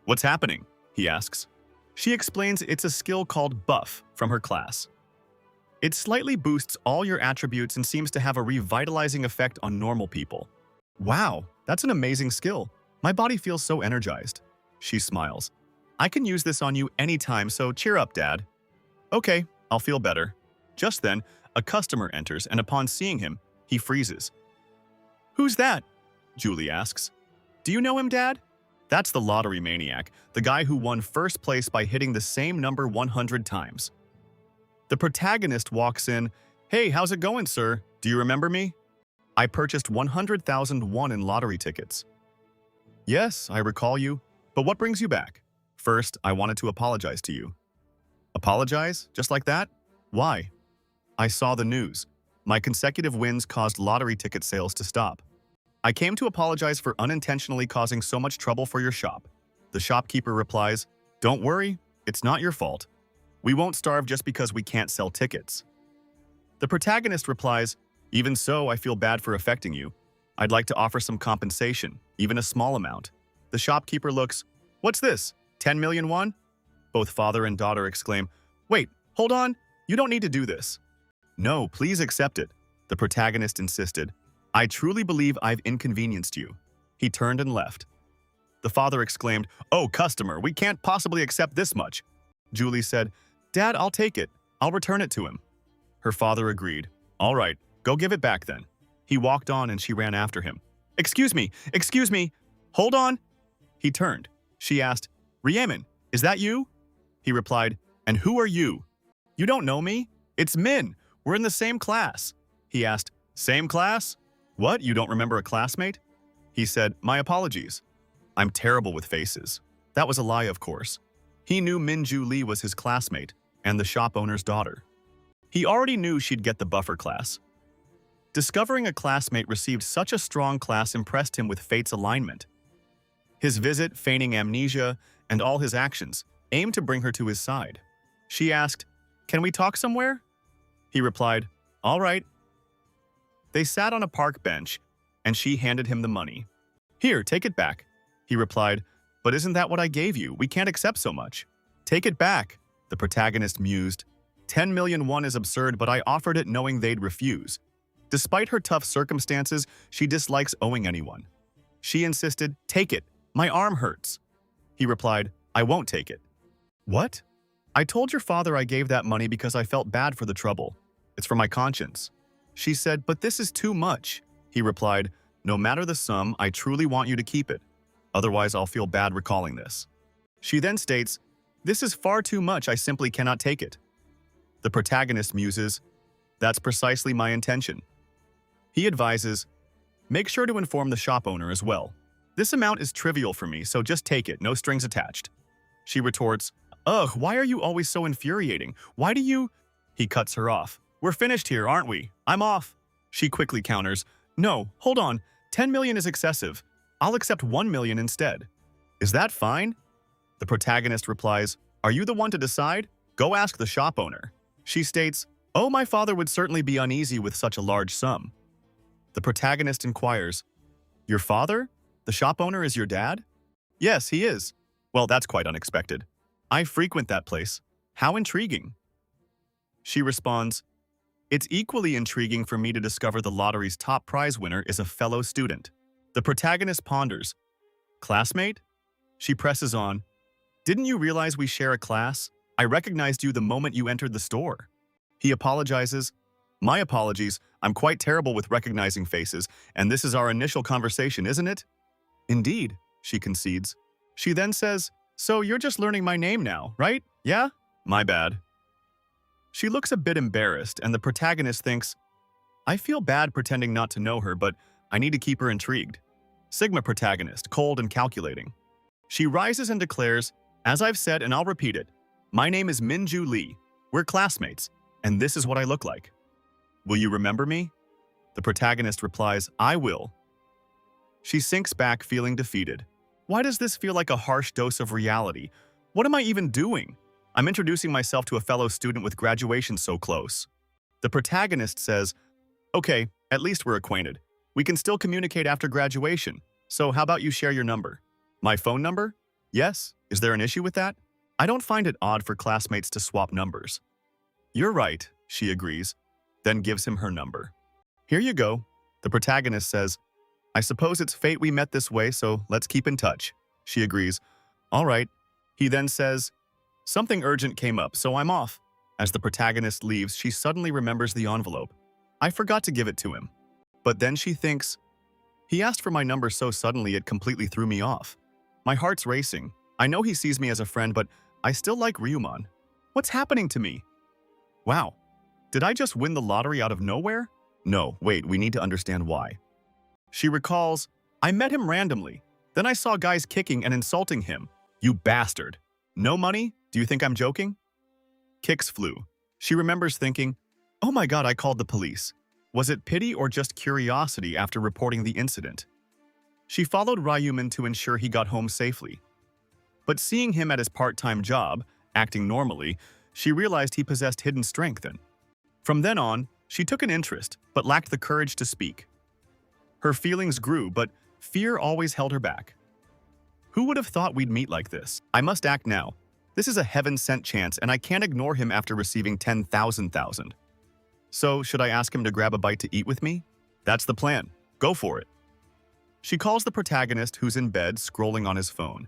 What's happening? He asks. She explains it's a skill called Buff from her class. It slightly boosts all your attributes and seems to have a revitalizing effect on normal people. Wow, that's an amazing skill. My body feels so energized. She smiles. I can use this on you anytime, so cheer up, Dad. Okay, I'll feel better. Just then, a customer enters, and upon seeing him, he freezes. Who's that? Julie asks. Do you know him, Dad? That's the lottery maniac, the guy who won first place by hitting the same number 100 times. The protagonist walks in. Hey, how's it going, sir? Do you remember me? I purchased 100,001 in lottery tickets. Yes, I recall you. But what brings you back? First, I wanted to apologize to you. Apologize? Just like that? Why? I saw the news. My consecutive wins caused lottery ticket sales to stop. I came to apologize for unintentionally causing so much trouble for your shop. The shopkeeper replies, don't worry, it's not your fault. We won't starve just because we can't sell tickets. The protagonist replies, even so, I feel bad for affecting you. I'd like to offer some compensation, even a small amount. The shopkeeper looks, what's this, 10 million won? Both father and daughter exclaim, wait, hold on, you don't need to do this. No, please accept it. The protagonist insisted, I truly believe I've inconvenienced you. He turned and left. The father exclaimed, oh, customer, we can't possibly accept this much. Julie said, Dad, I'll take it. I'll return it to him. Her father agreed. All right, go give it back then. He walked on and she ran after him. Excuse me, hold on. He turned. She asked, Riemann, is that you? He replied, and who are you? You don't know me? It's Min. We're in the same class. He asked, same class? What, you don't remember a classmate? He said, my apologies. I'm terrible with faces. That was a lie, of course. He knew Min-Ju Lee was his classmate and the shop owner's daughter. He already knew she'd get the buffer class. Discovering a classmate received such a strong class impressed him with fate's alignment. His visit, feigning amnesia, and all his actions aimed to bring her to his side. She asked, can we talk somewhere? He replied, all right. They sat on a park bench, and she handed him the money. Here, take it back. He replied, but isn't that what I gave you? We can't accept so much. Take it back, the protagonist mused. 10 million won is absurd, but I offered it knowing they'd refuse. Despite her tough circumstances, she dislikes owing anyone. She insisted, take it. My arm hurts. He replied, I won't take it. What? I told your father I gave that money because I felt bad for the trouble. It's for my conscience. She said, but this is too much. He replied, no matter the sum, I truly want you to keep it. Otherwise, I'll feel bad recalling this. She then states, this is far too much, I simply cannot take it. The protagonist muses, that's precisely my intention. He advises, make sure to inform the shop owner as well. This amount is trivial for me, so just take it, no strings attached. She retorts, ugh, why are you always so infuriating? Why do you… He cuts her off. We're finished here, aren't we? I'm off. She quickly counters, no, hold on, 10 million is excessive. I'll accept 1 million instead. Is that fine? The protagonist replies, are you the one to decide? Go ask the shop owner. She states, oh, my father would certainly be uneasy with such a large sum. The protagonist inquires, your father? The shop owner is your dad? Yes, he is. Well, that's quite unexpected. I frequent that place. How intriguing. She responds, it's equally intriguing for me to discover the lottery's top prize winner is a fellow student. The protagonist ponders, classmate? She presses on, didn't you realize we share a class? I recognized you the moment you entered the store. He apologizes, my apologies, I'm quite terrible with recognizing faces, and this is our initial conversation, isn't it? Indeed, she concedes. She then says, so you're just learning my name now, right? Yeah? My bad. She looks a bit embarrassed, and the protagonist thinks, I feel bad pretending not to know her, but I need to keep her intrigued. Sigma protagonist, cold and calculating. She rises and declares, as I've said and I'll repeat it, my name is Min-Ju Lee. We're classmates, and this is what I look like. Will you remember me? The protagonist replies, I will. She sinks back, feeling defeated. Why does this feel like a harsh dose of reality? What am I even doing? I'm introducing myself to a fellow student with graduation so close. The protagonist says, okay, at least we're acquainted. We can still communicate after graduation, so how about you share your number? My phone number? Yes? Is there an issue with that? I don't find it odd for classmates to swap numbers. You're right, she agrees, then gives him her number. Here you go. The protagonist says, I suppose it's fate we met this way, so let's keep in touch. She agrees. All right. He then says, something urgent came up, so I'm off. As the protagonist leaves, she suddenly remembers the envelope. I forgot to give it to him. But then she thinks, he asked for my number so suddenly it completely threw me off. My heart's racing. I know he sees me as a friend, but I still like Ryuman. What's happening to me? Wow. Did I just win the lottery out of nowhere? No, wait, we need to understand why. She recalls, I met him randomly. Then I saw guys kicking and insulting him. You bastard. No money? Do you think I'm joking? Kicks flew. She remembers thinking, oh my god, I called the police. Was it pity or just curiosity after reporting the incident? She followed Ryuman to ensure he got home safely. But seeing him at his part-time job, acting normally, she realized he possessed hidden strength and, from then on, she took an interest but lacked the courage to speak. Her feelings grew, but fear always held her back. Who would have thought we'd meet like this? I must act now. This is a heaven-sent chance and I can't ignore him after receiving 10,000. So, should I ask him to grab a bite to eat with me? That's the plan. Go for it. She calls the protagonist who's in bed scrolling on his phone.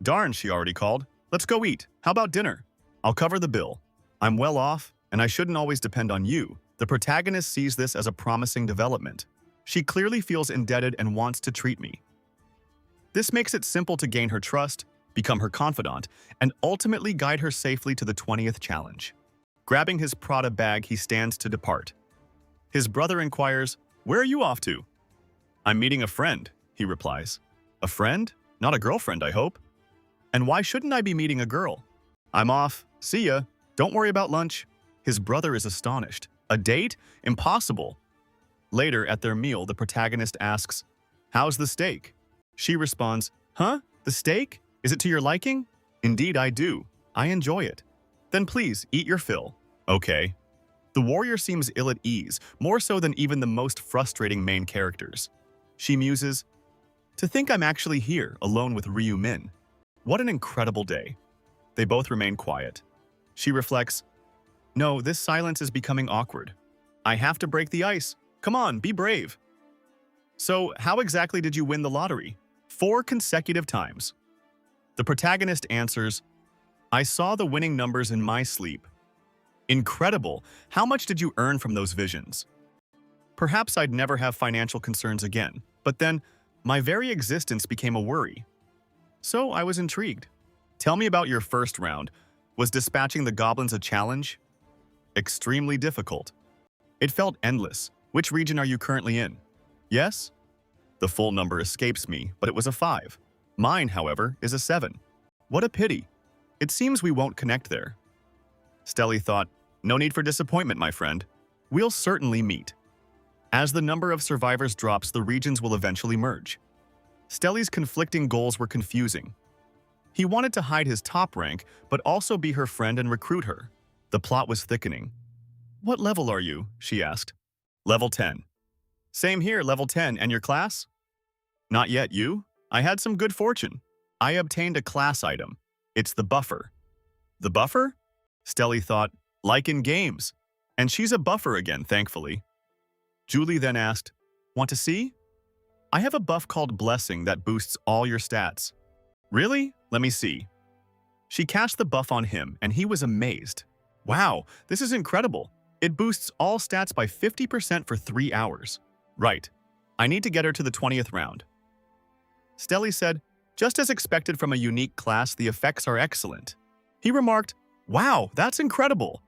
Darn, she already called. Let's go eat. How about dinner? I'll cover the bill. I'm well off, and I shouldn't always depend on you. The protagonist sees this as a promising development. She clearly feels indebted and wants to treat me. This makes it simple to gain her trust, become her confidant, and ultimately guide her safely to the 20th challenge. Grabbing his Prada bag, he stands to depart. His brother inquires, "Where are you off to?" "I'm meeting a friend," he replies. "A friend? Not a girlfriend, I hope." "And why shouldn't I be meeting a girl?" "I'm off. See ya. Don't worry about lunch." His brother is astonished. A date? Impossible. Later, at their meal, the protagonist asks, "How's the steak?" She responds, "Huh? The steak? Is it to your liking?" "Indeed, I do. I enjoy it." "Then please, eat your fill." "Okay." The warrior seems ill at ease, more so than even the most frustrating main characters. She muses, "To think I'm actually here, alone with Ryu Min. What an incredible day." They both remain quiet. She reflects, "No, this silence is becoming awkward. I have to break the ice. Come on, be brave." "So, how exactly did you win the lottery?" 4 consecutive times. The protagonist answers, "I saw the winning numbers in my sleep." "Incredible! How much did you earn from those visions?" "Perhaps I'd never have financial concerns again, but then my very existence became a worry. So I was intrigued." "Tell me about your first round. Was dispatching the goblins a challenge?" "Extremely difficult." "It felt endless. Which region are you currently in?" "Yes?" "The full number escapes me, but it was a 5. Mine, however, is a 7. What a pity. It seems we won't connect there." Stelly thought, "No need for disappointment, my friend. We'll certainly meet." As the number of survivors drops, the regions will eventually merge. Stelly's conflicting goals were confusing. He wanted to hide his top rank, but also be her friend and recruit her. The plot was thickening. "What level are you?" she asked. "Level 10. "Same here, level 10. And your class?" "Not yet, you?" "I had some good fortune. I obtained a class item. It's the buffer." "The buffer?" Stelly thought, "Like in games." And she's a buffer again, thankfully. Julie then asked, "Want to see?" "I have a buff called Blessing that boosts all your stats." "Really? Let me see." She cast the buff on him, and he was amazed. "Wow, this is incredible. It boosts all stats by 50% for 3 hours. Right. I need to get her to the 20th round." Stelly said, "Just as expected from a unique class, the effects are excellent." He remarked, "Wow, that's incredible."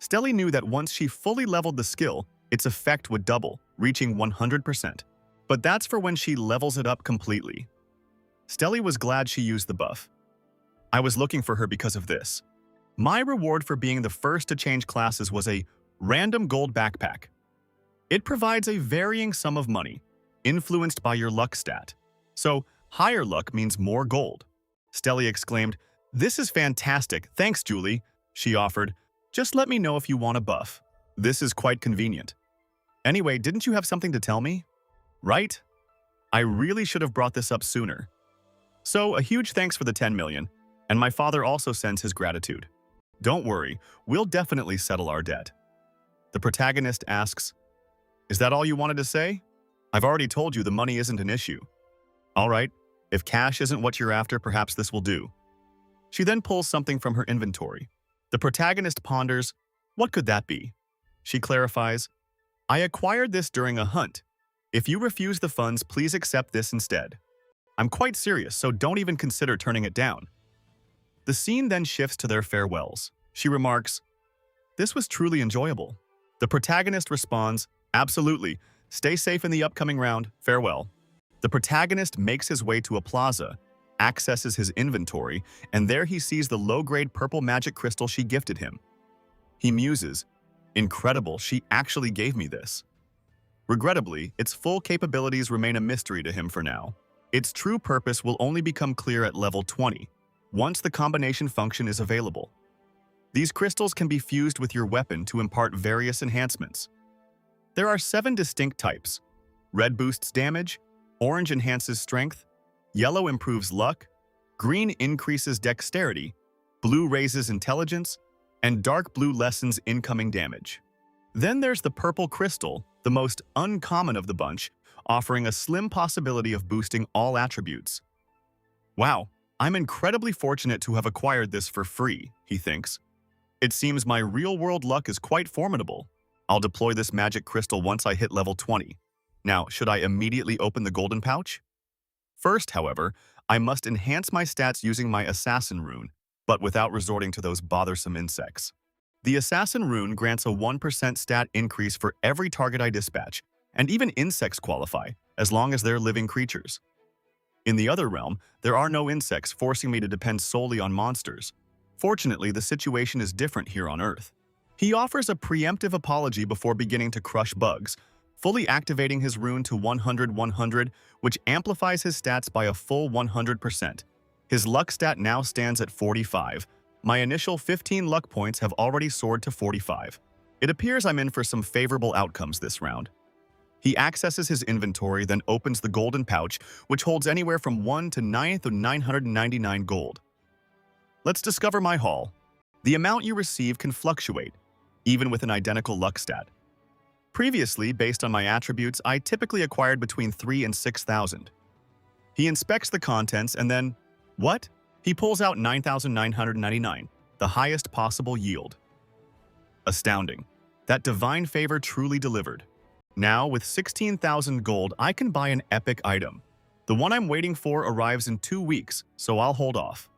Stelly knew that once she fully leveled the skill, its effect would double, reaching 100%. But that's for when she levels it up completely. Stelly was glad she used the buff. "I was looking for her because of this. My reward for being the first to change classes was a random gold backpack. It provides a varying sum of money, influenced by your luck stat. So, higher luck means more gold." Stelly exclaimed, "This is fantastic, thanks Julie." She offered, "Just let me know if you want a buff. This is quite convenient. Anyway, didn't you have something to tell me?" "Right? I really should have brought this up sooner. So, a huge thanks for the 10 million, and my father also sends his gratitude. Don't worry, we'll definitely settle our debt." The protagonist asks, "Is that all you wanted to say? I've already told you the money isn't an issue." "All right, if cash isn't what you're after, perhaps this will do." She then pulls something from her inventory. The protagonist ponders, "What could that be?" She clarifies, "I acquired this during a hunt. If you refuse the funds, please accept this instead. I'm quite serious, so don't even consider turning it down." The scene then shifts to their farewells. She remarks, "This was truly enjoyable." The protagonist responds, "Absolutely. Stay safe in the upcoming round. Farewell." The protagonist makes his way to a plaza, accesses his inventory, and there he sees the low-grade purple magic crystal she gifted him. He muses, "Incredible, she actually gave me this." Regrettably, its full capabilities remain a mystery to him for now. Its true purpose will only become clear at level 20, once the combination function is available. These crystals can be fused with your weapon to impart various enhancements. There are 7 distinct types. Red boosts damage, orange enhances strength, yellow improves luck, green increases dexterity, blue raises intelligence, and dark blue lessens incoming damage. Then there's the purple crystal, the most uncommon of the bunch, offering a slim possibility of boosting all attributes. Wow, I'm incredibly fortunate to have acquired this for free, he thinks. It seems my real-world luck is quite formidable. I'll deploy this magic crystal once I hit level 20. Now, should I immediately open the golden pouch? First, however, I must enhance my stats using my assassin rune, but without resorting to those bothersome insects. The assassin rune grants a 1% stat increase for every target I dispatch, and even insects qualify, as long as they're living creatures. In the other realm, there are no insects forcing me to depend solely on monsters. Fortunately, the situation is different here on Earth. He offers a preemptive apology before beginning to crush bugs, fully activating his rune to 100-100, which amplifies his stats by a full 100%. His luck stat now stands at 45. My initial 15 luck points have already soared to 45. It appears I'm in for some favorable outcomes this round. He accesses his inventory, then opens the golden pouch, which holds anywhere from 1 to 999 gold. Let's discover my haul. The amount you receive can fluctuate, even with an identical luck stat. Previously, based on my attributes, I typically acquired between 3,000 and 6,000. He inspects the contents and then, what? He pulls out 9,999, the highest possible yield. Astounding. That divine favor truly delivered. Now, with 16,000 gold, I can buy an epic item. The one I'm waiting for arrives in 2 weeks, so I'll hold off.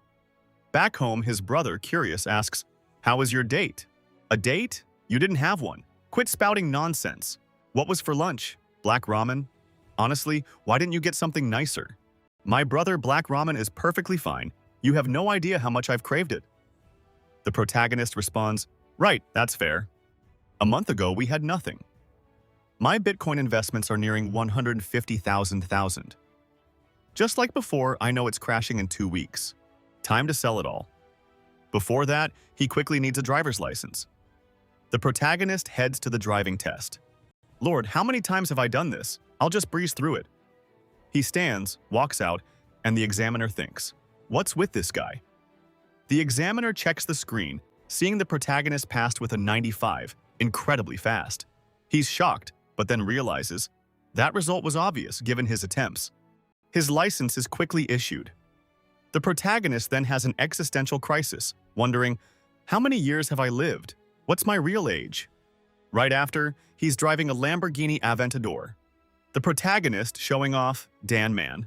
Back home, his brother, curious, asks, "How was your date?" "A date? You didn't have one. Quit spouting nonsense. What was for lunch? Black ramen? Honestly, why didn't you get something nicer?" "My brother, black ramen is perfectly fine. You have no idea how much I've craved it." The protagonist responds, "Right, that's fair. A month ago, we had nothing. My Bitcoin investments are nearing 150,000. Just like before, I know it's crashing in 2 weeks. Time to sell it all." Before that, he quickly needs a driver's license. The protagonist heads to the driving test. "Lord, how many times have I done this? I'll just breeze through it." He stands, walks out, and the examiner thinks, "What's with this guy?" The examiner checks the screen, seeing the protagonist passed with a 95, incredibly fast. He's shocked, but then realizes that result was obvious given his attempts. His license is quickly issued. The protagonist then has an existential crisis, wondering, how many years have I lived? What's my real age? Right after, he's driving a Lamborghini Aventador. The protagonist showing off Dan Man.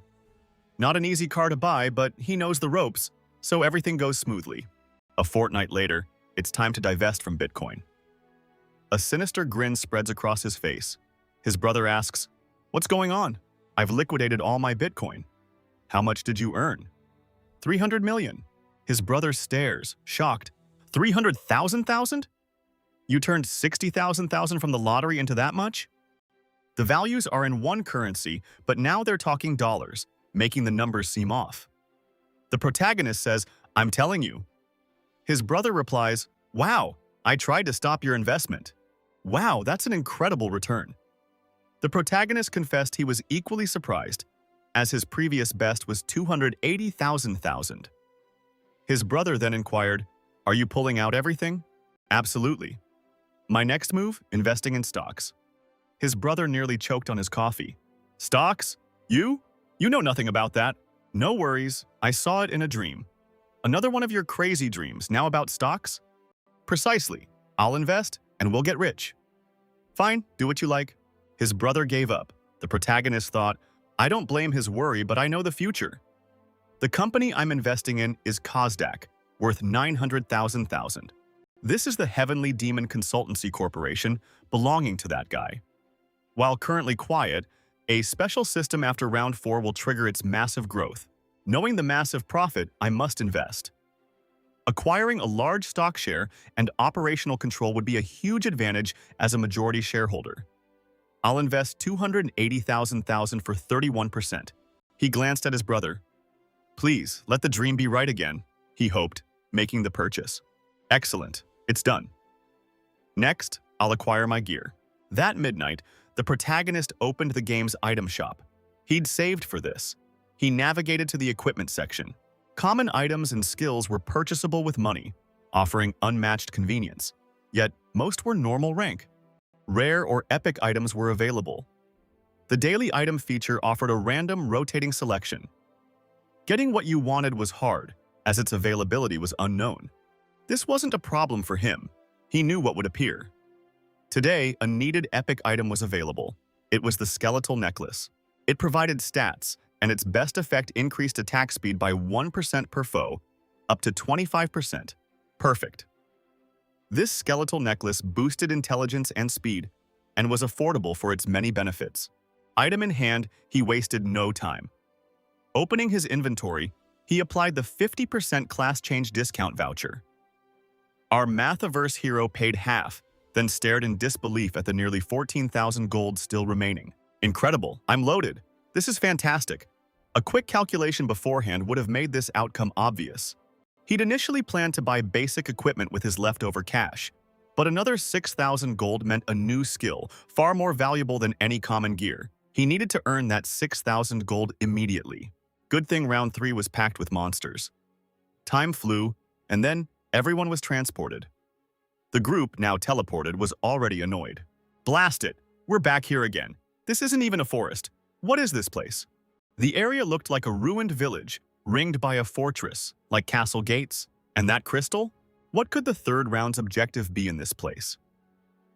Not an easy car to buy, but he knows the ropes, so everything goes smoothly. A fortnight later, it's time to divest from Bitcoin. A sinister grin spreads across his face. His brother asks, "What's going on?" "I've liquidated all my Bitcoin." "How much did you earn?" 300 million. His brother stares, shocked. 300,000? You turned 60,000 from the lottery into that much? The values are in one currency, but now they're talking dollars, making the numbers seem off. The protagonist says, "I'm telling you." His brother replies, "Wow, I tried to stop your investment." "Wow, that's an incredible return." The protagonist confessed he was equally surprised, as his previous best was 280,000. His brother then inquired, "Are you pulling out everything?" "Absolutely." "My next move? Investing in stocks." His brother nearly choked on his coffee. "Stocks? You? You know nothing about that." "No worries, I saw it in a dream." "Another one of your crazy dreams, now about stocks?" "Precisely. I'll invest, and we'll get rich." "Fine, do what you like." His brother gave up. The protagonist thought, I don't blame his worry, but I know the future. The company I'm investing in is Kazdak, worth 900,000. This is the Heavenly Demon Consultancy Corporation belonging to that guy. While currently quiet, a special system after round 4 will trigger its massive growth. Knowing the massive profit, I must invest. Acquiring a large stock share and operational control would be a huge advantage as a majority shareholder. I'll invest 280,000 for 31%. He glanced at his brother. Please, let the dream be right again, he hoped, making the purchase. Excellent. It's done. Next, I'll acquire my gear. That midnight, the protagonist opened the game's item shop. He'd saved for this. He navigated to the equipment section. Common items and skills were purchasable with money, offering unmatched convenience. Yet, most were normal rank. Rare or epic items were available. The daily item feature offered a random rotating selection. Getting what you wanted was hard, as its availability was unknown. This wasn't a problem for him. He knew what would appear. Today, a needed epic item was available. It was the skeletal necklace. It provided stats, and its best effect increased attack speed by 1% per foe, up to 25%. Perfect. This skeletal necklace boosted intelligence and speed, and was affordable for its many benefits. Item in hand, he wasted no time. Opening his inventory, he applied the 50% class change discount voucher. Our Mathaverse hero paid half, then stared in disbelief at the nearly 14,000 gold still remaining. Incredible, I'm loaded. This is fantastic. A quick calculation beforehand would have made this outcome obvious. He'd initially planned to buy basic equipment with his leftover cash, but another 6,000 gold meant a new skill, far more valuable than any common gear. He needed to earn that 6,000 gold immediately. Good thing round 3 was packed with monsters. Time flew, and then everyone was transported. The group, now teleported, was already annoyed. Blast it! We're back here again. This isn't even a forest. What is this place? The area looked like a ruined village, ringed by a fortress, like castle gates. And that crystal? What could the third round's objective be in this place?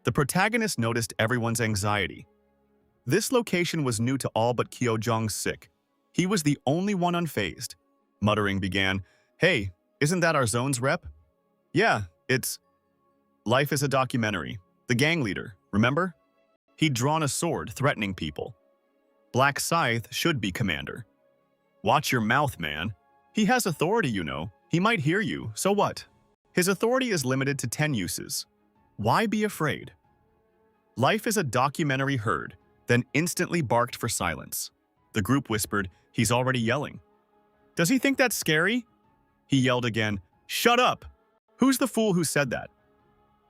The protagonist noticed everyone's anxiety. This location was new to all but Kyojong-sik. He was the only one unfazed. Muttering began, "Hey, isn't that our zone's rep?" "Yeah, it's... Life is a documentary. The gang leader, remember? He'd drawn a sword, threatening people. Black Scythe should be commander." "Watch your mouth, man. He has authority, you know. He might hear you, so what? His authority is limited to 10 uses. Why be afraid?" Life is a documentary heard, then instantly barked for silence. The group whispered, "He's already yelling." "Does he think that's scary?" He yelled again, "Shut up! Who's the fool who said that?"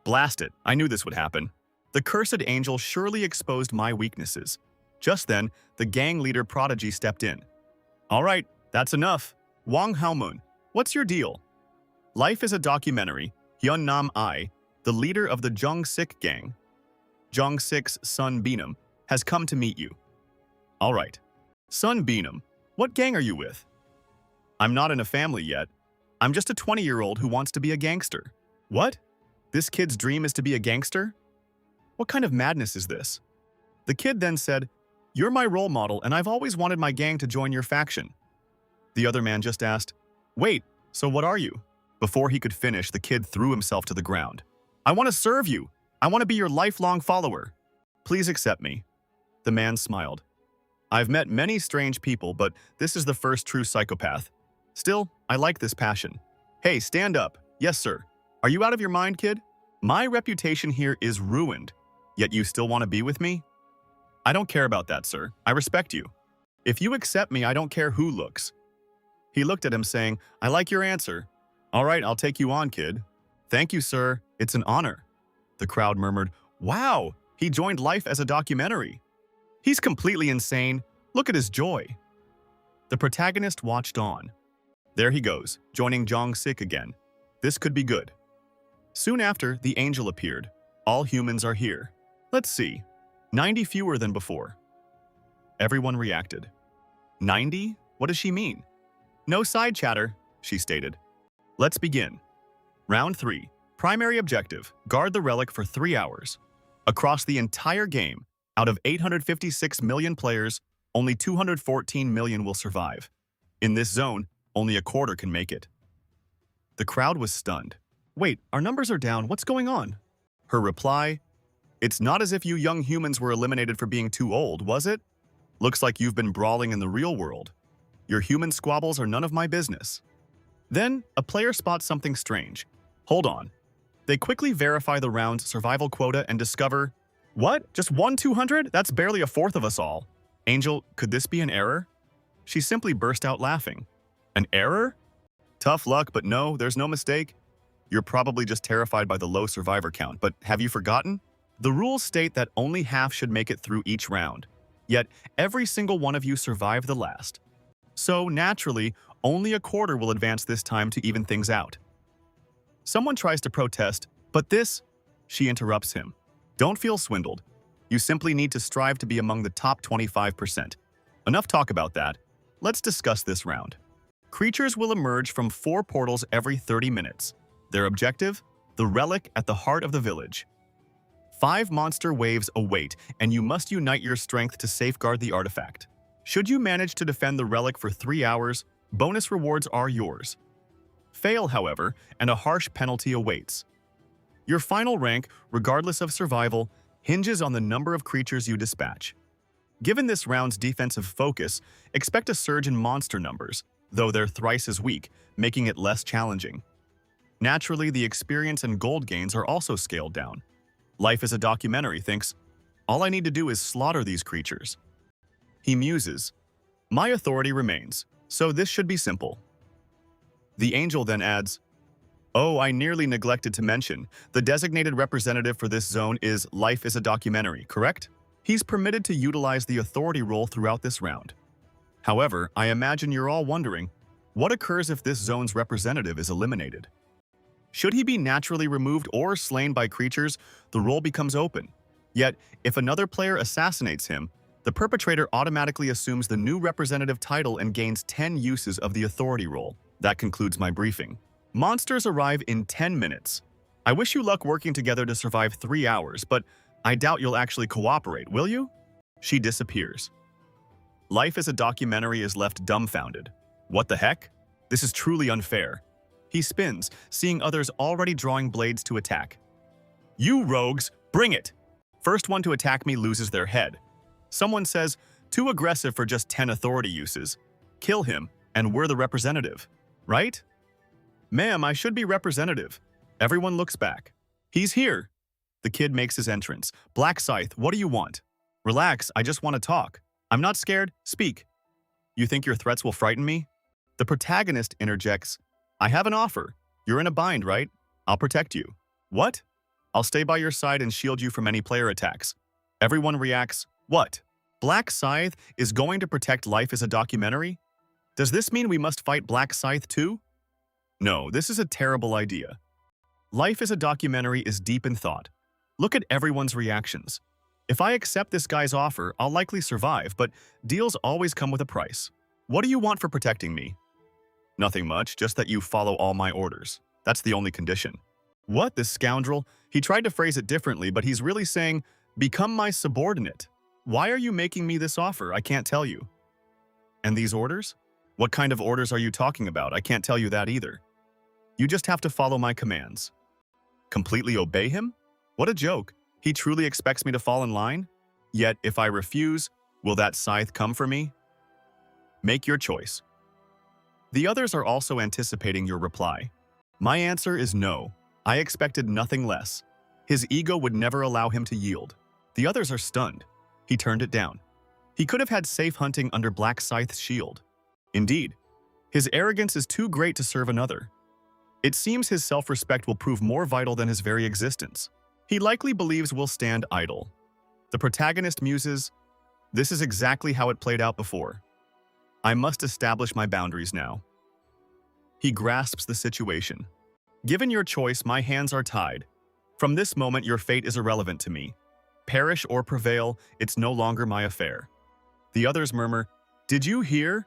"Blast it, I knew this would happen. The cursed angel surely exposed my weaknesses." Just then, the gang leader Prodigy stepped in. "All right, that's enough. Wang Haomun, what's your deal?" "Life is a documentary. Hyun Nam I, the leader of the Jung-sik gang. Jung-sik's son Beenam has come to meet you." "All right. Son Beenam, what gang are you with?" "I'm not in a family yet. I'm just a 20-year-old who wants to be a gangster." "What? This kid's dream is to be a gangster? What kind of madness is this?" The kid then said, "You're my role model and I've always wanted my gang to join your faction." The other man just asked, "Wait, so what are you?" Before he could finish, the kid threw himself to the ground. "I want to serve you. I want to be your lifelong follower. Please accept me." The man smiled. "I've met many strange people, but this is the first true psychopath. Still, I like this passion. Hey, stand up. Yes, sir. Are you out of your mind, kid? My reputation here is ruined, yet you still want to be with me?" "I don't care about that, sir. I respect you. If you accept me, I don't care who looks." He looked at him saying, "I like your answer. All right, I'll take you on, kid." "Thank you, sir. It's an honor." The crowd murmured, "Wow, he joined Life as a documentary. He's completely insane. Look at his joy." The protagonist watched on. There he goes, joining Jong-sik again. This could be good. Soon after, the angel appeared. All humans are here. Let's see. 90 fewer than before. Everyone reacted. 90? What does she mean? "No side chatter," she stated. Let's begin. Round 3. Primary objective, guard the relic for 3 hours. Across the entire game, out of 856 million players, only 214 million will survive. In this zone, only a quarter can make it. The crowd was stunned. "Wait, our numbers are down, what's going on?" Her reply, "It's not as if you young humans were eliminated for being too old, was it? Looks like you've been brawling in the real world. Your human squabbles are none of my business." Then, a player spots something strange. Hold on. They quickly verify the round's survival quota and discover What? Just 1/200? That's barely a fourth of us all. Angel, could this be an error? She simply burst out laughing. An error? Tough luck, but no, there's no mistake. You're probably just terrified by the low survivor count, but have you forgotten? The rules state that only half should make it through each round. Yet, every single one of you survived the last. So, naturally, only a quarter will advance this time to even things out. Someone tries to protest, but this... She interrupts him. Don't feel swindled. You simply need to strive to be among the top 25%. Enough talk about that. Let's discuss this round. Creatures will emerge from 4 portals every 30 minutes. Their objective? The relic at the heart of the village. 5 monster waves await, and you must unite your strength to safeguard the artifact. Should you manage to defend the relic for 3 hours, bonus rewards are yours. Fail, however, and a harsh penalty awaits. Your final rank, regardless of survival, hinges on the number of creatures you dispatch. Given this round's defensive focus, expect a surge in monster numbers, though they're thrice as weak, making it less challenging. Naturally, the experience and gold gains are also scaled down. Life is a documentary thinks, all I need to do is slaughter these creatures. He muses, my authority remains, so this should be simple. The angel then adds, oh, I nearly neglected to mention, the designated representative for this zone is Life is a Documentary, correct? He's permitted to utilize the authority role throughout this round. However, I imagine you're all wondering, what occurs if this zone's representative is eliminated? Should he be naturally removed or slain by creatures, the role becomes open. Yet, if another player assassinates him, the perpetrator automatically assumes the new representative title and gains 10 uses of the authority role. That concludes my briefing. Monsters arrive in 10 minutes. I wish you luck working together to survive 3 hours, but I doubt you'll actually cooperate, will you? She disappears. Life as a Documentary is left dumbfounded. What the heck? This is truly unfair. He spins, seeing others already drawing blades to attack. You rogues, bring it! First one to attack me loses their head. Someone says, too aggressive for just 10 authority uses. Kill him, and we're the representative. Right? Ma'am, I should be representative. Everyone looks back. He's here. The kid makes his entrance. Black Scythe, what do you want? Relax, I just want to talk. I'm not scared, speak. You think your threats will frighten me? The protagonist interjects, I have an offer. You're in a bind, right? I'll protect you. What? I'll stay by your side and shield you from any player attacks. Everyone reacts, what? Black Scythe is going to protect Life as a Documentary? Does this mean we must fight Black Scythe too? No, this is a terrible idea. Life as a Documentary is deep in thought. Look at everyone's reactions. If I accept this guy's offer, I'll likely survive, but deals always come with a price. What do you want for protecting me? Nothing much, just that you follow all my orders. That's the only condition. What, this scoundrel? He tried to phrase it differently, but he's really saying, become my subordinate. Why are you making me this offer? I can't tell you. And these orders? What kind of orders are you talking about? I can't tell you that either. You just have to follow my commands. Completely obey him? What a joke. He truly expects me to fall in line? Yet, if I refuse, will that scythe come for me? Make your choice. The others are also anticipating your reply. My answer is no. I expected nothing less. His ego would never allow him to yield. The others are stunned. He turned it down. He could have had safe hunting under Black Scythe's shield. Indeed, his arrogance is too great to serve another. It seems his self-respect will prove more vital than his very existence. He likely believes we'll stand idle. The protagonist muses, this is exactly how it played out before. I must establish my boundaries now. He grasps the situation. Given your choice, my hands are tied. From this moment, your fate is irrelevant to me. Perish or prevail, it's no longer my affair. The others murmur, did you hear?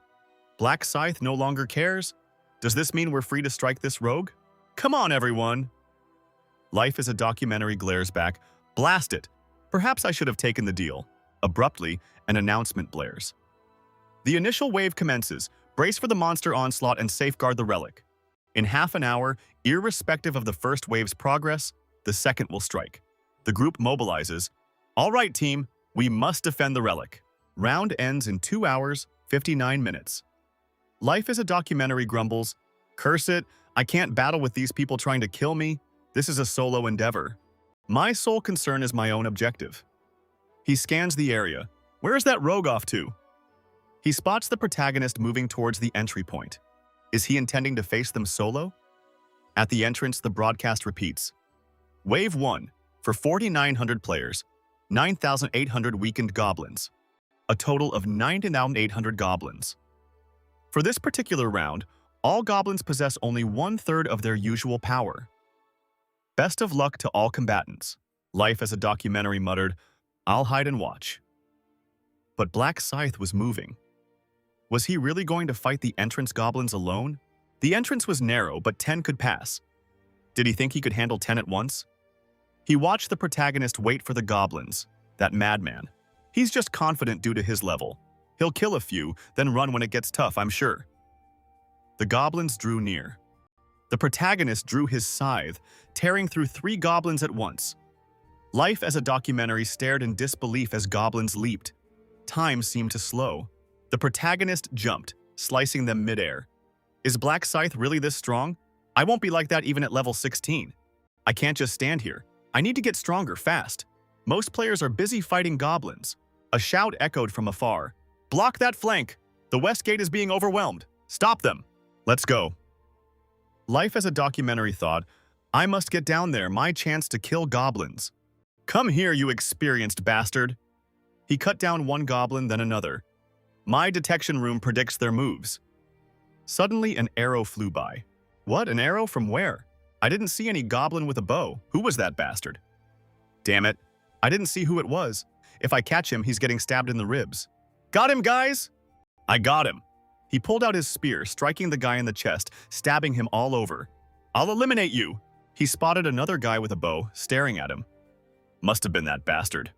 Black Scythe no longer cares? Does this mean we're free to strike this rogue? Come on, everyone! Life as a Documentary glares back. Blast it! Perhaps I should have taken the deal. Abruptly, an announcement blares. The initial wave commences. Brace for the monster onslaught and safeguard the relic. In half an hour, irrespective of the first wave's progress, the second will strike. The group mobilizes. All right, team, we must defend the relic. Round ends in 2 hours, 59 minutes. Life as a Documentary grumbles, curse it, I can't battle with these people trying to kill me. This is a solo endeavor. My sole concern is my own objective. He scans the area. Where is that rogue off to? He spots the protagonist moving towards the entry point. Is he intending to face them solo? At the entrance, the broadcast repeats. Wave 1, for 4,900 players, 9,800 weakened goblins. A total of 9,800 goblins. For this particular round, all goblins possess only 1/3 of their usual power. Best of luck to all combatants. Life as a documentary muttered, I'll hide and watch. But Black Scythe was moving. Was he really going to fight the entrance goblins alone? The entrance was narrow, but 10 could pass. Did he think he could handle 10 at once? He watched the protagonist wait for the goblins, that madman. He's just confident due to his level. He'll kill a few, then run when it gets tough, I'm sure. The goblins drew near. The protagonist drew his scythe, tearing through 3 goblins at once. Life as a documentary stared in disbelief as goblins leaped. Time seemed to slow. The protagonist jumped, slicing them midair. Is Black Scythe really this strong? I won't be like that even at level 16. I can't just stand here. I need to get stronger fast. Most players are busy fighting goblins. A shout echoed from afar. Block that flank! The west gate is being overwhelmed. Stop them! Let's go. Life as a documentary thought, I must get down there, my chance to kill goblins. Come here, you experienced bastard. He cut down one goblin, then another. My detection room predicts their moves. Suddenly, an arrow flew by. What, an arrow from where? I didn't see any goblin with a bow. Who was that bastard? Damn it. I didn't see who it was. If I catch him, he's getting stabbed in the ribs. Got him, guys! I got him. He pulled out his spear, striking the guy in the chest, stabbing him all over. I'll eliminate you! He spotted another guy with a bow, staring at him. Must have been that bastard.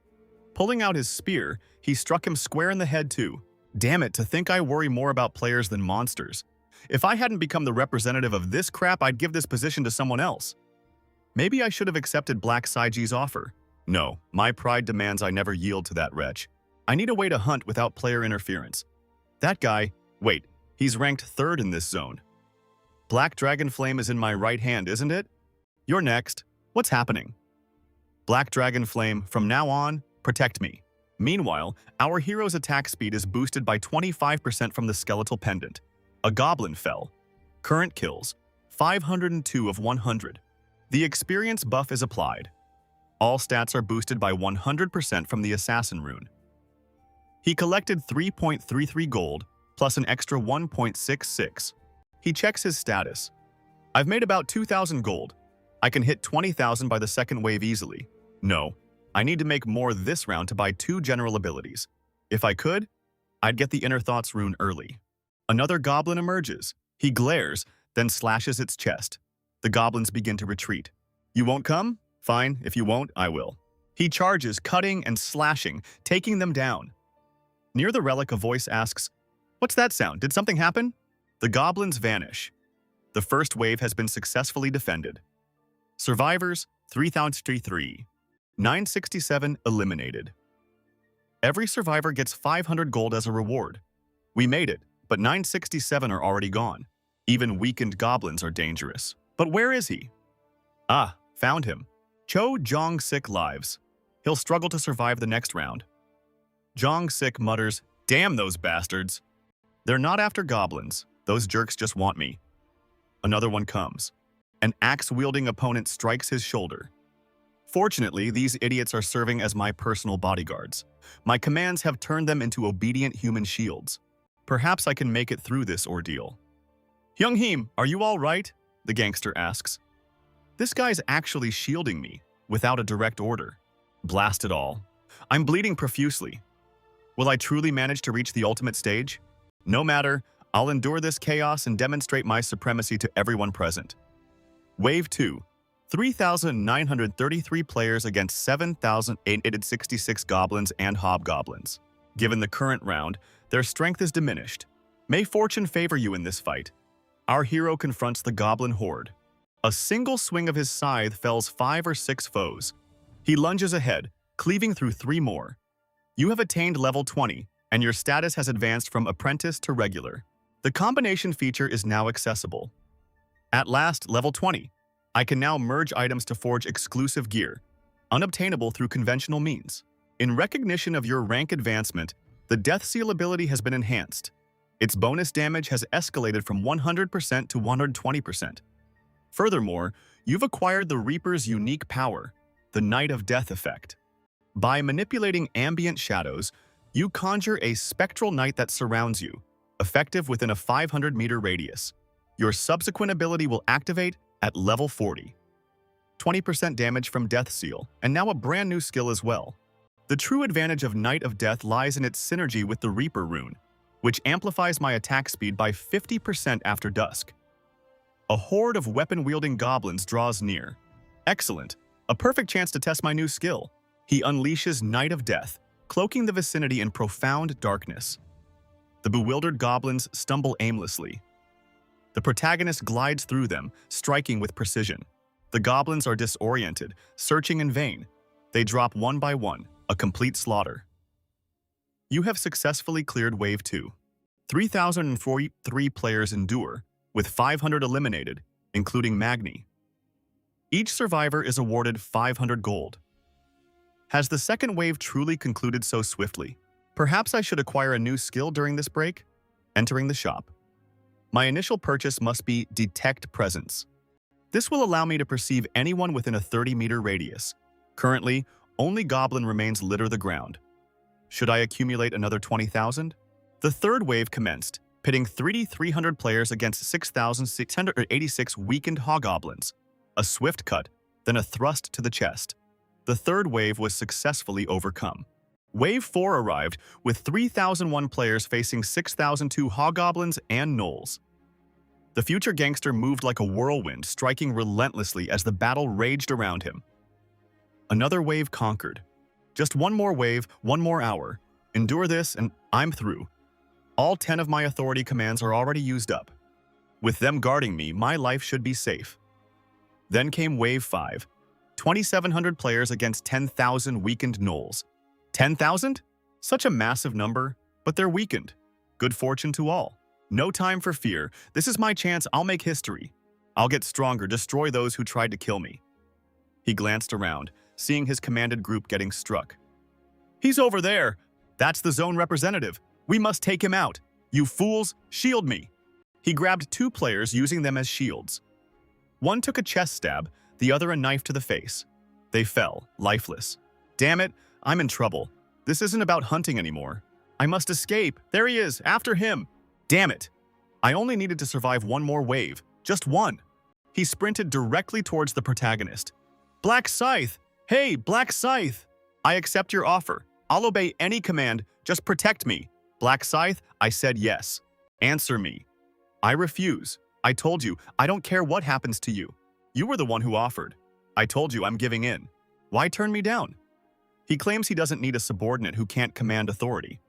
Pulling out his spear, he struck him square in the head too. Damn it, to think I worry more about players than monsters. If I hadn't become the representative of this crap, I'd give this position to someone else. Maybe I should have accepted Black Saiji's offer. No, my pride demands I never yield to that wretch. I need a way to hunt without player interference. That guy, wait, he's ranked 3rd in this zone. Black Dragon Flame is in my right hand, isn't it? You're next. What's happening? Black Dragon Flame, from now on, protect me. Meanwhile, our hero's attack speed is boosted by 25% from the skeletal pendant. A goblin fell. Current kills, 502 of 100. The experience buff is applied. All stats are boosted by 100% from the assassin rune. He collected 3.33 gold, plus an extra 1.66. He checks his status. I've made about 2,000 gold. I can hit 20,000 by the second wave easily. No, I need to make more this round to buy 2 general abilities. If I could, I'd get the Inner Thoughts rune early. Another goblin emerges. He glares, then slashes its chest. The goblins begin to retreat. You won't come? Fine, if you won't, I will. He charges, cutting and slashing, taking them down. Near the relic, a voice asks, What's that sound? Did something happen? The goblins vanish. The first wave has been successfully defended. Survivors, 3,033. 967 eliminated. Every survivor gets 500 gold as a reward. We made it, but 967 are already gone. Even weakened goblins are dangerous. But where is he? Ah, found him. Cho Jong-sik lives. He'll struggle to survive the next round. Jong-sik mutters, Damn those bastards. They're not after goblins. Those jerks just want me. Another one comes. An axe-wielding opponent strikes his shoulder. Fortunately, these idiots are serving as my personal bodyguards. My commands have turned them into obedient human shields. Perhaps I can make it through this ordeal. Young-heem, are you all right? The gangster asks. This guy's actually shielding me, without a direct order. Blast it all. I'm bleeding profusely. Will I truly manage to reach the ultimate stage? No matter, I'll endure this chaos and demonstrate my supremacy to everyone present. Wave 2. 3,933 players against 7,866 goblins and hobgoblins. Given the current round, their strength is diminished. May fortune favor you in this fight. Our hero confronts the goblin horde. A single swing of his scythe fells 5 or 6 foes. He lunges ahead, cleaving through 3 more. You have attained level 20, and your status has advanced from apprentice to regular. The combination feature is now accessible. At last, level 20. I can now merge items to forge exclusive gear, unobtainable through conventional means. In recognition of your rank advancement, the Death Seal ability has been enhanced. Its bonus damage has escalated from 100% to 120%. Furthermore, you've acquired the Reaper's unique power, the Night of Death effect. By manipulating ambient shadows, you conjure a spectral night that surrounds you, effective within a 500-meter radius. Your subsequent ability will activate at level 40. 20% damage from Death Seal, and now a brand new skill as well. The true advantage of Night of Death lies in its synergy with the Reaper rune, which amplifies my attack speed by 50% after dusk. A horde of weapon-wielding goblins draws near. Excellent, a perfect chance to test my new skill. He unleashes Night of Death, cloaking the vicinity in profound darkness. The bewildered goblins stumble aimlessly. The protagonist glides through them, striking with precision. The goblins are disoriented, searching in vain. They drop one by one, a complete slaughter. You have successfully cleared Wave 2. 3,043 players endure, with 500 eliminated, including Magni. Each survivor is awarded 500 gold. Has the second wave truly concluded so swiftly? Perhaps I should acquire a new skill during this break? Entering the shop. My initial purchase must be Detect Presence. This will allow me to perceive anyone within a 30-meter radius. Currently, only goblin remains litter the ground. Should I accumulate another 20,000? The third wave commenced, pitting 300 players against 6,686 weakened hobgoblins. A swift cut, then a thrust to the chest. The third wave was successfully overcome. Wave 4 arrived with 3,001 players facing 6,002 hobgoblins and gnolls. The future gangster moved like a whirlwind, striking relentlessly as the battle raged around him. Another wave conquered. Just one more wave, one more hour. Endure this and I'm through. All 10 of my authority commands are already used up. With them guarding me, my life should be safe. Then came Wave 5. 2,700 players against 10,000 weakened gnolls. 10,000? Such a massive number, but they're weakened. Good fortune to all. No time for fear. This is my chance. I'll make history. I'll get stronger, destroy those who tried to kill me. He glanced around, seeing his commanded group getting struck. He's over there. That's the zone representative. We must take him out. You fools, shield me. He grabbed 2 players, using them as shields. One took a chest stab, the other a knife to the face. They fell, lifeless. Damn it, I'm in trouble. This isn't about hunting anymore. I must escape. There he is, after him. Damn it. I only needed to survive one more wave, just one. He sprinted directly towards the protagonist. Black Scythe! Hey, Black Scythe! I accept your offer. I'll obey any command, just protect me. Black Scythe, I said yes. Answer me. I refuse. I told you, I don't care what happens to you. You were the one who offered. I told you I'm giving in. Why turn me down? He claims he doesn't need a subordinate who can't command authority.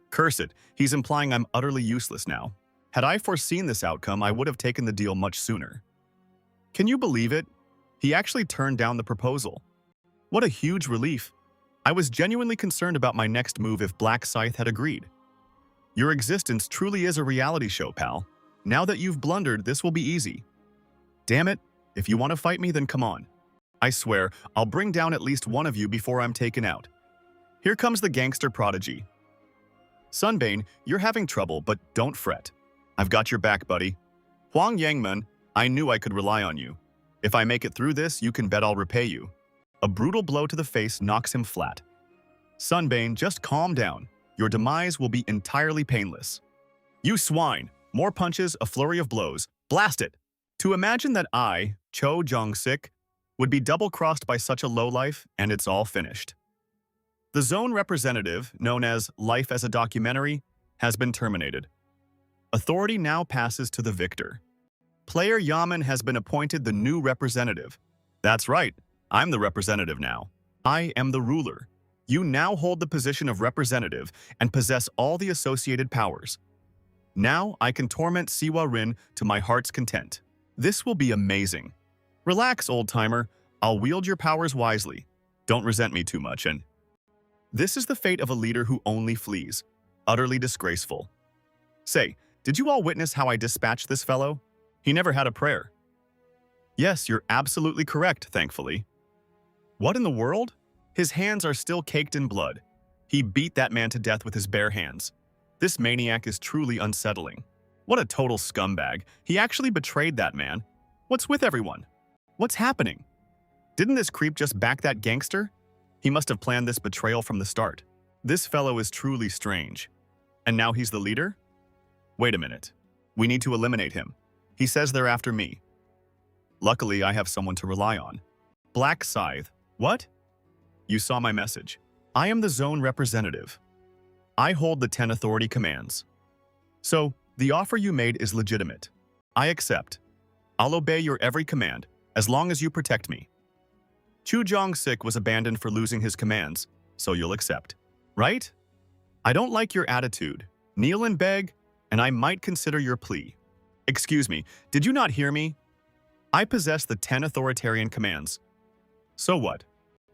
Curse it, he's implying I'm utterly useless now. Had I foreseen this outcome, I would have taken the deal much sooner. Can you believe it? He actually turned down the proposal. What a huge relief. I was genuinely concerned about my next move if Black Scythe had agreed. Your existence truly is a reality show, pal. Now that you've blundered, this will be easy. Damn it, if you want to fight me, then come on. I swear, I'll bring down at least one of you before I'm taken out. Here comes the gangster prodigy. Sunbane, you're having trouble, but don't fret. I've got your back, buddy. Huang Yangmen, I knew I could rely on you. If I make it through this, you can bet I'll repay you. A brutal blow to the face knocks him flat. Sunbane, just calm down. Your demise will be entirely painless. You swine! More punches, a flurry of blows. Blast it! To imagine that I, Cho Jong-sik, would be double-crossed by such a lowlife, and it's all finished. The zone representative, known as Life as a Documentary, has been terminated. Authority now passes to the victor. Player Yaman has been appointed the new representative. That's right, I'm the representative now. I am the ruler. You now hold the position of representative and possess all the associated powers. Now I can torment Siwa Rin to my heart's content. This will be amazing. Relax, old-timer. I'll wield your powers wisely. Don't resent me too much, and... This is the fate of a leader who only flees. Utterly disgraceful. Say, did you all witness how I dispatched this fellow? He never had a prayer. Yes, you're absolutely correct, thankfully. What in the world? His hands are still caked in blood. He beat that man to death with his bare hands. This maniac is truly unsettling. What a total scumbag. He actually betrayed that man. What's with everyone? What's happening? Didn't this creep just back that gangster? He must have planned this betrayal from the start. This fellow is truly strange. And now he's the leader? Wait a minute. We need to eliminate him. He says they're after me. Luckily, I have someone to rely on. Black Scythe. What? You saw my message. I am the zone representative. I hold the 10 authority commands. So, the offer you made is legitimate. I accept. I'll obey your every command, as long as you protect me. Chu Jong-sik was abandoned for losing his commands, so you'll accept. Right? I don't like your attitude. Kneel and beg, and I might consider your plea. Excuse me, did you not hear me? I possess the 10 authoritarian commands. So what?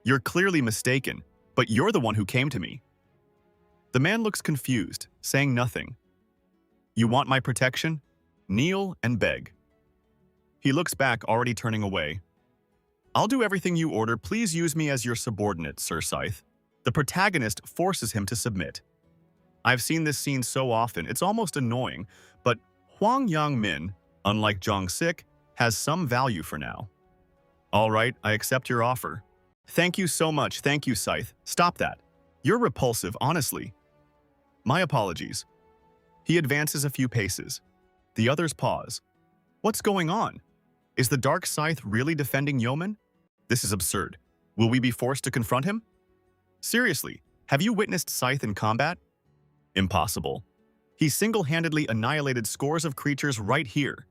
You're clearly mistaken, but you're the one who came to me. The man looks confused, saying nothing. You want my protection? Kneel and beg. He looks back, already turning away. I'll do everything you order. Please use me as your subordinate, Sir Scythe. The protagonist forces him to submit. I've seen this scene so often, it's almost annoying, but Hwang Yang-min, unlike Jong-sik, has some value for now. All right, I accept your offer. Thank you so much. Thank you, Scythe. Stop that. You're repulsive, honestly. My apologies. He advances a few paces. The others pause. What's going on? Is the Dark Scythe really defending Yeoman? This is absurd. Will we be forced to confront him? Seriously, have you witnessed Scythe in combat? Impossible. He single-handedly annihilated scores of creatures right here.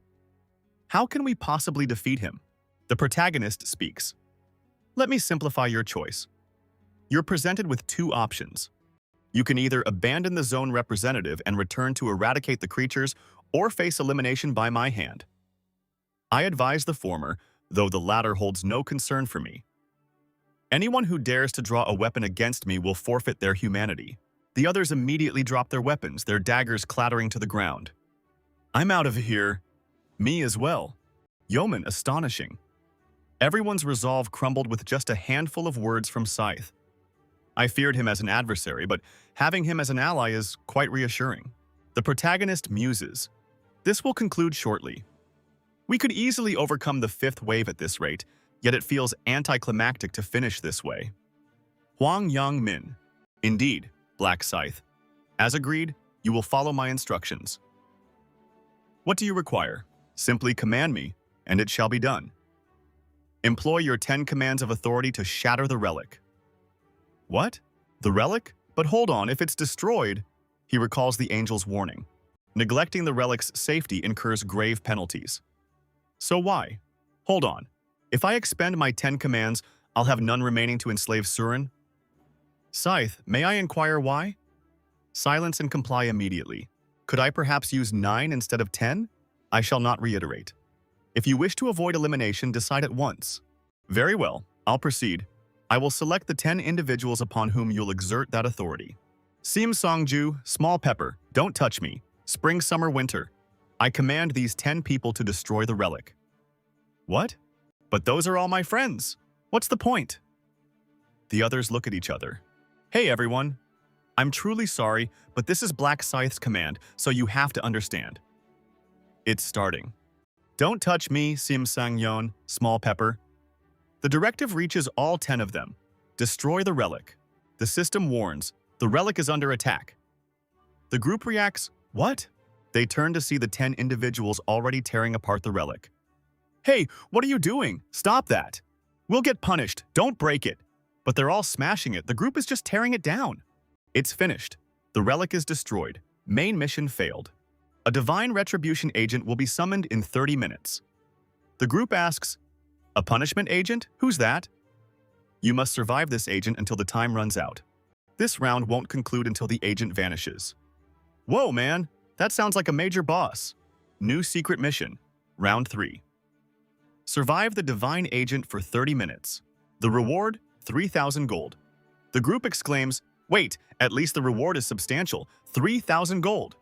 How can we possibly defeat him? The protagonist speaks. Let me simplify your choice. You're presented with two options. You can either abandon the zone representative and return to eradicate the creatures, or face elimination by my hand. I advise the former, though the latter holds no concern for me. Anyone who dares to draw a weapon against me will forfeit their humanity. The others immediately drop their weapons, their daggers clattering to the ground. I'm out of here. Me as well. Yeoman astonishing. Everyone's resolve crumbled with just a handful of words from Scythe. I feared him as an adversary, but having him as an ally is quite reassuring. The protagonist muses. This will conclude shortly. We could easily overcome the fifth wave at this rate, yet it feels anticlimactic to finish this way. Hwang Yang-min. Indeed, Black Scythe. As agreed, you will follow my instructions. What do you require? Simply command me, and it shall be done. Employ your 10 commands of authority to shatter the relic. What? The relic? But hold on, if it's destroyed... He recalls the angel's warning. Neglecting the relic's safety incurs grave penalties. So why? Hold on. If I expend my 10 commands, I'll have none remaining to enslave Surin? Scythe, may I inquire why? Silence and comply immediately. Could I perhaps use 9 instead of 10? I shall not reiterate. If you wish to avoid elimination, decide at once. Very well, I'll proceed. I will select the 10 individuals upon whom you'll exert that authority. Sim Songju, Small Pepper, Don't Touch Me, Spring, Summer, Winter. I command these 10 people to destroy the relic. What? But those are all my friends. What's the point? The others look at each other. Hey everyone. I'm truly sorry, but this is Black Scythe's command, so you have to understand. It's starting. Don't touch me, Sim Sang-yeon, Small Pepper. The directive reaches all 10 of them. Destroy the relic. The system warns, the relic is under attack. The group reacts, what? They turn to see the 10 individuals already tearing apart the relic. Hey, what are you doing? Stop that. We'll get punished, don't break it. But they're all smashing it, the group is just tearing it down. It's finished. The relic is destroyed. Main mission failed. A divine retribution agent will be summoned in 30 minutes. The group asks, a punishment agent? Who's that? You must survive this agent until the time runs out. This round won't conclude until the agent vanishes. Whoa, man! That sounds like a major boss. New secret mission. Round 3. Survive the divine agent for 30 minutes. The reward? 3,000 gold. The group exclaims, wait, at least the reward is substantial. 3,000 gold.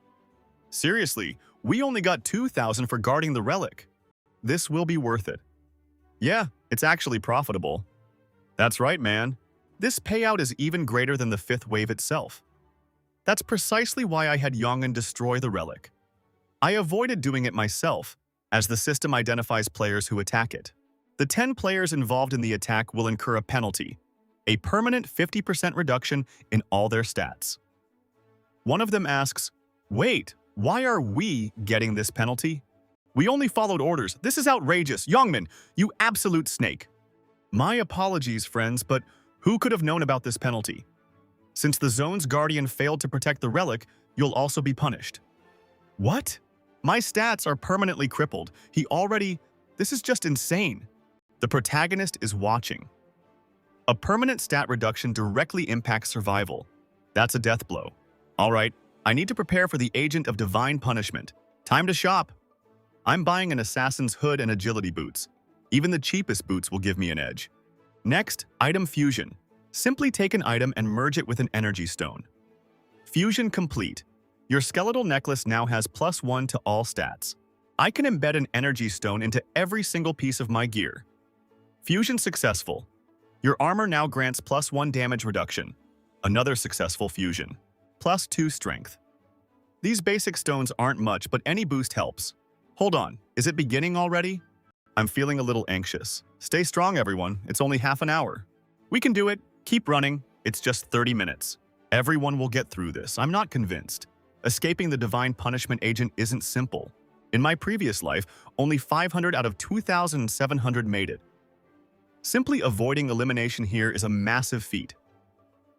Seriously, we only got 2,000 for guarding the relic. This will be worth it. Yeah, it's actually profitable. That's right, man. This payout is even greater than the fifth wave itself. That's precisely why I had Yongin destroy the relic. I avoided doing it myself, as the system identifies players who attack it. The 10 players involved in the attack will incur a penalty, a permanent 50% reduction in all their stats. One of them asks, "Wait, why are we getting this penalty? We only followed orders. This is outrageous. Youngmin, you absolute snake." My apologies, friends, but who could have known about this penalty? Since the zone's guardian failed to protect the relic, you'll also be punished. What? My stats are permanently crippled. This is just insane. The protagonist is watching. A permanent stat reduction directly impacts survival. That's a death blow. All right, I need to prepare for the Agent of Divine Punishment. Time to shop. I'm buying an assassin's hood and agility boots. Even the cheapest boots will give me an edge. Next, item fusion. Simply take an item and merge it with an energy stone. Fusion complete. Your skeletal necklace now has +1 to all stats. I can embed an energy stone into every single piece of my gear. Fusion successful. Your armor now grants +1 damage reduction. Another successful fusion. +2 strength. These basic stones aren't much, but any boost helps. Hold on, is it beginning already? I'm feeling a little anxious. Stay strong, everyone. It's only half an hour. We can do it. Keep running. It's just 30 minutes. Everyone will get through this. I'm not convinced. Escaping the Divine Punishment Agent isn't simple. In my previous life, only 500 out of 2,700 made it. Simply avoiding elimination here is a massive feat.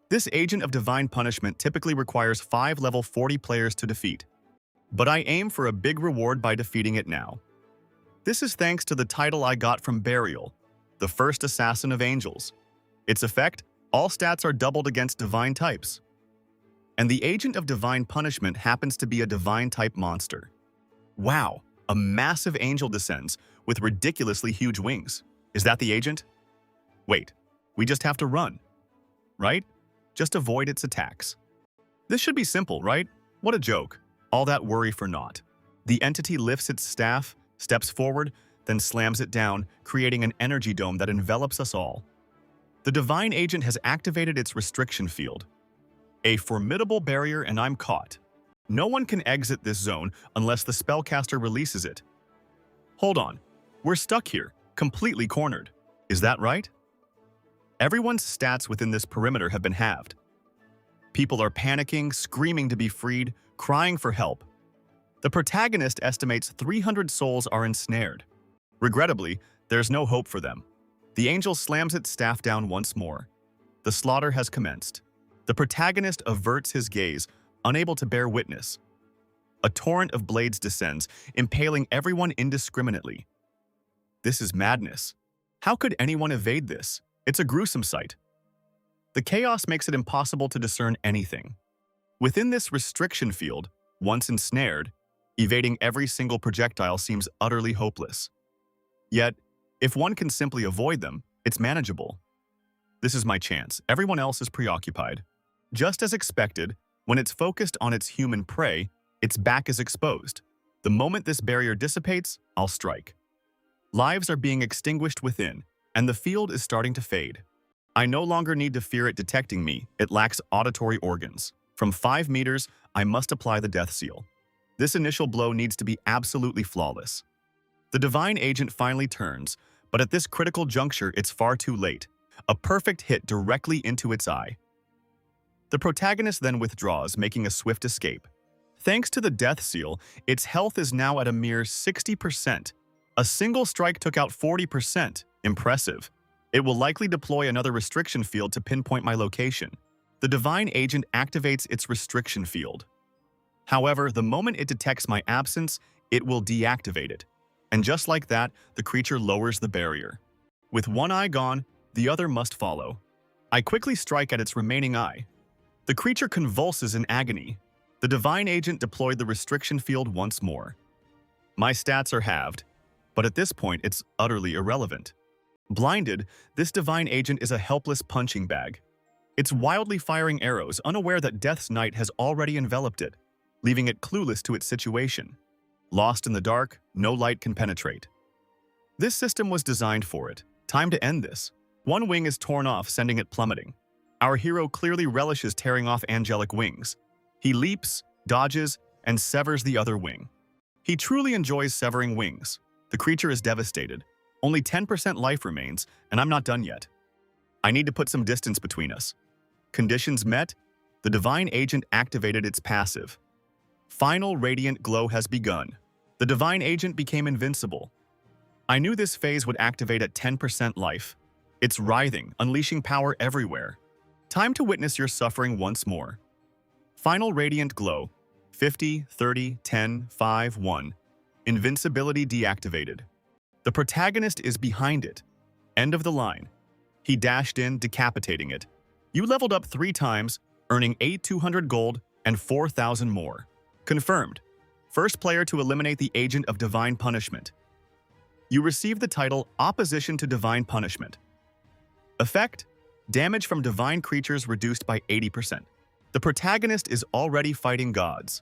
This Agent of Divine Punishment typically requires 5 level 40 players to defeat. But I aim for a big reward by defeating it now. This is thanks to the title I got from Burial, the first assassin of angels. Its effect, all stats are doubled against divine types. And the Agent of Divine Punishment happens to be a divine type monster. Wow, a massive angel descends with ridiculously huge wings. Is that the agent? Wait, we just have to run, right? Just avoid its attacks. This should be simple, right? What a joke. All that worry for naught. The entity lifts its staff, steps forward, then slams it down, creating an energy dome that envelops us all. The divine agent has activated its restriction field. A formidable barrier, and I'm caught. No one can exit this zone unless the spellcaster releases it. Hold on, we're stuck here, completely cornered. Is that right? Everyone's stats within this perimeter have been halved. People are panicking, screaming to be freed, crying for help. The protagonist estimates 300 souls are ensnared. Regrettably, there's no hope for them. The angel slams its staff down once more. The slaughter has commenced. The protagonist averts his gaze, unable to bear witness. A torrent of blades descends, impaling everyone indiscriminately. This is madness. How could anyone evade this? It's a gruesome sight. The chaos makes it impossible to discern anything. Within this restriction field, once ensnared, evading every single projectile seems utterly hopeless. Yet, if one can simply avoid them, it's manageable. This is my chance. Everyone else is preoccupied. Just as expected, when it's focused on its human prey, its back is exposed. The moment this barrier dissipates, I'll strike. Lives are being extinguished within, and the field is starting to fade. I no longer need to fear it detecting me. It lacks auditory organs. From 5 meters, I must apply the death seal. This initial blow needs to be absolutely flawless. The divine agent finally turns, but at this critical juncture, it's far too late. A perfect hit directly into its eye. The protagonist then withdraws, making a swift escape. Thanks to the death seal, its health is now at a mere 60%. A single strike took out 40%. Impressive. It will likely deploy another restriction field to pinpoint my location. The divine agent activates its restriction field. However, the moment it detects my absence, it will deactivate it. And just like that, the creature lowers the barrier. With one eye gone, the other must follow. I quickly strike at its remaining eye. The creature convulses in agony. The divine agent deployed the restriction field once more. My stats are halved, but at this point it's utterly irrelevant. Blinded, this divine agent is a helpless punching bag. It's wildly firing arrows, unaware that Death's Night has already enveloped it, leaving it clueless to its situation. Lost in the dark, no light can penetrate. This system was designed for it. Time to end this. One wing is torn off, sending it plummeting. Our hero clearly relishes tearing off angelic wings. He leaps, dodges, and severs the other wing. He truly enjoys severing wings. The creature is devastated. Only 10% life remains, and I'm not done yet. I need to put some distance between us. Conditions met, the divine agent activated its passive. Final radiant glow has begun. The divine agent became invincible. I knew this phase would activate at 10% life. It's writhing, unleashing power everywhere. Time to witness your suffering once more. Final radiant glow. 50, 30, 10, 5, 1. Invincibility deactivated. The protagonist is behind it. End of the line. He dashed in, decapitating it. You leveled up 3 times, earning 8,200 gold and 4,000 more. Confirmed. First player to eliminate the agent of divine punishment. You receive the title Opposition to Divine Punishment. Effect: damage from divine creatures reduced by 80%. The protagonist is already fighting gods.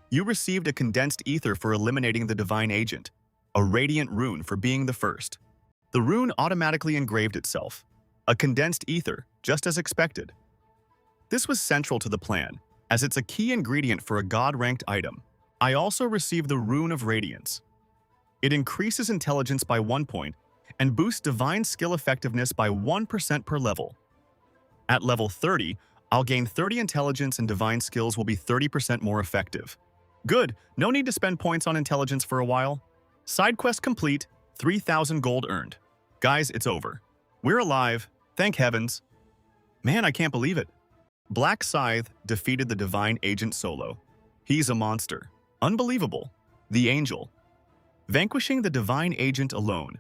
You received a condensed ether for eliminating the divine agent, a radiant rune for being the first. The rune automatically engraved itself. A condensed ether, just as expected. This was central to the plan, as it's a key ingredient for a god-ranked item. I also received the Rune of Radiance. It increases intelligence by 1 point and boosts divine skill effectiveness by 1% per level. At level 30, I'll gain 30 intelligence and divine skills will be 30% more effective. Good, no need to spend points on intelligence for a while. Side quest complete, 3,000 gold earned. Guys, it's over. We're alive, thank heavens. Man, I can't believe it. Black Scythe defeated the divine agent solo. He's a monster. Unbelievable. The Angel. Vanquishing the divine agent alone.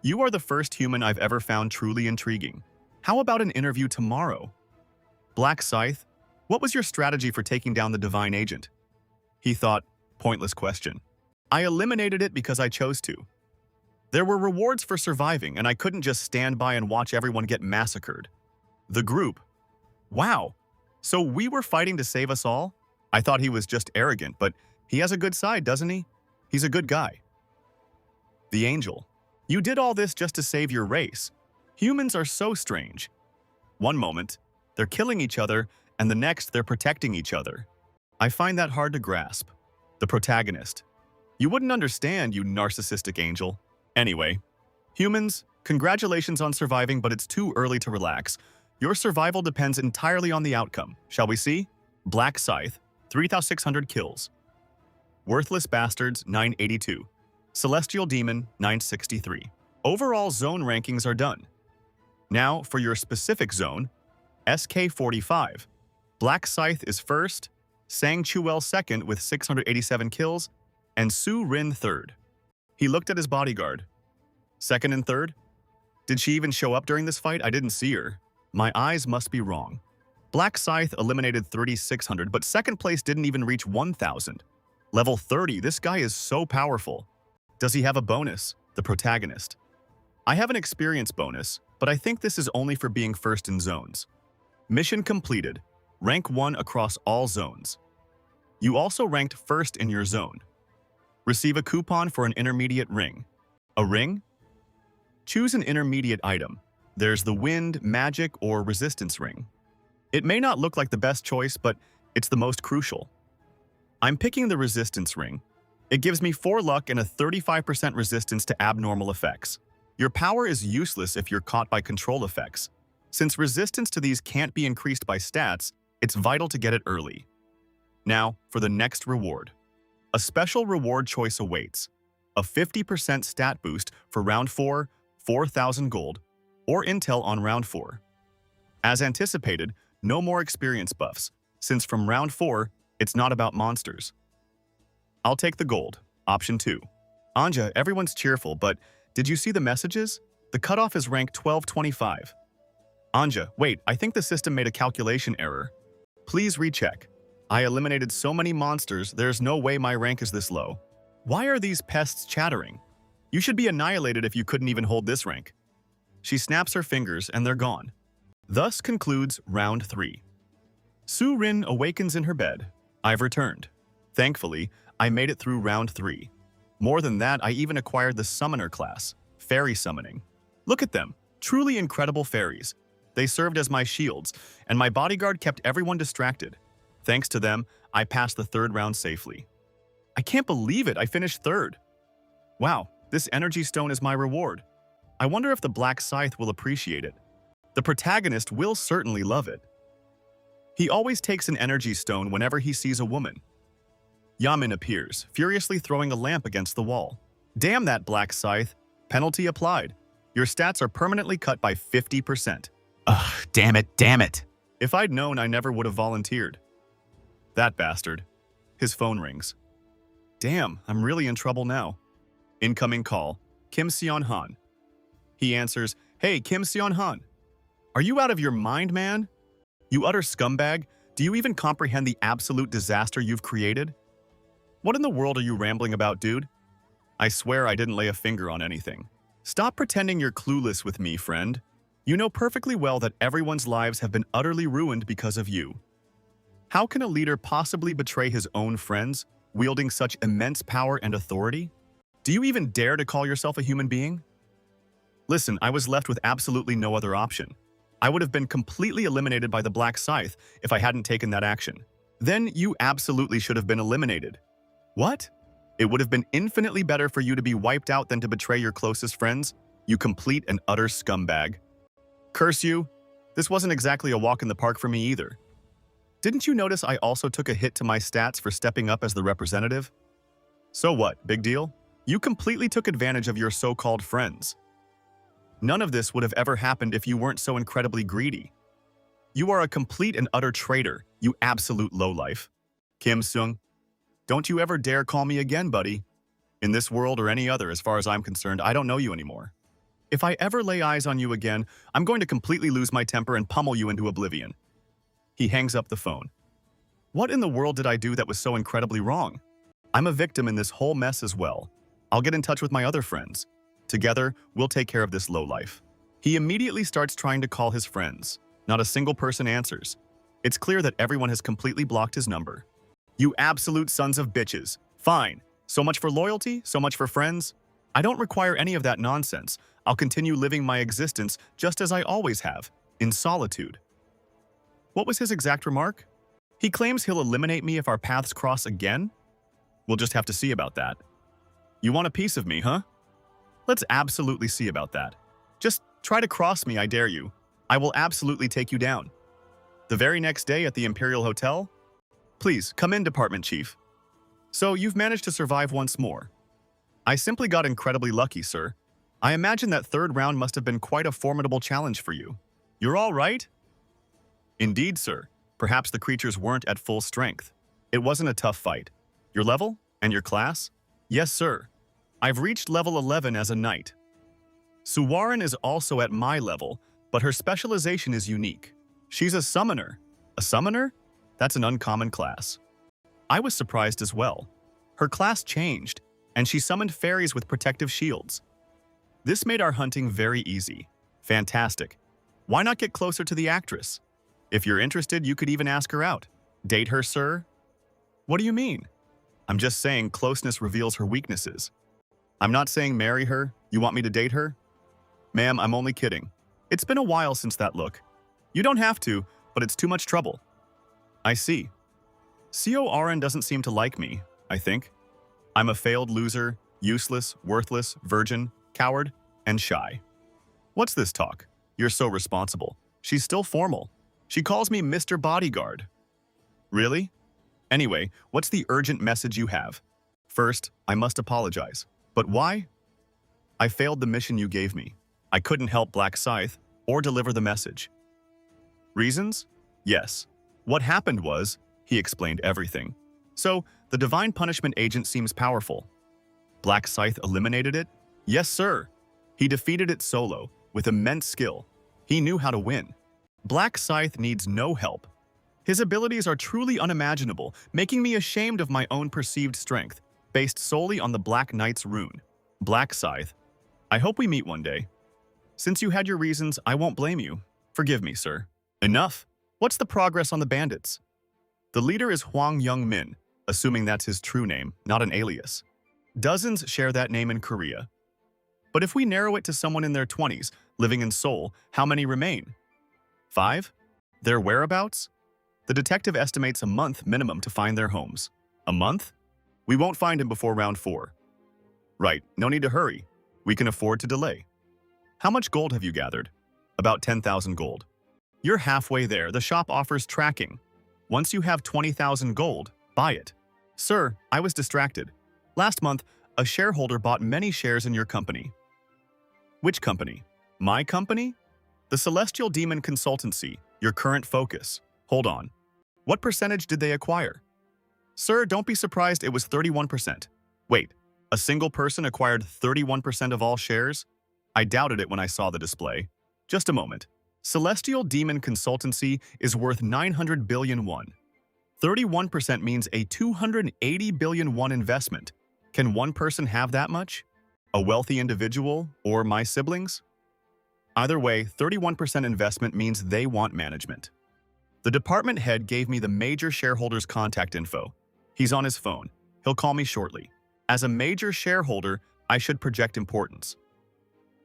You are the first human I've ever found truly intriguing. How about an interview tomorrow? Black Scythe, what was your strategy for taking down the divine agent? He thought, pointless question. I eliminated it because I chose to. There were rewards for surviving, and I couldn't just stand by and watch everyone get massacred. The group. Wow. So we were fighting to save us all? I thought he was just arrogant, but he has a good side, doesn't he? He's a good guy. The Angel. You did all this just to save your race. Humans are so strange. One moment, they're killing each other, and the next, they're protecting each other. I find that hard to grasp. The Protagonist. You wouldn't understand, you narcissistic angel. Anyway, humans, congratulations on surviving, but it's too early to relax. Your survival depends entirely on the outcome. Shall we see? Black Scythe, 3,600 kills. Worthless Bastards, 982. Celestial Demon, 963. Overall zone rankings are done. Now, for your specific zone, SK45. Black Scythe is first, Sang Chuel second with 687 kills, and Su Rin third. He looked at his bodyguard. Second and third? Did she even show up during this fight? I didn't see her. My eyes must be wrong. Black Scythe eliminated 3,600, but second place didn't even reach 1,000. Level 30, this guy is so powerful. Does he have a bonus? The Protagonist. I have an experience bonus, but I think this is only for being first in zones. Mission completed. Rank 1 across all zones. You also ranked first in your zone. Receive a coupon for an intermediate ring. A ring? Choose an intermediate item. There's the Wind, Magic, or Resistance ring. It may not look like the best choice, but it's the most crucial. I'm picking the Resistance ring. It gives me 4 luck and a 35% resistance to abnormal effects. Your power is useless if you're caught by control effects. Since resistance to these can't be increased by stats, it's vital to get it early. Now, for the next reward. A special reward choice awaits. A 50% stat boost for round 4, 4,000 gold, or intel on round 4. As anticipated, no more experience buffs, since from round 4, it's not about monsters. I'll take the gold, option 2. Anja, everyone's cheerful, but did you see the messages? The cutoff is rank 1225. Anja, wait, I think the system made a calculation error. Please recheck. I eliminated so many monsters, there's no way my rank is this low. Why are these pests chattering? You should be annihilated if you couldn't even hold this rank. She snaps her fingers and they're gone. Thus concludes round 3. Su Rin awakens in her bed. I've returned. Thankfully, I made it through round 3. More than that, I even acquired the Summoner class, Fairy Summoning. Look at them, truly incredible fairies. They served as my shields, and my bodyguard kept everyone distracted. Thanks to them, I passed the third round safely. I can't believe it, I finished third. Wow, this energy stone is my reward. I wonder if the Black Scythe will appreciate it. The protagonist will certainly love it. He always takes an energy stone whenever he sees a woman. Yamin appears, furiously throwing a lamp against the wall. Damn that Black Scythe. Penalty applied. Your stats are permanently cut by 50%. Ugh, damn it. If I'd known, I never would have volunteered. That bastard. His phone rings. Damn, I'm really in trouble now. Incoming call. Kim Seon-han. He answers, Hey, Kim Seon-han. Are you out of your mind, man? You utter scumbag, do you even comprehend the absolute disaster you've created? What in the world are you rambling about, dude? I swear I didn't lay a finger on anything. Stop pretending you're clueless with me, friend. You know perfectly well that everyone's lives have been utterly ruined because of you. How can a leader possibly betray his own friends, wielding such immense power and authority? Do you even dare to call yourself a human being? Listen, I was left with absolutely no other option. I would have been completely eliminated by the Black Scythe if I hadn't taken that action. Then you absolutely should have been eliminated. What? It would have been infinitely better for you to be wiped out than to betray your closest friends, you complete and utter scumbag. Curse you. This wasn't exactly a walk in the park for me either. Didn't you notice I also took a hit to my stats for stepping up as the representative? So what, big deal? You completely took advantage of your so-called friends. None of this would have ever happened if you weren't so incredibly greedy. You are a complete and utter traitor, you absolute lowlife. Kim Seung, don't you ever dare call me again, buddy. In this world or any other, as far as I'm concerned, I don't know you anymore. If I ever lay eyes on you again, I'm going to completely lose my temper and pummel you into oblivion. He hangs up the phone. What in the world did I do that was so incredibly wrong? I'm a victim in this whole mess as well. I'll get in touch with my other friends. Together, we'll take care of this lowlife. He immediately starts trying to call his friends. Not a single person answers. It's clear that everyone has completely blocked his number. You absolute sons of bitches. Fine. So much for loyalty, so much for friends. I don't require any of that nonsense. I'll continue living my existence just as I always have, in solitude. What was his exact remark? He claims he'll eliminate me if our paths cross again? We'll just have to see about that. You want a piece of me, huh? Let's absolutely see about that. Just try to cross me, I dare you. I will absolutely take you down. The very next day at the Imperial Hotel? Please, come in, Department Chief. So, you've managed to survive once more. I simply got incredibly lucky, sir. I imagine that third round must have been quite a formidable challenge for you. You're all right? Indeed, sir. Perhaps the creatures weren't at full strength. It wasn't a tough fight. Your level? And your class? Yes, sir. I've reached level 11 as a knight. Suwaran is also at my level, but her specialization is unique. She's a summoner. A summoner? That's an uncommon class. I was surprised as well. Her class changed, and she summoned fairies with protective shields. This made our hunting very easy. Fantastic. Why not get closer to the actress? If you're interested, you could even ask her out. Date her, sir? What do you mean? I'm just saying closeness reveals her weaknesses. I'm not saying marry her. You want me to date her? Ma'am, I'm only kidding. It's been a while since that look. You don't have to, but it's too much trouble. I see. Seon doesn't seem to like me, I think. I'm a failed loser, useless, worthless, virgin, coward, and shy. What's this talk? You're so responsible. She's still formal. She calls me Mr. Bodyguard. Really? Anyway, what's the urgent message you have? First, I must apologize. But why? I failed the mission you gave me. I couldn't help Black Scythe or deliver the message. Reasons? Yes. What happened was, he explained everything. So, the divine punishment agent seems powerful. Black Scythe eliminated it? Yes, sir. He defeated it solo, with immense skill. He knew how to win. Black Scythe needs no help. His abilities are truly unimaginable, making me ashamed of my own perceived strength, based solely on the Black Knight's rune. Black Scythe. I hope we meet one day. Since you had your reasons, I won't blame you. Forgive me, sir. Enough. What's the progress on the bandits? The leader is Hwang Young-min, assuming that's his true name, not an alias. Dozens share that name in Korea. But if we narrow it to someone in their 20s, living in Seoul, how many remain? 5. Their whereabouts? The detective estimates a month minimum to find their homes. A month? We won't find him before round 4. Right, no need to hurry. We can afford to delay. How much gold have you gathered? About 10,000 gold. You're halfway there. The shop offers tracking. Once you have 20,000 gold, buy it. Sir, I was distracted. Last month, a shareholder bought many shares in your company. Which company? My company? The Celestial Demon Consultancy, your current focus. Hold on. What percentage did they acquire? Sir, don't be surprised it was 31%. Wait, a single person acquired 31% of all shares? I doubted it when I saw the display. Just a moment. Celestial Demon Consultancy is worth 900 billion won. 31% means a 280 billion won investment. Can one person have that much? A wealthy individual or my siblings? Either way, 31% investment means they want management. The department head gave me the major shareholder's contact info. He's on his phone. He'll call me shortly. As a major shareholder, I should project importance.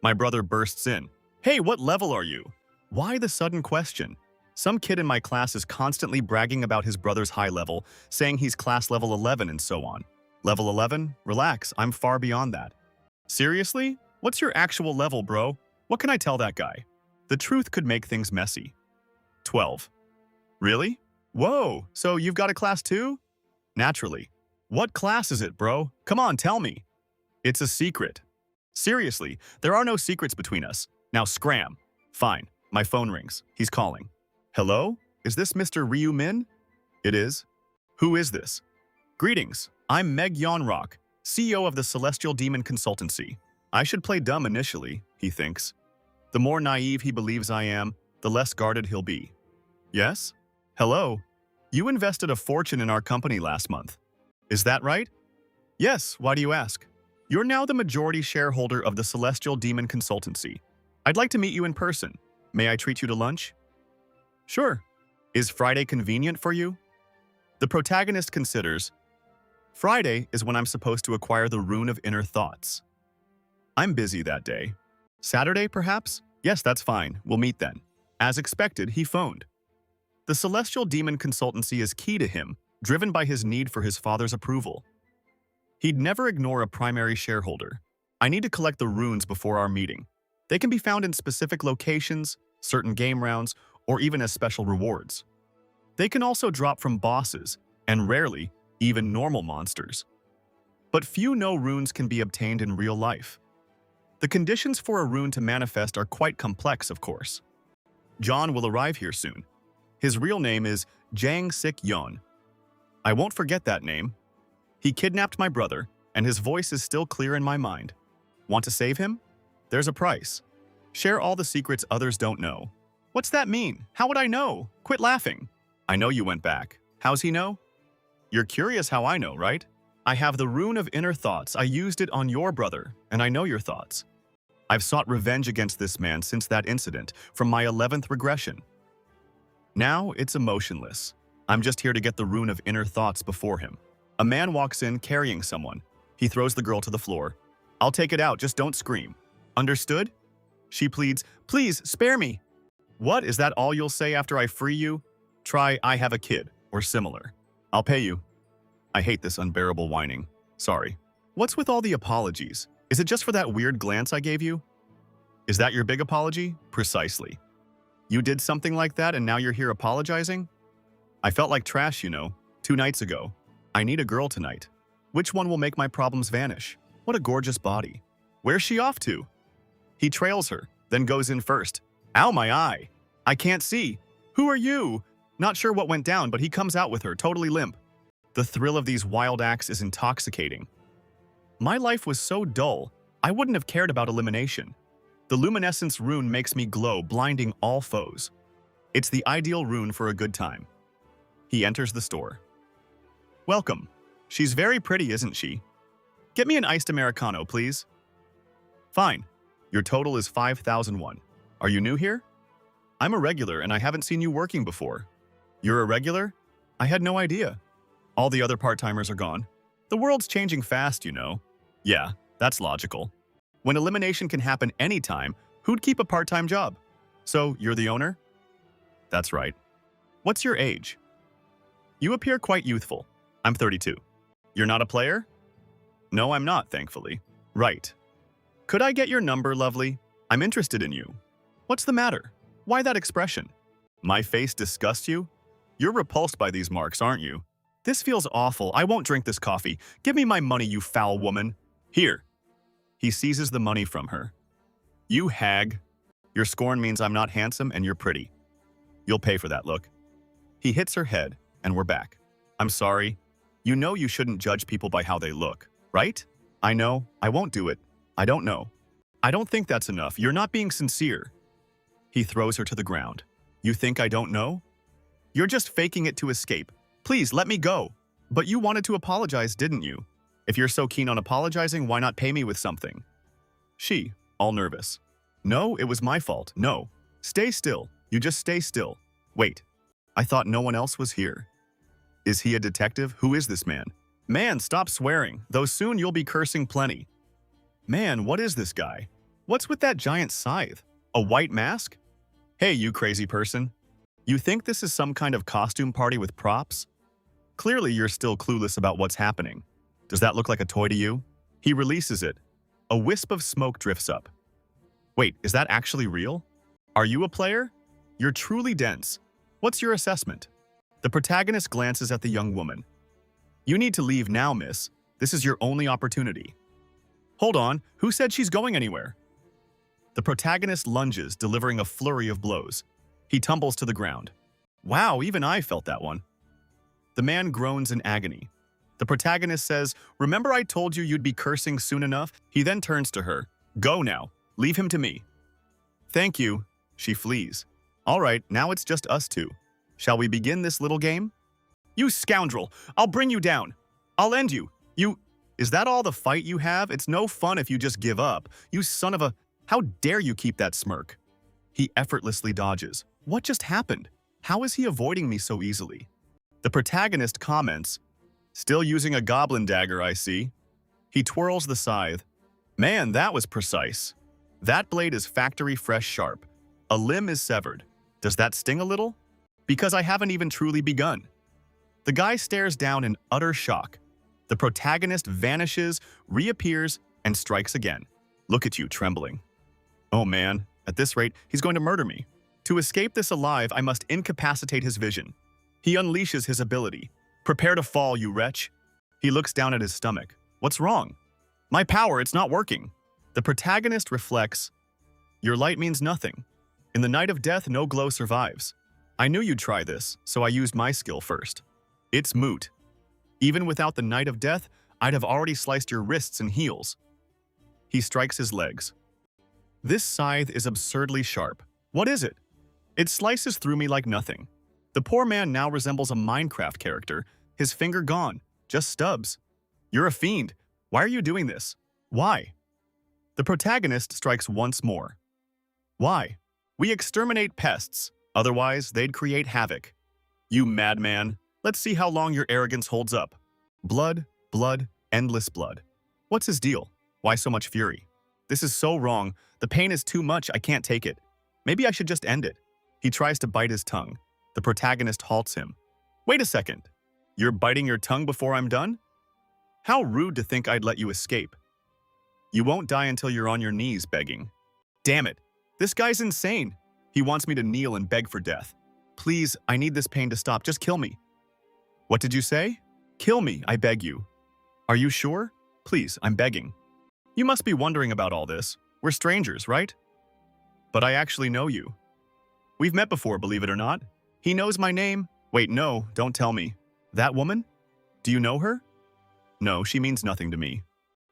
My brother bursts in. Hey, what level are you? Why the sudden question? Some kid in my class is constantly bragging about his brother's high level, saying he's class level 11 and so on. Level 11? Relax, I'm far beyond that. Seriously? What's your actual level, bro? What can I tell that guy? The truth could make things messy. 12. Really? Whoa, so you've got a class too? Naturally. What class is it, bro? Come on, tell me. It's a secret. Seriously, there are no secrets between us. Now scram. Fine, my phone rings. He's calling. Hello? Is this Mr. Ryu Min? It is. Who is this? Greetings, I'm Meg Yonrock, CEO of the Celestial Demon Consultancy. I should play dumb initially, he thinks. The more naive he believes I am, the less guarded he'll be. Yes? Hello? You invested a fortune in our company last month. Is that right? Yes, why do you ask? You're now the majority shareholder of the Celestial Demon Consultancy. I'd like to meet you in person. May I treat you to lunch? Sure. Is Friday convenient for you? The protagonist considers. Friday is when I'm supposed to acquire the Rune of Inner Thoughts. I'm busy that day. Saturday, perhaps? Yes, that's fine. We'll meet then. As expected, he phoned. The Celestial Demon Consultancy is key to him, driven by his need for his father's approval. He'd never ignore a primary shareholder. I need to collect the runes before our meeting. They can be found in specific locations, certain game rounds, or even as special rewards. They can also drop from bosses, and rarely, even normal monsters. But few know runes can be obtained in real life. The conditions for a rune to manifest are quite complex, of course. John will arrive here soon. His real name is Jang Sik Yeon. I won't forget that name. He kidnapped my brother, and his voice is still clear in my mind. Want to save him? There's a price. Share all the secrets others don't know. What's that mean? How would I know? Quit laughing. I know you went back. How's he know? You're curious how I know, right? I have the Rune of Inner Thoughts. I used it on your brother, and I know your thoughts. I've sought revenge against this man since that incident, from my 11th regression. Now it's emotionless. I'm just here to get the Rune of Inner Thoughts before him. A man walks in carrying someone. He throws the girl to the floor. I'll take it out, just don't scream. Understood? She pleads, please, spare me. What, is that all you'll say after I free you? Try, I have a kid, or similar. I'll pay you. I hate this unbearable whining. Sorry. What's with all the apologies? Is it just for that weird glance I gave you? Is that your big apology? Precisely. You did something like that and now you're here apologizing? I felt like trash, 2 nights ago. I need a girl tonight. Which one will make my problems vanish? What a gorgeous body. Where's she off to? He trails her, then goes in first. Ow, my eye. I can't see. Who are you? Not sure what went down, but he comes out with her, totally limp. The thrill of these wild acts is intoxicating. My life was so dull, I wouldn't have cared about elimination. The luminescence rune makes me glow, blinding all foes. It's the ideal rune for a good time. He enters the store. Welcome. She's very pretty, isn't she? Get me an iced Americano, please. Fine. Your total is 5,001. Are you new here? I'm a regular and I haven't seen you working before. You're a regular? I had no idea. All the other part-timers are gone. The world's changing fast, Yeah, that's logical. When elimination can happen anytime, who'd keep a part-time job? So, you're the owner? That's right. What's your age? You appear quite youthful. I'm 32. You're not a player? No, I'm not, thankfully. Right. Could I get your number, lovely? I'm interested in you. What's the matter? Why that expression? My face disgusts you? You're repulsed by these marks, aren't you? This feels awful. I won't drink this coffee. Give me my money, you foul woman. Here. He seizes the money from her. You hag. Your scorn means I'm not handsome and you're pretty. You'll pay for that look. He hits her head, and we're back. I'm sorry. You know you shouldn't judge people by how they look, right? I know. I won't do it. I don't know. I don't think that's enough. You're not being sincere. He throws her to the ground. You think I don't know? You're just faking it to escape. Please, let me go. But you wanted to apologize, didn't you? If you're so keen on apologizing, why not pay me with something? She, all nervous. No, it was my fault. No. Stay still. You just stay still. Wait. I thought no one else was here. Is he a detective? Who is this man? Man, stop swearing, though soon you'll be cursing plenty. Man, what is this guy? What's with that giant scythe? A white mask? Hey, you crazy person. You think this is some kind of costume party with props? Clearly, you're still clueless about what's happening. Does that look like a toy to you? He releases it. A wisp of smoke drifts up. Wait, is that actually real? Are you a player? You're truly dense. What's your assessment? The protagonist glances at the young woman. You need to leave now, miss. This is your only opportunity. Hold on, who said she's going anywhere? The protagonist lunges, delivering a flurry of blows. He tumbles to the ground. Wow, even I felt that one. The man groans in agony. The protagonist says, remember I told you you'd be cursing soon enough? He then turns to her. Go now. Leave him to me. Thank you. She flees. All right, now it's just us two. Shall we begin this little game? You scoundrel! I'll bring you down. I'll end you. Is that all the fight you have? It's no fun if you just give up. You son of a... How dare you keep that smirk? He effortlessly dodges. What just happened? How is he avoiding me so easily? The protagonist comments, still using a goblin dagger, I see. He twirls the scythe. Man, that was precise. That blade is factory fresh sharp. A limb is severed. Does that sting a little? Because I haven't even truly begun. The guy stares down in utter shock. The protagonist vanishes, reappears, and strikes again. Look at you, trembling. Oh man, at this rate, he's going to murder me. To escape this alive, I must incapacitate his vision. He unleashes his ability. Prepare to fall, you wretch. He looks down at his stomach. What's wrong? My power, it's not working. The protagonist reflects. Your light means nothing. In the night of death, no glow survives. I knew you'd try this, so I used my skill first. It's moot. Even without the night of death, I'd have already sliced your wrists and heels. He strikes his legs. This scythe is absurdly sharp. What is it? It slices through me like nothing. The poor man now resembles a Minecraft character, his finger gone, just stubs. You're a fiend. Why are you doing this? Why? The protagonist strikes once more. Why? We exterminate pests, otherwise they'd create havoc. You madman, let's see how long your arrogance holds up. Blood, blood, endless blood. What's his deal? Why so much fury? This is so wrong. The pain is too much, I can't take it. Maybe I should just end it. He tries to bite his tongue. The protagonist halts him. Wait a second. You're biting your tongue before I'm done? How rude to think I'd let you escape. You won't die until you're on your knees begging. Damn it. This guy's insane. He wants me to kneel and beg for death. Please, I need this pain to stop. Just kill me. What did you say? Kill me, I beg you. Are you sure? Please, I'm begging. You must be wondering about all this. We're strangers, right? But I actually know you. We've met before, believe it or not. He knows my name. Wait, no, don't tell me. That woman? Do you know her? No, she means nothing to me.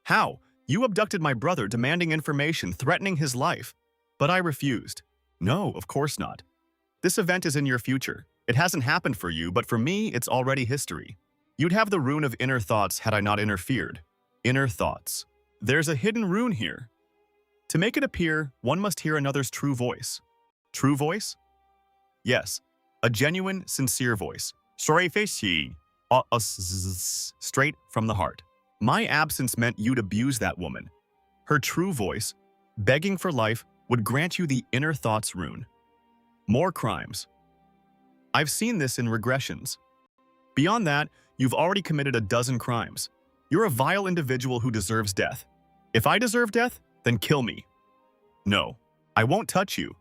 How? You abducted my brother, demanding information, threatening his life. But I refused. No, of course not. This event is in your future. It hasn't happened for you, but for me, it's already history. You'd have the rune of inner thoughts had I not interfered. Inner thoughts. There's a hidden rune here. To make it appear, one must hear another's true voice. True voice? Yes, a genuine, sincere voice. Straight from the heart. My absence meant you'd abuse that woman. Her true voice, begging for life, would grant you the inner thoughts rune. More crimes. I've seen this in regressions. Beyond that, you've already committed a dozen crimes. You're a vile individual who deserves death. If I deserve death, then kill me. No, I won't touch you.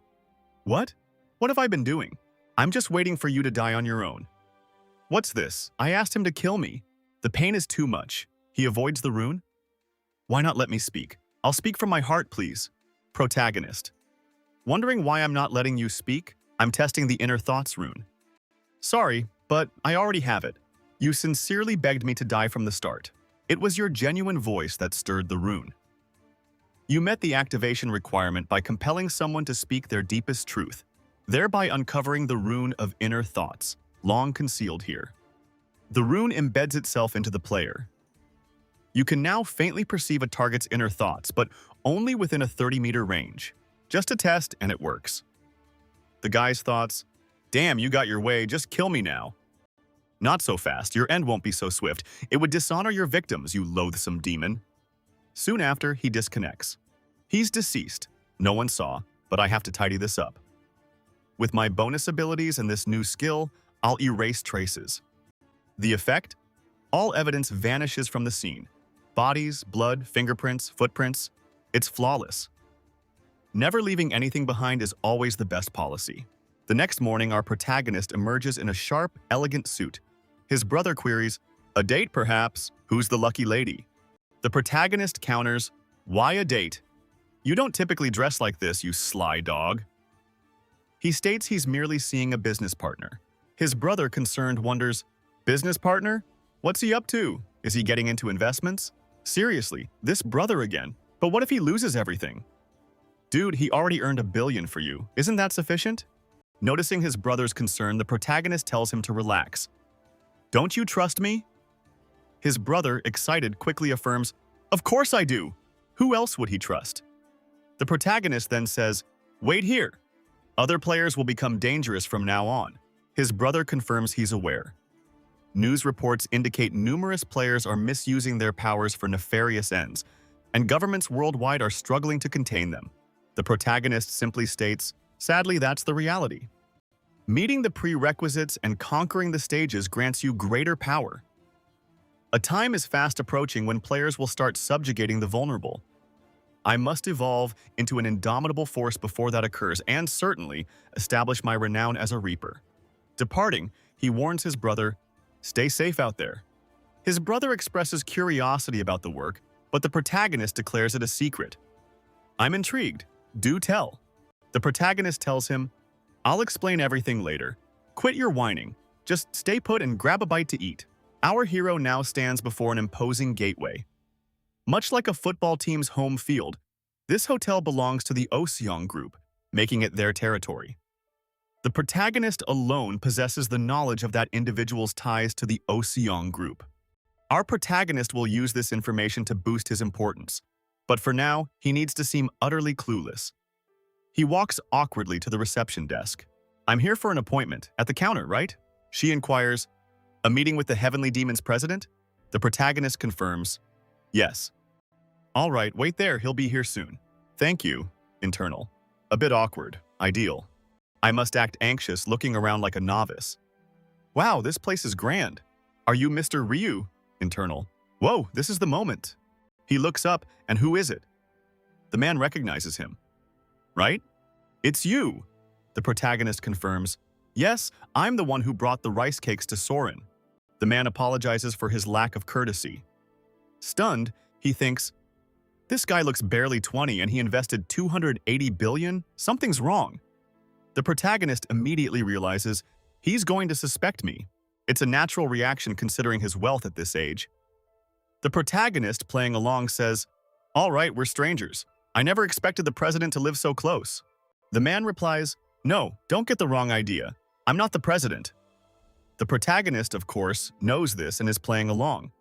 What? What have I been doing? I'm just waiting for you to die on your own. What's this? I asked him to kill me. The pain is too much. He avoids the rune? Why not let me speak? I'll speak from my heart, please. Protagonist. Wondering why I'm not letting you speak? I'm testing the inner thoughts rune. Sorry, but I already have it. You sincerely begged me to die from the start. It was your genuine voice that stirred the rune. You met the activation requirement by compelling someone to speak their deepest truth, thereby uncovering the rune of inner thoughts, long concealed here. The rune embeds itself into the player. You can now faintly perceive a target's inner thoughts, but only within a 30-meter range. Just a test, and it works. The guy's thoughts, damn, you got your way, just kill me now. Not so fast, your end won't be so swift. It would dishonor your victims, you loathsome demon. Soon after, he disconnects. He's deceased. No one saw, but I have to tidy this up. With my bonus abilities and this new skill, I'll erase traces. The effect? All evidence vanishes from the scene. Bodies, blood, fingerprints, footprints. It's flawless. Never leaving anything behind is always the best policy. The next morning, our protagonist emerges in a sharp, elegant suit. His brother queries, a date perhaps? Who's the lucky lady? The protagonist counters, why a date? You don't typically dress like this, you sly dog. He states he's merely seeing a business partner. His brother, concerned, wonders, business partner? What's he up to? Is he getting into investments? Seriously, this brother again. But what if he loses everything? Dude, he already earned $1 billion for you. Isn't that sufficient? Noticing his brother's concern, the protagonist tells him to relax. Don't you trust me? His brother, excited, quickly affirms, of course I do. Who else would he trust? The protagonist then says, wait here. Other players will become dangerous from now on. His brother confirms he's aware. News reports indicate numerous players are misusing their powers for nefarious ends, and governments worldwide are struggling to contain them. The protagonist simply states, sadly, that's the reality. Meeting the prerequisites and conquering the stages grants you greater power. A time is fast approaching when players will start subjugating the vulnerable. I must evolve into an indomitable force before that occurs and certainly establish my renown as a reaper. Departing, he warns his brother, stay safe out there. His brother expresses curiosity about the work, but the protagonist declares it a secret. I'm intrigued. Do tell. The protagonist tells him, I'll explain everything later. Quit your whining. Just stay put and grab a bite to eat. Our hero now stands before an imposing gateway. Much like a football team's home field, this hotel belongs to the Oseong Group, making it their territory. The protagonist alone possesses the knowledge of that individual's ties to the Oseong Group. Our protagonist will use this information to boost his importance, but for now, he needs to seem utterly clueless. He walks awkwardly to the reception desk. I'm here for an appointment, at the counter, right? She inquires, a meeting with the Heavenly Demon's president? The protagonist confirms, yes. All right, wait there, he'll be here soon. Thank you, internal. A bit awkward, ideal. I must act anxious, looking around like a novice. Wow, this place is grand. Are you Mr. Ryu? Internal. Whoa, this is the moment. He looks up, and who is it? The man recognizes him. Right? It's you. The protagonist confirms, yes, I'm the one who brought the rice cakes to Soren. The man apologizes for his lack of courtesy. Stunned, he thinks, this guy looks barely 20 and he invested 280 billion? Something's wrong. The protagonist immediately realizes he's going to suspect me. It's a natural reaction considering his wealth at this age. The protagonist, playing along, says, all right, we're strangers. I never expected the president to live so close. The man replies, no, don't get the wrong idea. I'm not the president. The protagonist, of course, knows this and is playing along.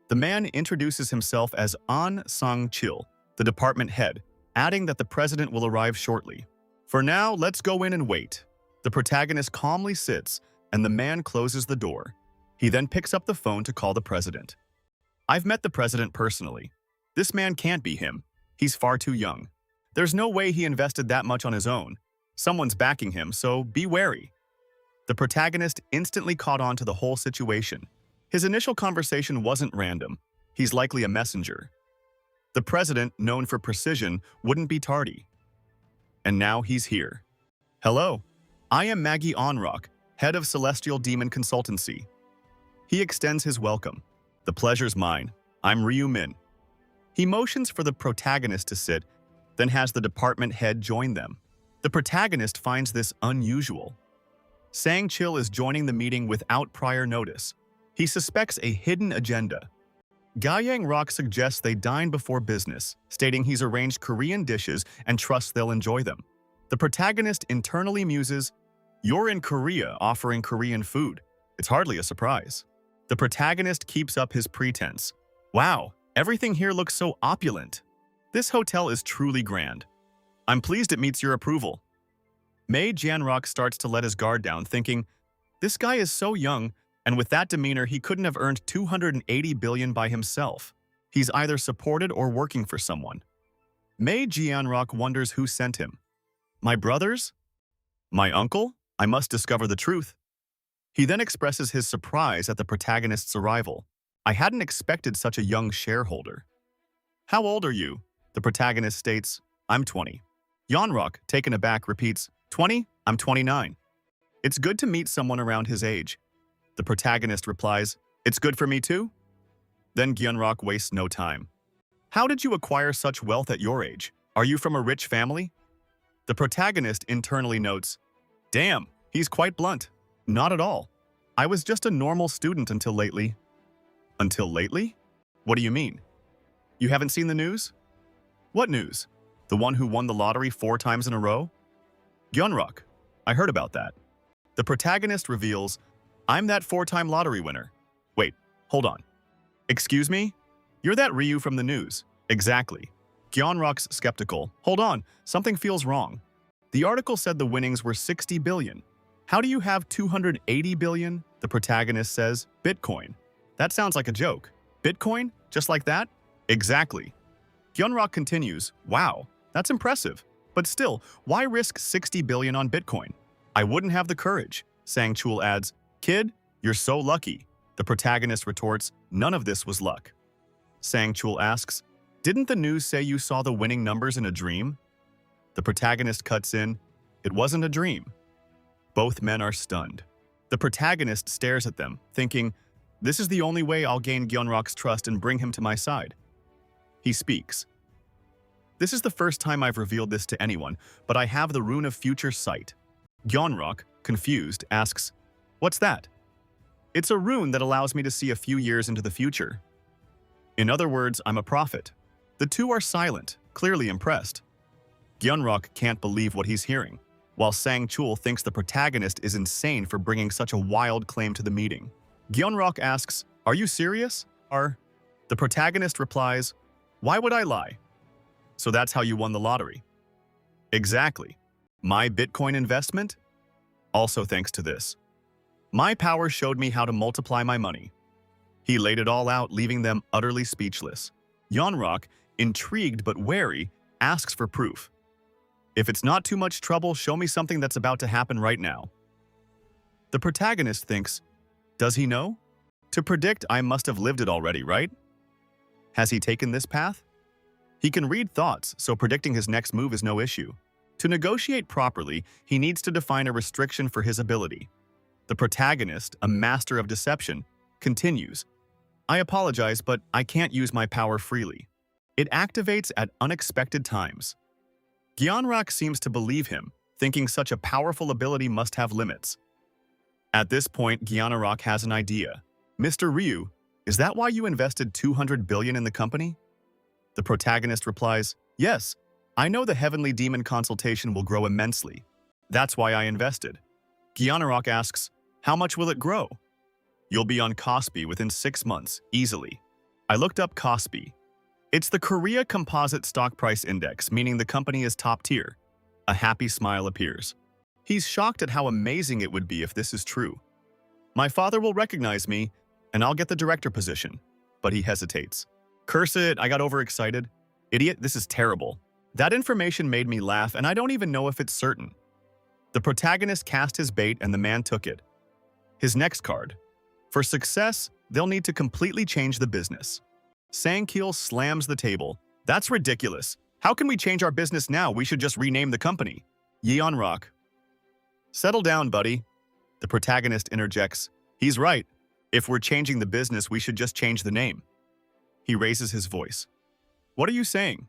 The man introduces himself as An Sang-chil, the department head, adding that the president will arrive shortly. For now, let's go in and wait. The protagonist calmly sits, and the man closes the door. He then picks up the phone to call the president. I've met the president personally. This man can't be him. He's far too young. There's no way he invested that much on his own. Someone's backing him, so be wary. The The protagonist instantly caught on to the whole situation. His initial conversation wasn't random. He's likely a messenger. The president, known for precision, wouldn't be tardy. And now he's here. Hello, I am Maggie Onrock, head of Celestial Demon Consultancy. He extends his welcome. The pleasure's mine. I'm Ryu Min. He motions for the protagonist to sit, then has the department head join them. The protagonist finds this unusual. Sang Chil is joining the meeting without prior notice. He suspects a hidden agenda. Ga-Yang Rock suggests they dine before business, stating he's arranged Korean dishes and trusts they'll enjoy them. The protagonist internally muses, "You're in Korea offering Korean food. It's hardly a surprise." The protagonist keeps up his pretense. "Wow, everything here looks so opulent. This hotel is truly grand. I'm pleased it meets your approval." Mei Janrock starts to let his guard down, thinking, this guy is so young, and with that demeanor, he couldn't have earned 280 billion by himself. He's either supported or working for someone. Mei Jianrock wonders who sent him. My brothers? My uncle? I must discover the truth. He then expresses his surprise at the protagonist's arrival. I hadn't expected such a young shareholder. How old are you? The protagonist states, I'm 20. Yanrock, taken aback, repeats, 20? I'm 29. It's good to meet someone around his age. The protagonist replies, it's good for me too? Then Gyunrock wastes no time. How did you acquire such wealth at your age? Are you from a rich family? The protagonist internally notes, damn, he's quite blunt. Not at all. I was just a normal student until lately. Until lately? What do you mean? You haven't seen the news? What news? The one who won the lottery 4 times in a row? Gyunrock, I heard about that. The protagonist reveals, I'm that 4-time lottery winner. Wait, hold on. Excuse me? You're that Ryu from the news. Exactly. Gyunrock's skeptical. Hold on, something feels wrong. The article said the winnings were 60 billion. How do you have 280 billion? The protagonist says, Bitcoin. That sounds like a joke. Bitcoin? Just like that? Exactly. Gyunrock continues, wow, that's impressive. But still, why risk 60 billion on Bitcoin? I wouldn't have the courage. Sang Chul adds, kid, you're so lucky. The protagonist retorts, none of this was luck. Sang Chul asks, didn't the news say you saw the winning numbers in a dream? The protagonist cuts in, it wasn't a dream. Both men are stunned. The protagonist stares at them, thinking, this is the only way I'll gain Gyunrock's trust and bring him to my side. He speaks. This is the first time I've revealed this to anyone, but I have the Rune of Future Sight. Gyunrock, confused, asks, what's that? It's a rune that allows me to see a few years into the future. In other words, I'm a prophet. The two are silent, clearly impressed. Gyunrock can't believe what he's hearing, while Sang Chul thinks the protagonist is insane for bringing such a wild claim to the meeting. Gyunrock asks, are you serious? The protagonist replies, why would I lie? So that's how you won the lottery. Exactly. My Bitcoin investment? Also thanks to this. My power showed me how to multiply my money. He laid it all out, leaving them utterly speechless. Gyunrock, intrigued but wary, asks for proof. If it's not too much trouble, show me something that's about to happen right now. The protagonist thinks, does he know? To predict, I must have lived it already, right? Has he taken this path? He can read thoughts, so predicting his next move is no issue. To negotiate properly, he needs to define a restriction for his ability. The protagonist, a master of deception, continues, I apologize, but I can't use my power freely. It activates at unexpected times. Gyunrock seems to believe him, thinking such a powerful ability must have limits. At this point, Gyunrock has an idea. Mr. Ryu, is that why you invested 200 billion in the company? The protagonist replies, yes, I know the Heavenly Demon consultation will grow immensely. That's why I invested. Gyunrock asks, how much will it grow? You'll be on Kospi within 6 months, easily. I looked up Kospi. It's the Korea Composite Stock Price Index, meaning the company is top tier. A happy smile appears. He's shocked at how amazing it would be if this is true. My father will recognize me, and I'll get the director position. But he hesitates. Curse it, I got overexcited. Idiot, this is terrible. That information made me laugh, and I don't even know if it's certain. The protagonist cast his bait and the man took it. His next card. For success, they'll need to completely change the business. Sang-kil slams the table. That's ridiculous. How can we change our business now? We should just rename the company. Yeon-rock. Settle down, buddy. The protagonist interjects. He's right. If we're changing the business, we should just change the name. He raises his voice. What are you saying?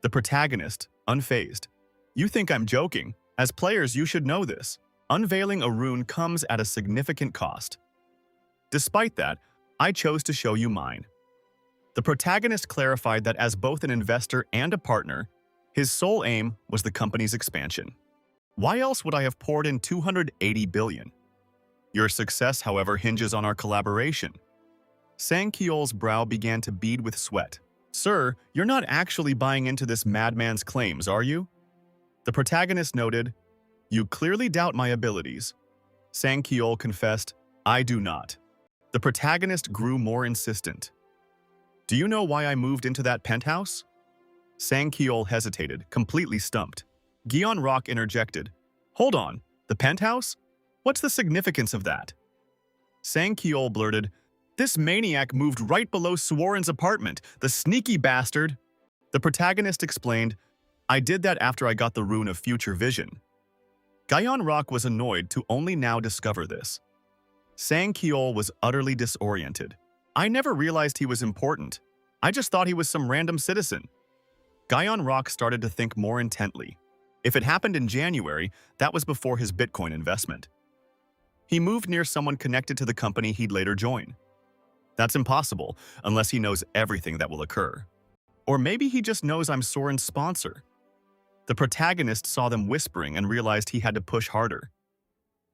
The protagonist, unfazed. You think I'm joking? As players, you should know this. Unveiling a rune comes at a significant cost. Despite that, I chose to show you mine. The protagonist clarified that as both an investor and a partner, his sole aim was the company's expansion. Why else would I have poured in 280 billion? Your success, however, hinges on our collaboration. Sang-kil's brow began to bead with sweat. Sir, you're not actually buying into this madman's claims, are you? The protagonist noted, You clearly doubt my abilities. Sang-kil confessed, I do not. The protagonist grew more insistent. Do you know why I moved into that penthouse? Sang-kil hesitated, completely stumped. Yeon-rock interjected. Hold on, the penthouse? What's the significance of that? Sang-kil blurted, This maniac moved right below Swaren's apartment, the sneaky bastard. The protagonist explained, I did that after I got the rune of future vision. Yeon-rock was annoyed to only now discover this. Sang-kil was utterly disoriented. I never realized he was important. I just thought he was some random citizen. Yeon-rock started to think more intently. If it happened in January, that was before his Bitcoin investment. He moved near someone connected to the company he'd later join. That's impossible, unless he knows everything that will occur. Or maybe he just knows I'm Soren's sponsor. The protagonist saw them whispering and realized he had to push harder.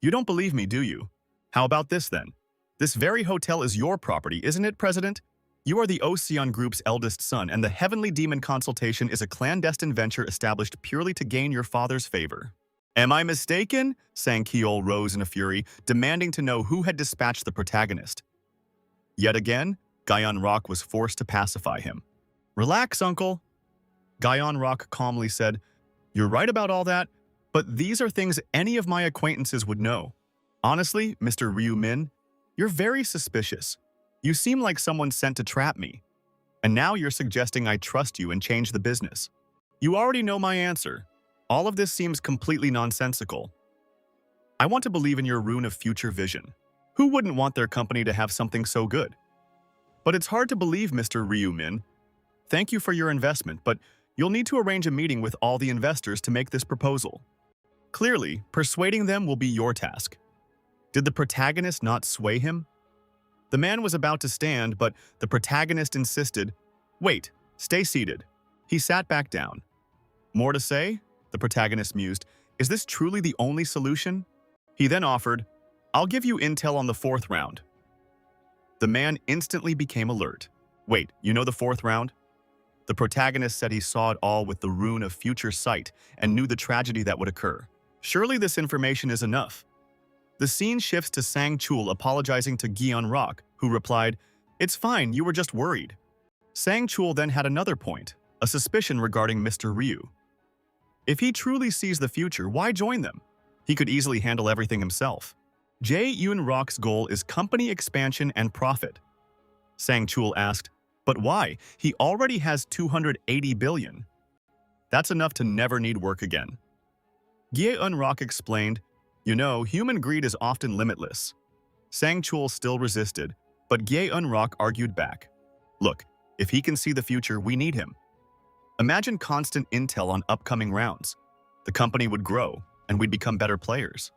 You don't believe me, do you? How about this then? This very hotel is your property, isn't it, President? You are the Ocean Group's eldest son, and the Heavenly Demon Consultation is a clandestine venture established purely to gain your father's favor. Am I mistaken? Sang-kil rose in a fury, demanding to know who had dispatched the protagonist. Yet again, Yeon-rock was forced to pacify him. Relax, uncle. Yeon-rock calmly said, You're right about all that, but these are things any of my acquaintances would know. Honestly, Mr. Ryu-min, you're very suspicious. You seem like someone sent to trap me. And now you're suggesting I trust you and change the business. You already know my answer. All of this seems completely nonsensical. I want to believe in your rune of future vision. Who wouldn't want their company to have something so good? But it's hard to believe, Mr. Ryu-min. Thank you for your investment, but you'll need to arrange a meeting with all the investors to make this proposal. Clearly, persuading them will be your task. Did the protagonist not sway him? The man was about to stand, but the protagonist insisted, Wait, stay seated. He sat back down. More to say? The protagonist mused. Is this truly the only solution? He then offered, I'll give you intel on the 4th round. The man instantly became alert. Wait, you know the 4th round? The protagonist said he saw it all with the rune of future sight and knew the tragedy that would occur. Surely this information is enough. The scene shifts to Sang-chul apologizing to Yeon-rock, who replied, It's fine, you were just worried. Sang-chul then had another point, a suspicion regarding Mr. Ryu. If he truly sees the future, why join them? He could easily handle everything himself. Yeon-rock's goal is company expansion and profit. Sang-chul asked, But why? He already has 280 billion. That's enough to never need work again. Yeon-rock explained, You know, human greed is often limitless. Sang-chul still resisted, but Yeon-rock argued back. Look, if he can see the future, we need him. Imagine constant intel on upcoming rounds. The company would grow, and we'd become better players.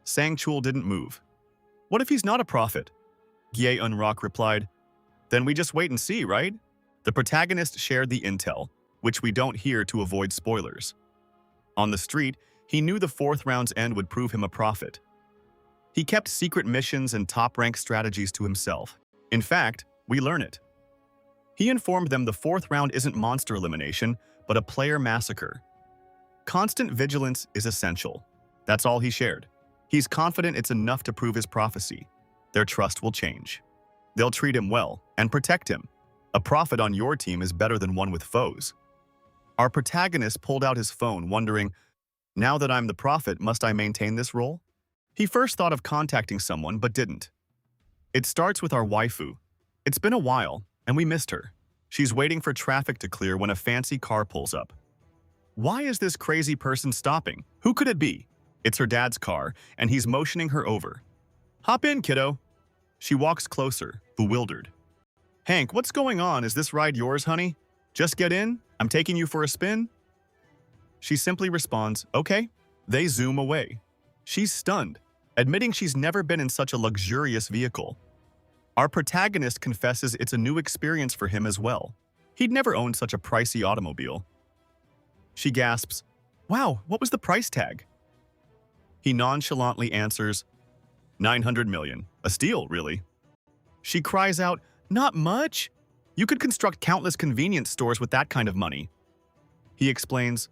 Sang-chul didn't move. What if he's not a prophet? Yeon-rock replied, Then we just wait and see, right? The protagonist shared the intel, which we don't hear to avoid spoilers. On the street, he knew the 4th round's end would prove him a prophet. He kept secret missions and top-rank strategies to himself. In fact, we learn it. He informed them the 4th round isn't monster elimination, but a player massacre. Constant vigilance is essential. That's all he shared. He's confident it's enough to prove his prophecy. Their trust will change. They'll treat him well and protect him. A prophet on your team is better than one with foes. Our protagonist pulled out his phone, wondering, Now that I'm the prophet, must I maintain this role? He first thought of contacting someone, but didn't. It starts with our waifu. It's been a while, and we missed her. She's waiting for traffic to clear when a fancy car pulls up. Why is this crazy person stopping? Who could it be? It's her dad's car, and he's motioning her over. Hop in, kiddo. She walks closer, bewildered. Hank, what's going on? Is this ride yours, honey? Just get in. I'm taking you for a spin. She simply responds, okay. They zoom away. She's stunned, admitting she's never been in such a luxurious vehicle. Our protagonist confesses it's a new experience for him as well. He'd never owned such a pricey automobile. She gasps, wow, what was the price tag? He nonchalantly answers, 900 million. A steal, really. She cries out, not much. You could construct countless convenience stores with that kind of money. He explains,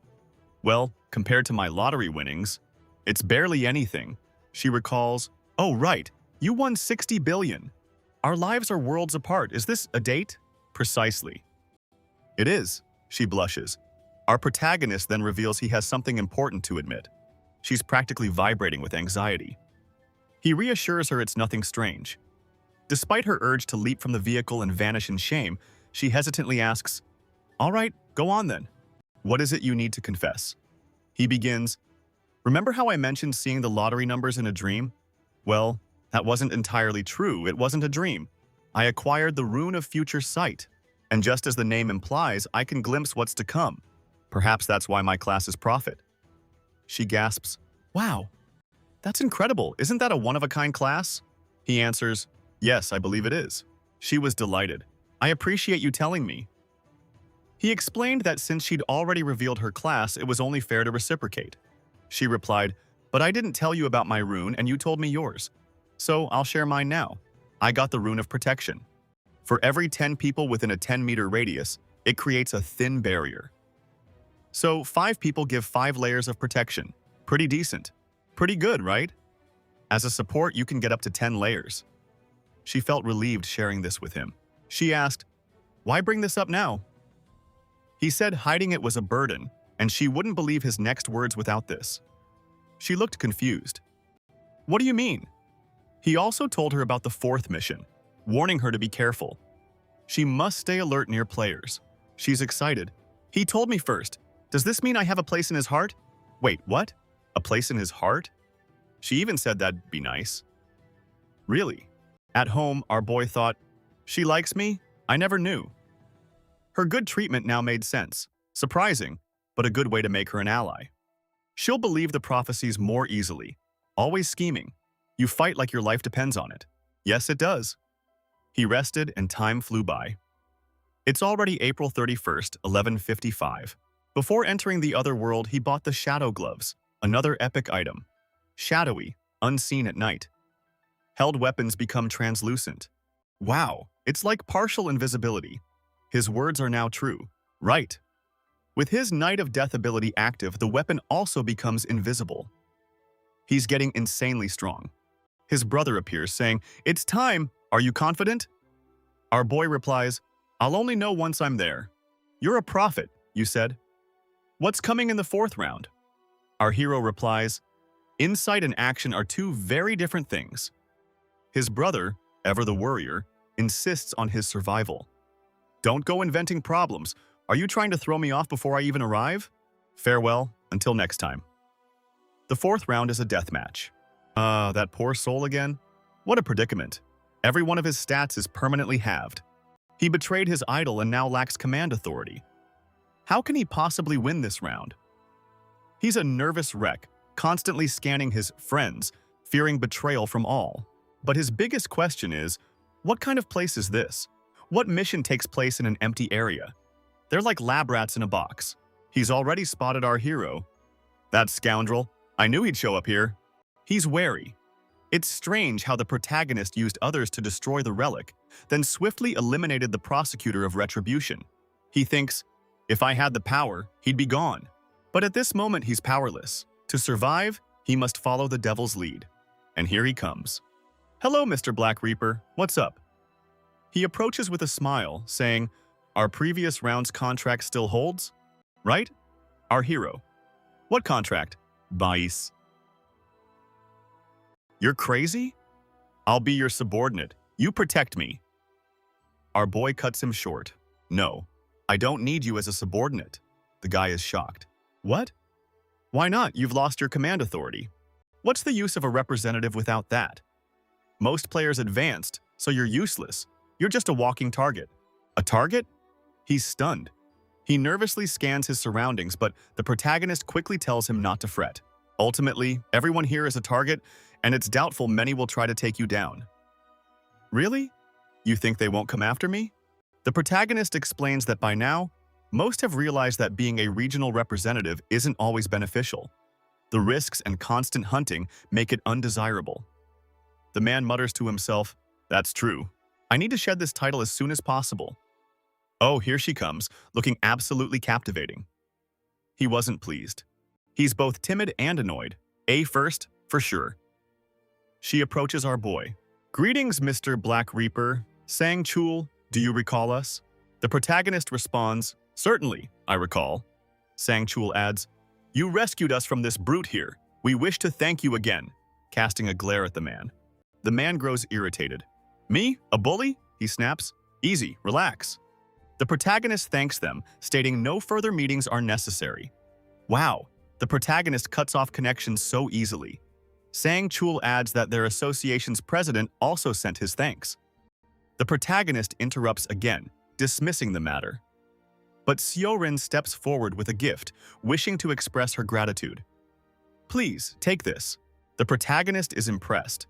well, compared to my lottery winnings, it's barely anything. She recalls, oh right, you won 60 billion. Our lives are worlds apart. Is this a date? Precisely. It is, she blushes. Our protagonist then reveals he has something important to admit. She's practically vibrating with anxiety. He reassures her it's nothing strange. Despite her urge to leap from the vehicle and vanish in shame, she hesitantly asks, all right, go on then. What is it you need to confess? He begins, remember how I mentioned seeing the lottery numbers in a dream? Well, that wasn't entirely true. It wasn't a dream. I acquired the Rune of Future Sight, and just as the name implies, I can glimpse what's to come. Perhaps that's why my class is Prophet. She gasps, wow, that's incredible. Isn't that a one-of-a-kind class? He answers, yes, I believe it is. She was delighted. I appreciate you telling me. He explained that since she'd already revealed her class, it was only fair to reciprocate. She replied, but I didn't tell you about my rune and you told me yours. So I'll share mine now. I got the Rune of Protection. For every 10 people within a 10-meter radius, it creates a thin barrier. So 5 people give 5 layers of protection. Pretty decent. Pretty good, right? As a support, you can get up to 10 layers. She felt relieved sharing this with him. She asked, why bring this up now? He said hiding it was a burden, and she wouldn't believe his next words without this. She looked confused. What do you mean? He also told her about the 4th mission, warning her to be careful. She must stay alert near players. She's excited. He told me first. Does this mean I have a place in his heart? Wait, what? A place in his heart? She even said that'd be nice. Really? At home, our boy thought, she likes me? I never knew. Her good treatment now made sense. Surprising, but a good way to make her an ally. She'll believe the prophecies more easily. Always scheming. You fight like your life depends on it. Yes, it does. He rested and time flew by. It's already April 31st, 1155. Before entering the other world, he bought the Shadow Gloves, another epic item. Shadowy, unseen at night. Held weapons become translucent. Wow, it's like partial invisibility. His words are now true. Right. With his Night of Death ability active, the weapon also becomes invisible. He's getting insanely strong. His brother appears, saying, it's time. Are you confident? Our boy replies, I'll only know once I'm there. You're a prophet, you said. What's coming in the 4th round? Our hero replies, insight and action are 2 very different things. His brother, ever the worrier, insists on his survival. Don't go inventing problems. Are you trying to throw me off before I even arrive? Farewell, until next time. The 4th round is a death match. That poor soul again? What a predicament. Every one of his stats is permanently halved. He betrayed his idol and now lacks command authority. How can he possibly win this round? He's a nervous wreck, constantly scanning his friends, fearing betrayal from all. But his biggest question is, what kind of place is this? What mission takes place in an empty area? They're like lab rats in a box. He's already spotted our hero. That scoundrel. I knew he'd show up here. He's wary. It's strange how the protagonist used others to destroy the relic, then swiftly eliminated the prosecutor of retribution. He thinks, if I had the power, he'd be gone. But at this moment, he's powerless. To survive, he must follow the devil's lead. And here he comes. Hello, Mr. Black Reaper. What's up? He approaches with a smile, saying, our previous round's contract still holds? Right? Our hero. What contract? Bais. You're crazy? I'll be your subordinate. You protect me. Our boy cuts him short. No, I don't need you as a subordinate. The guy is shocked. What? Why not? You've lost your command authority. What's the use of a representative without that? Most players advanced, so you're useless. You're just a walking target. A target? He's stunned. He nervously scans his surroundings, but the protagonist quickly tells him not to fret. Ultimately, everyone here is a target, and it's doubtful many will try to take you down. Really? You think they won't come after me? The protagonist explains that by now, most have realized that being a regional representative isn't always beneficial. The risks and constant hunting make it undesirable. The man mutters to himself, "That's true. I need to shed this title as soon as possible." Oh, here she comes, looking absolutely captivating. He wasn't pleased. He's both timid and annoyed. A first, for sure. She approaches our boy. "Greetings, Mr. Black Reaper. Sang Chul, do you recall us?" The protagonist responds, "Certainly, I recall." Sang Chul adds, "You rescued us from this brute here. We wish to thank you again," casting a glare at the man. The man grows irritated. "Me? A bully?" he snaps. "Easy, relax." The protagonist thanks them, stating no further meetings are necessary. Wow, the protagonist cuts off connections so easily. Sang Chul adds that their association's president also sent his thanks. The protagonist interrupts again, dismissing the matter. But Seorin steps forward with a gift, wishing to express her gratitude. "Please, take this." The protagonist is impressed.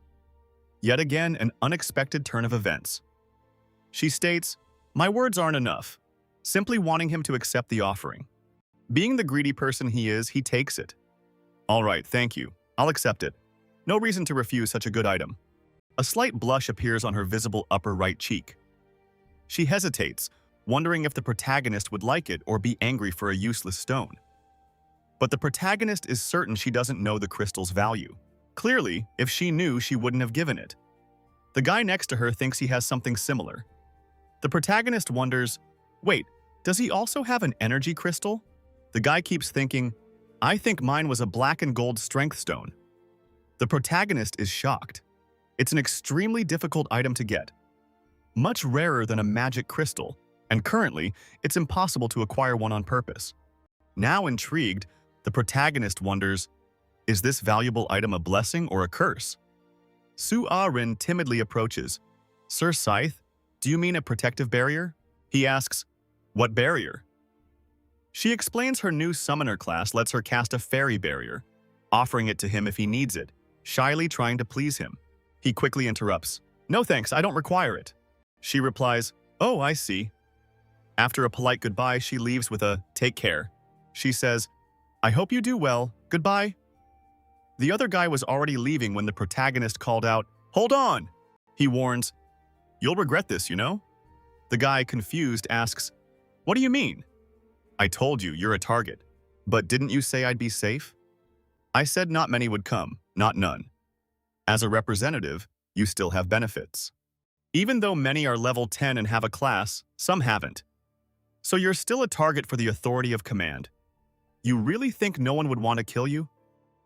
Yet again, an unexpected turn of events. She states, "My words aren't enough," simply wanting him to accept the offering. Being the greedy person he is, he takes it. "All right, thank you. I'll accept it. No reason to refuse such a good item." A slight blush appears on her visible upper right cheek. She hesitates, wondering if the protagonist would like it or be angry for a useless stone. But the protagonist is certain she doesn't know the crystal's value. Clearly, if she knew, she wouldn't have given it. The guy next to her thinks he has something similar. The protagonist wonders, wait, does he also have an energy crystal? The guy keeps thinking, I think mine was a black and gold strength stone. The protagonist is shocked. It's an extremely difficult item to get. Much rarer than a magic crystal, and currently, it's impossible to acquire one on purpose. Now intrigued, the protagonist wonders, is this valuable item a blessing or a curse? Su Ah-rin timidly approaches. Sir Scythe, do you mean a protective barrier? He asks, what barrier? She explains her new summoner class lets her cast a fairy barrier, offering it to him if he needs it, shyly trying to please him. He quickly interrupts. No thanks, I don't require it. She replies, oh, I see. After a polite goodbye, she leaves with a take care. She says, I hope you do well, goodbye. The other guy was already leaving when the protagonist called out, hold on! He warns, you'll regret this, you know? The guy, confused, asks, what do you mean? I told you, you're a target. But didn't you say I'd be safe? I said not many would come, not none. As a representative, you still have benefits. Even though many are level 10 and have a class, some haven't. So you're still a target for the authority of command. You really think no one would want to kill you?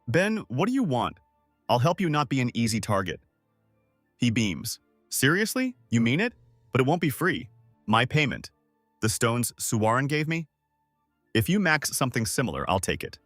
Ben, what do you want? I'll help you not be an easy target. He beams. Seriously? You mean it? But it won't be free. My payment. The stones Suwaran gave me? If you max something similar, I'll take it.